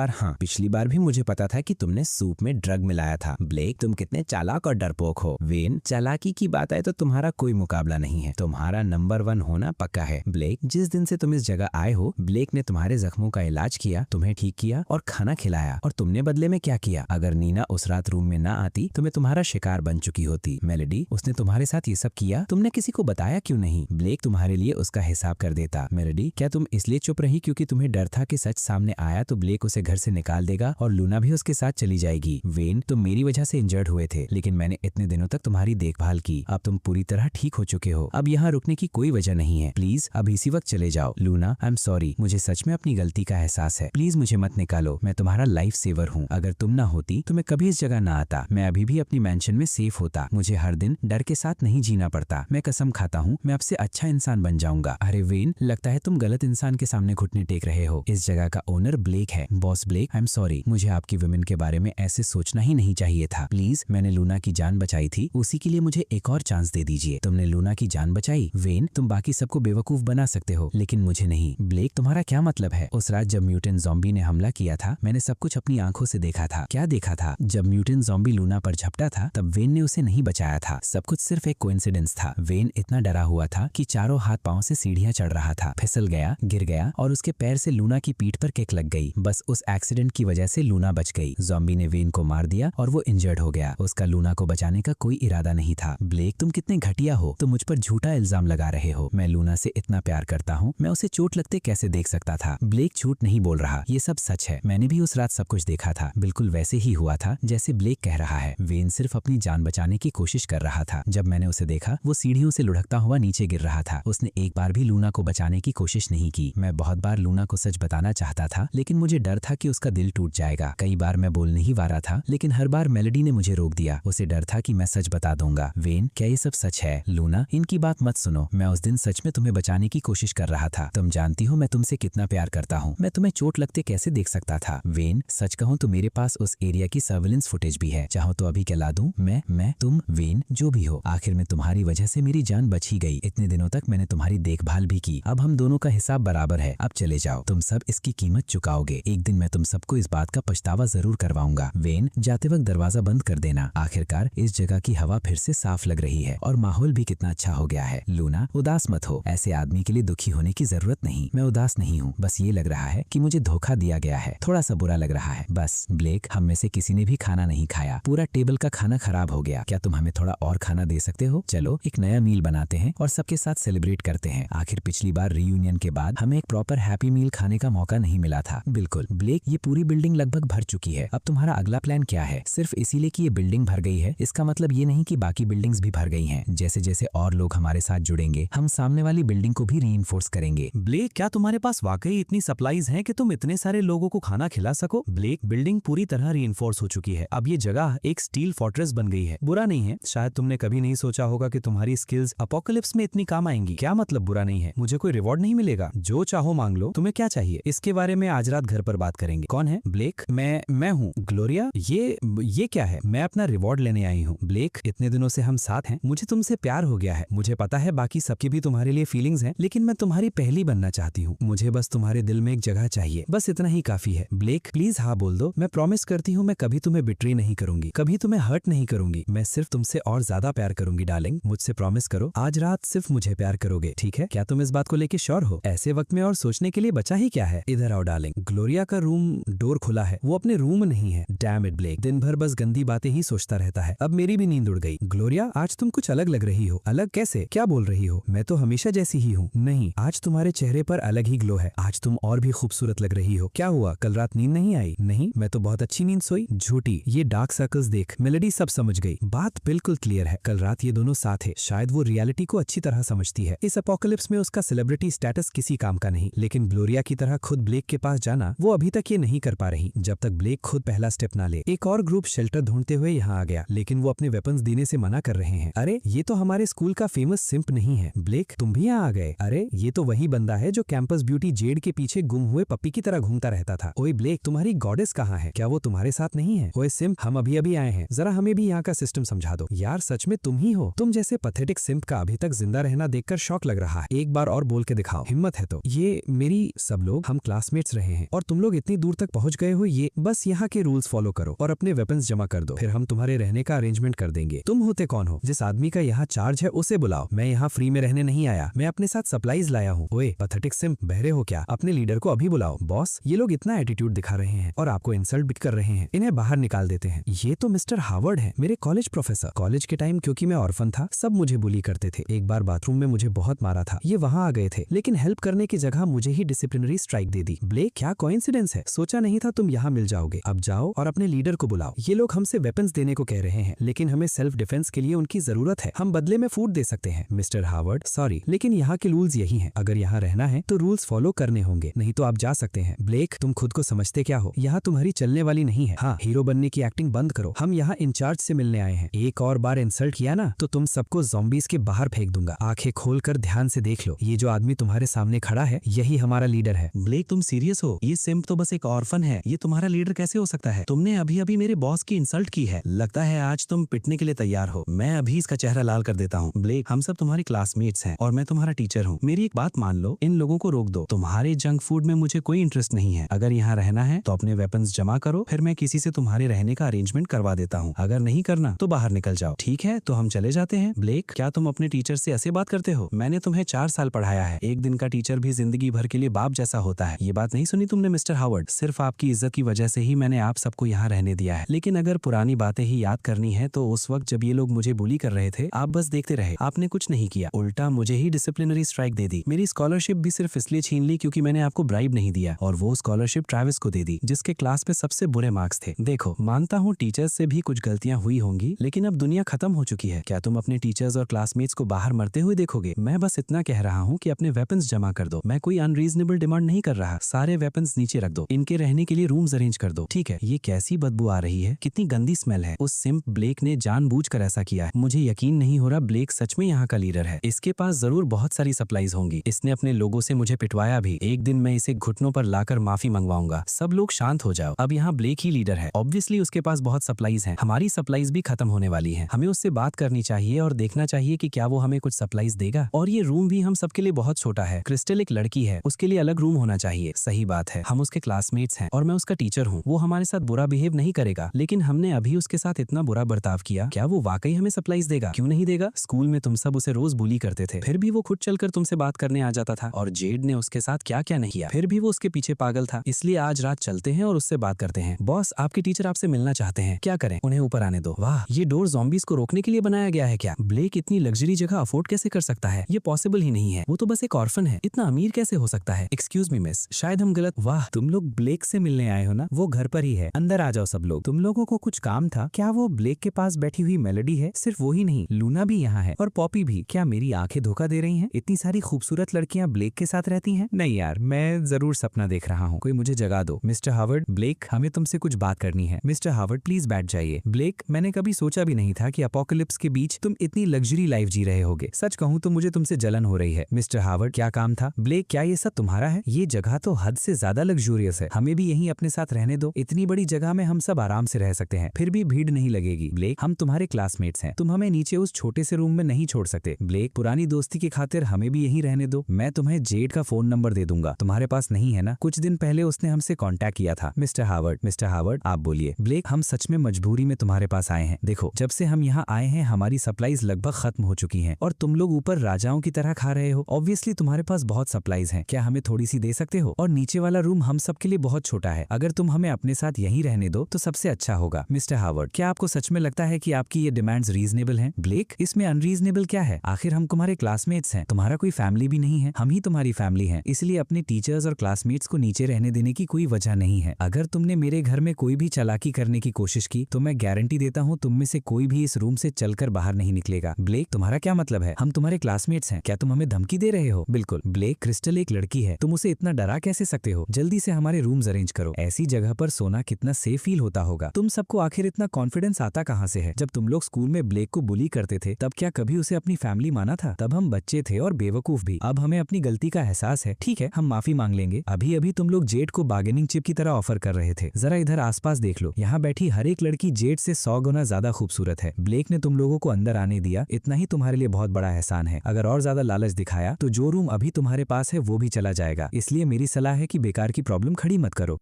बार भी मुझे पता था कि तुमने सूप में ड्रग मिलाया था। ब्लेक तुम कितने चालाक और डरपोक हो। वेन चालाकी की बात आए तो तुम्हारा कोई मुकाबला नहीं है। तुम्हारा नंबर 1 होना पक्का है। ब्लेक जिस दिन से तुम इस जगह आए हो ब्लेक ने तुम्हारे जख्मों का इलाज किया, तुम्हें ठीक किया और खाना खिलाया। और तुमने बदले में क्या किया? अगर नीना उस रात रूम में ना आती तो मैं तुम्हारा शिकार बन चुकी होती। मेलेडी उसने तुम्हारे साथ ये सब किया, तुमने किसी को बताया क्यों नहीं? ब्लेक तुम्हारे लिए उसका हिसाब कर देता। मेलेडी क्या तुम इसलिए चुप रही क्योंकि तुम्हें डर था कि सच सामने आया तो ब्लेक उसे घर से निकाल देगा और लूना भी उसके साथ चली जाएगी? वेन तुम मेरी वजह से इंजर्ड हुए थे लेकिन मैंने इतने दिनों तक तुम्हारी देखभाल की। अब तुम पूरी तरह ठीक हो चुके हो। अब यहाँ रुकने की कोई वजह नहीं है। प्लीज अब इसी वक्त चले जाओ। लूना आई एम सॉरी, मुझे सच में अपनी गलती का एहसास है। प्लीज मुझे मत निकालो, मैं तुम्हारा लाइफ सेवर हूँ। अगर तुम ना होती तो मैं कभी इस जगह ना आता। मैं अभी भी अपनी मैंशन में सेफ होता। मुझे हर दिन डर के साथ नहीं जीना पड़ता। मैं कसम खाता हूँ मैं अब से अच्छा इंसान बन जाऊंगा। अरे वेन लगता है तुम गलत इंसान के सामने घुटने टेक रहे हो। इस जगह का ओनर ब्लेक है। Boss Blake I am sorry, मुझे आपकी वुमेन के बारे में ऐसे सोचना ही नहीं चाहिए था। प्लीज मैंने लूना की जान बचाई थी, उसी के लिए मुझे एक और चांस दे दीजिए। तुमने लूना की जान बचाई। वेन तुम बाकी सबको बेवकूफ बना सकते हो लेकिन मुझे नहीं। ब्लेक तुम्हारा क्या मतलब है? उस रात जब म्यूटेंट ज़ॉम्बी ने हमला किया था मैंने सब कुछ अपनी आंखों से देखा था। क्या देखा था? जब म्यूटेंट ज़ॉम्बी लूना पर झपटा था तब वेन ने उसे नहीं बचाया था। सब कुछ सिर्फ एक कोइंसिडेंस था। वेन इतना डरा हुआ था कि चारों हाथ पांव से सीढ़ियां चढ़ रहा था, फिसल गया, गिर गया और उसके पैर से लूना की पीठ पर किक लग गई। बस उस एक्सीडेंट की वजह से लूना बच गई। ज़ॉम्बी ने वेन को मार दिया और वो इंजर्ड हो गया। उसका लूना को बचाने का कोई इरादा नहीं था। ब्लेक तुम कितने घटिया हो, तुम मुझ पर झूठा इल्जाम लगा रहे हो। मैं लूना से इतना प्यार करता हूँ, मैं उसे चोट लगते कैसे देख सकता था? ब्लेक झूठ नहीं बोल रहा, ये सब सच है। मैंने भी उस रात सब कुछ देखा था, बिल्कुल वैसे ही हुआ था जैसे ब्लेक कह रहा है। वेन सिर्फ अपनी जान बचाने की कोशिश कर रहा था। जब मैंने उसे देखा वो सीढ़ियों से लुढ़कता हुआ नीचे गिर रहा था। उसने एक बार भी लूना को बचाने की कोशिश नहीं की। मैं बहुत बार लूना को सच बताना चाहता था लेकिन मुझे डर था कि उसका दिल टूट जाएगा। कई बार मैं बोलने ही वाला था लेकिन हर बार मेलेडी ने मुझे रोक दिया। उसे डर था कि मैं सच बता दूंगा। वेन क्या ये सब सच है? लूना इनकी बात मत सुनो, मैं उस दिन सच में तुम्हें बचाने की कोशिश कर रहा था। तुम जानती हो मैं तुमसे कितना प्यार करता हूँ। मैं तुम्हें चोट लगते कैसे देख सकता था? वेन सच कहूँ तो मेरी मेरे पास उस एरिया की सर्विलेंस फुटेज भी है, चाहो तो अभी क्या ला दूं? मैं तुम वेन जो भी हो, आखिर में तुम्हारी वजह से मेरी जान बच ही गई। इतने दिनों तक मैंने तुम्हारी देखभाल भी की, अब हम दोनों का हिसाब बराबर है। अब चले जाओ, तुम सब इसकी कीमत चुकाओगे। एक दिन मैं तुम सबको इस बात का पछतावा जरूर करवाऊंगा। वेन, जाते वक्त दरवाजा बंद कर देना। आखिरकार इस जगह की हवा फिर से साफ लग रही है और माहौल भी कितना अच्छा हो गया है। लूना, उदास मत हो, ऐसे आदमी के लिए दुखी होने की जरूरत नहीं। मैं उदास नहीं हूँ, बस ये लग रहा है कि मुझे धोखा दिया गया है, थोड़ा सा बुरा लग रहा है बस। ब्लेक, हम में से किसी ने भी खाना नहीं खाया, पूरा टेबल का खाना खराब हो गया। क्या तुम हमें थोड़ा और खाना दे सकते हो? चलो एक नया मील बनाते हैं और सबके साथ सेलिब्रेट करते हैं। आखिर पिछली बार रीयूनियन के बाद हमें एक प्रॉपर हैप्पी मील खाने का मौका नहीं मिला था। बिल्कुल ब्लेक, ये पूरी बिल्डिंग लगभग भर चुकी है। अब तुम्हारा अगला प्लान क्या है? सिर्फ इसीलिए कि ये बिल्डिंग भर गई है इसका मतलब ये नहीं कि बाकी बिल्डिंग्स भी भर गई हैं। जैसे जैसे और लोग हमारे साथ जुड़ेंगे हम सामने वाली बिल्डिंग को भी रीइंफोर्स करेंगे। ब्लेक, क्या तुम्हारे पास वाकई इतनी सप्लाईज हैं कि तुम इतने सारे लोगों को खाना खिला सको? ब्लेक, बिल्डिंग पूरी तरह रीइंफोर्स हो चुकी है, अब ये जगह एक स्टील फोर्ट्रेस बन गई है। बुरा नहीं है, शायद तुमने कभी नहीं सोचा होगा कि तुम्हारी स्किल्स अपोकलिप्स में इतनी काम आएंगी। क्या मतलब बुरा नहीं है? मुझे कोई रिवॉर्ड नहीं मिलेगा? जो चाहो मांग लो। तुम्हें क्या चाहिए? इसके बारे में आज रात घर पर बात करेंगे। कौन है? ब्लेक, मैं हूँ। ग्लोरिया, ये क्या है? मैं अपना रिवॉर्ड लेने आई हूँ। ब्लेक, इतने दिनों से हम साथ हैं, मुझे तुमसे प्यार हो गया है। मुझे पता है बाकी सबकी भी तुम्हारे लिए फीलिंग्स हैं, लेकिन मैं तुम्हारी पहली बनना चाहती हूँ। मुझे बस तुम्हारे दिल में एक जगह चाहिए, बस इतना ही काफी है। ब्लेक, प्लीज हाँ बोल दो। मैं प्रॉमिस करती हूँ मैं कभी तुम्हें बिट्रे नहीं करूंगी, कभी तुम्हें हर्ट नहीं करूंगी। मैं सिर्फ तुमसे और ज्यादा प्यार करूंगी डार्लिंग, मुझसे प्रॉमिस करो आज रात सिर्फ मुझे प्यार करोगे, ठीक है? क्या तुम इस बात को लेके श्योर हो? ऐसे वक्त में और सोचने के लिए बचा ही क्या है? इधर आओ डार्लिंग। ग्लोरिया का रूम डोर खुला है, वो अपने रूम नहीं है। डैम इट ब्लेक, दिन भर बस गंदी बातें ही सोचता रहता है। अब मेरी भी नींद उड़ गई। ग्लोरिया, आज तुम कुछ अलग लग रही हो। अलग कैसे? क्या बोल रही हो? मैं तो हमेशा जैसी ही हूँ। नहीं, आज तुम्हारे चेहरे पर अलग ही ग्लो है, आज तुम और भी खूबसूरत लग रही हो। क्या हुआ, कल रात नींद नहीं आई? नहीं, मैं तो बहुत अच्छी नींद सोई। झूठी, ये डार्क सर्कल्स देख। मेलोडी सब समझ गई, बात बिल्कुल क्लियर है। कल रात ये दोनों साथ है, शायद वो रियलिटी को अच्छी तरह समझती है। इस अपोकलिप्स में उसका सेलिब्रिटी स्टेटस किसी काम का नहीं, लेकिन ग्लोरिया की तरह खुद ब्लेक के पास जाना वो अभी तक ये नहीं कर पा रही जब तक ब्लेक खुद पहला स्टेप ना ले। एक और ग्रुप शेल्टर ढूंढते हुए यहाँ आ गया, लेकिन वो अपने वेपन्स देने से मना कर रहे हैं। अरे ये तो हमारे स्कूल का फेमस सिंप नहीं है। ब्लेक, तुम भी यहाँ आ गए? अरे ये तो वही बंदा है जो कैंपस ब्यूटी जेड के पीछे गुम हुए पप्पी की तरह घूमता रहता था। ओए ब्लेक, तुम्हारी गॉडेस कहाँ है? क्या वो तुम्हारे साथ नहीं है? ओए सिंप, हम अभी अभी आए हैं, जरा हमें भी यहाँ का सिस्टम समझा दो। यार सच में तुम ही हो? तुम जैसे पथेटिक सिंप का अभी तक जिंदा रहना देखकर शौक लग रहा है। एक बार और बोल के दिखाओ, हिम्मत है तो। ये मेरी सब लोग, हम क्लासमेट्स रहे हैं और तुम लोग इतनी दूर तक पहुंच गए हो। ये बस यहाँ के रूल्स फॉलो करो और अपने वेपन्स जमा कर दो, फिर हम तुम्हारे रहने का अरेंजमेंट कर देंगे। तुम होते कौन हो? जिस आदमी का यहाँ चार्ज है उसे बुलाओ। मैं यहाँ फ्री में रहने नहीं आया, मैं अपने साथ सप्लाईज लाया हूँ। ओए पथेटिक सिंप, बहरे हो क्या? अपने लीडर को अभी बुलाओ। बॉस, ये लोग इतना एटीट्यूड दिखा रहे हैं और आपको इंसल्ट भी कर रहे हैं, इन्हें बाहर निकाल देते हैं। ये तो मिस्टर हार्वर्ड है, मेरे कॉलेज प्रोफेसर। कॉलेज के टाइम क्योंकि मैं ऑर्फन था सब मुझे बुली करते थे। एक बार बाथरूम में मुझे बहुत मारा था, ये वहाँ आ गए थे, लेकिन हेल्प करने की जगह मुझे ही डिसिप्लिनरी स्ट्राइक दे दी। ब्लेक, क्या कोइंसिडेंस है, सोचा नहीं था तुम यहाँ मिल जाओगे। अब जाओ और अपने लीडर को बुलाओ। ये लोग हमसे वेपन्स देने को कह रहे हैं, लेकिन हमें सेल्फ डिफेंस के लिए उनकी जरूरत है, हम बदले में फूड दे सकते हैं। मिस्टर हार्वर्ड, सॉरी, लेकिन यहाँ के रूल्स यही हैं, अगर यहाँ रहना है तो रूल्स फॉलो करने होंगे, नहीं तो आप जा सकते हैं। ब्लेक, तुम खुद को समझते क्या हो? यहाँ तुम्हारी चलने वाली नहीं है। हाँ, हीरो बनने की एक्टिंग बंद करो, हम यहाँ इंचार्ज से मिलने आए हैं। एक और बार इंसल्ट किया ना तो तुम सबको ज़ॉम्बीज के बाहर फेंक दूंगा। आंखें खोलकर ध्यान से देख लो, ये जो आदमी तुम्हारे सामने खड़ा है यही हमारा लीडर है। ब्लेक, तुम सीरियस हो? ये सिम्प तो बस एक ऑर्फन है, ये तुम्हारा लीडर कैसे हो सकता है? तुमने अभी अभी मेरे बॉस की इंसल्ट की है, लगता है आज तुम पिटने के लिए तैयार हो। मैं अभी इसका चेहरा लाल कर देता हूँ। ब्लेक, हम सब तुम्हारी क्लासमेट्स हैं और मैं तुम्हारा टीचर हूँ। मेरी एक बात मान लो, इन लोगों को रोक दो। तुम्हारे जंक फूड में मुझे कोई इंटरेस्ट नहीं है। अगर यहाँ रहना है तो अपने वेपन्स जमा करो, फिर मैं किसी से तुम्हारे रहने का अरेंजमेंट करवा देता हूँ। अगर नहीं करना तो बाहर निकल जाओ। ठीक है, तो हम चले जाते हैं। ब्लेक, क्या तुम अपने टीचर से ऐसे बात करते हो? मैंने तुम्हें 4 साल पढ़ाया है, एक दिन का टीचर भी जिंदगी भर के लिए बाप जैसा होता है। ये बात नहीं सुनी तुमने मिस्टर हार्वर्ड? सिर्फ आपकी इज्जत की वजह से ही मैंने आप सबको यहाँ रहने दिया है, लेकिन अगर पुरानी बातें ही याद करनी है तो उस वक्त जब ये लोग मुझे बुली कर रहे थे आप बस देखते रहे, आपने कुछ नहीं किया, उल्टा मुझे ही डिसिप्लिनरी स्ट्राइक दे दी। मेरी स्कॉलरशिप भी सिर्फ इसलिए छीन ली क्योंकि मैंने आपको ब्राइब नहीं दिया, और वो स्कॉलरशिप ट्रैविस को दे दी जिसके क्लास में सबसे बुरे मार्क्स थे। देखो, मानता हूँ टीचर्स से भी कुछ गलतियां हुई होंगी, लेकिन अब दुनिया खत्म हो चुकी है। क्या तुम अपने टीचर्स और क्लासमेट्स को बाहर मरते हुए देखोगे? मैं बस इतना कह रहा हूँ कि अपने वेपन्स जमा कर दो। मैं कोई अनरीजनेबल डिमांड नहीं कर रहा, सारे वेपन्स नीचे रख दो, इनके रहने के लिए रूम्स अरेंज कर दो। ठीक है, ये कैसी बदबू आ रही है, कितनी गंदी स्मेल है। उस सिम्प ब्लेक ने जानबूझकर ऐसा किया है। मुझे यकीन नहीं हो रहा ब्लेक सच में यहाँ का लीडर है। इसके पास जरूर बहुत सारी सप्लाईज होंगी, इसने अपने लोगों से मुझे पिटवाया भी। एक दिन मैं इसे घुटनों पर लाकर माफी मंगवाऊंगा। सब लोग शांत हो जाओ, अब यहाँ ब्लेक ही लीडर है। ऑब्वियसली उसके पास बहुत सप्लाईज हैं। हमारी सप्लाईज भी खत्म होने वाली हैं। हमें उससे बात करनी चाहिए और देखना चाहिए कि क्या वो हमें कुछ सप्लाईज देगा। और ये रूम भी हम सबके लिए बहुत छोटा है। क्रिस्टल एक लड़की है, उसके लिए अलग रूम होना चाहिए। सही बात है, हम उसके क्लासमेट्स हैं और मैं उसका टीचर हूँ। वो हमारे साथ बुरा बिहेव नहीं करेगा, लेकिन हमने अभी उसके साथ इतना बुरा बर्ताव किया, क्या वो वाकई हमें सप्लाईज देगा? क्यों नहीं देगा? स्कूल में तुम सब उसे रोज बुली करते थे, फिर भी वो खुद चलकर तुमसे बात करने आ जाता था। और जेड ने उसके साथ क्या क्या नहीं किया, फिर भी वो उसके पीछे पागल था। इसलिए आज रात चलते हैं और उससे बात करते हैं। बॉस, आपके टीचर आपसे मिलना चाहते हैं। क्या करें? उन्हें ऊपर आने दो। वाह, ये डोर ज़ॉम्बीज को रोकने के लिए बनाया गया है क्या? ब्लेक इतनी लग्जरी जगह अफोर्ड कैसे कर सकता है? ये पॉसिबल ही नहीं है। वो तो बस एक ऑर्फन है, इतना अमीर कैसे हो सकता है? एक्सक्यूज मी मिस, शायद हम गलत। वाह, तुम लोग ब्लेक से मिलने आए हो ना? वो घर पर ही है, अंदर आ जाओ सब लोग। तुम लोगों को कुछ काम था क्या? वो ब्लेक के पास बैठी हुई मेलोडी है, सिर्फ वो ही नहीं, लूना भी यहाँ है और पॉपी भी। क्या मेरी आंखें धोखा दे रही हैं? इतनी सारी खूबसूरत लड़कियां ब्लेक के साथ रहती हैं? नहीं यार, मैं जरूर सपना देख रहा हूँ। कोई मुझे जगा दो। मिस्टर हावर्ड, ब्लेक, हमें तुमसे कुछ बात करनी है। मिस्टर हावर्ड प्लीज बैठ जाइए। ब्लेक, मैंने कभी सोचा भी नहीं था कि अपोकलिप्स के बीच तुम इतनी लग्जरी लाइफ जी रहे होगे। सच कहूँ तो मुझे तुमसे जलन हो रही है। मिस्टर हावर्ड, क्या काम था? ब्लेक, क्या ये सब तुम्हारा है? ये जगह तो हद से ज्यादा लग्जूरियस है, हमें भी यहीं अपने साथ रहने दो। इतनी बड़ी जगह में हम सब आराम से रह सकते हैं, फिर भी भीड़ नहीं लगेगी। ब्लेक, हम तुम्हारे क्लासमेट्स हैं, तुम हमें नीचे उस छोटे से रूम में नहीं छोड़ सकते। ब्लेक, पुरानी दोस्ती की खातिर हमें भी यहीं रहने दो। मैं तुम्हें जेड का फोन नंबर दे दूंगा, तुम्हारे पास नहीं है ना? कुछ दिन पहले उसने हमसे कांटेक्ट किया था। मिस्टर हावर्ड आप बोलिए। ब्लेक, हम सच में मजबूरी में तुम्हारे पास आए हैं। देखो, जब से हम यहाँ आए हैं हमारी सप्लाईज लगभग खत्म हो चुकी हैं और तुम लोग ऊपर राजाओं की तरह खा रहे हो। ऑब्वियसली तुम्हारे पास बहुत सप्लाईज हैं, क्या हमें थोड़ी सी दे सकते हो? और नीचे वाला रूम हम सब के लिए बहुत छोटा है, अगर तुम हमें अपने साथ यहीं रहने दो तो सबसे अच्छा होगा। मिस्टर हावर्ड, क्या आपको सच में लगता है कि आपकी ये डिमांड्स रीजनेबल हैं? ब्लेक, इसमें अनरीजनेबल क्या है? आखिर हम तुम्हारे क्लासमेट्स हैं, तुम्हारा कोई फैमिली भी नहीं है, हम ही तुम्हारी फैमिली हैं। इसलिए अपने टीचर्स और क्लासमेट्स को नीचे रहने देने की कोई वजह नहीं है। अगर तुमने मेरे घर में कोई भी चालाकी करने की कोशिश की तो मैं गारंटी देता हूँ तुम में से कोई भी इस रूम से चलकर बाहर नहीं निकलेगा। ब्लेक, तुम्हारा क्या मतलब है? हम तुम्हारे क्लासमेट्स हैं, क्या तुम हमें धमकी दे रहे हो? बिल्कुल। ब्लेक, क्रिस्टल एक लड़की है, तुम उसे इतना डरा कैसे सकते हो? जल्दी से हमारे रूम्स अरेंज करो। ऐसी जगह पर सोना कितना सेफ फील होता होगा। तुम सबको आखिर इतना कॉन्फिडेंस आता कहाँ से है? जब तुम लोग स्कूल में ब्लेक को बुली करते थे तब क्या कभी उसे अपनी फैमिली माना था? तब हम बच्चे थे और बेवकूफ भी। अब हमें अपनी गलती का एहसास है, ठीक है, हम माफी मांग लेंगे। अभी अभी तुम लोग जेड को बार्गेनिंग चिप की तरह ऑफर कर रहे थे। जरा इधर आसपास देख लो, यहाँ बैठी हर एक लड़की जेड से 100 गुना ज्यादा खूबसूरत है। ब्लेक ने तुम लोगों को अंदर आने दिया, इतना ही तुम्हारे लिए बहुत बड़ा एहसान है। अगर और ज्यादा लालच दिखाया तो जो रूम अभी तुम्हारे पास है वो भी चला जाएगा। इसलिए मेरी सलाह है कि बेकार की प्रॉब्लम खड़ी मत करो।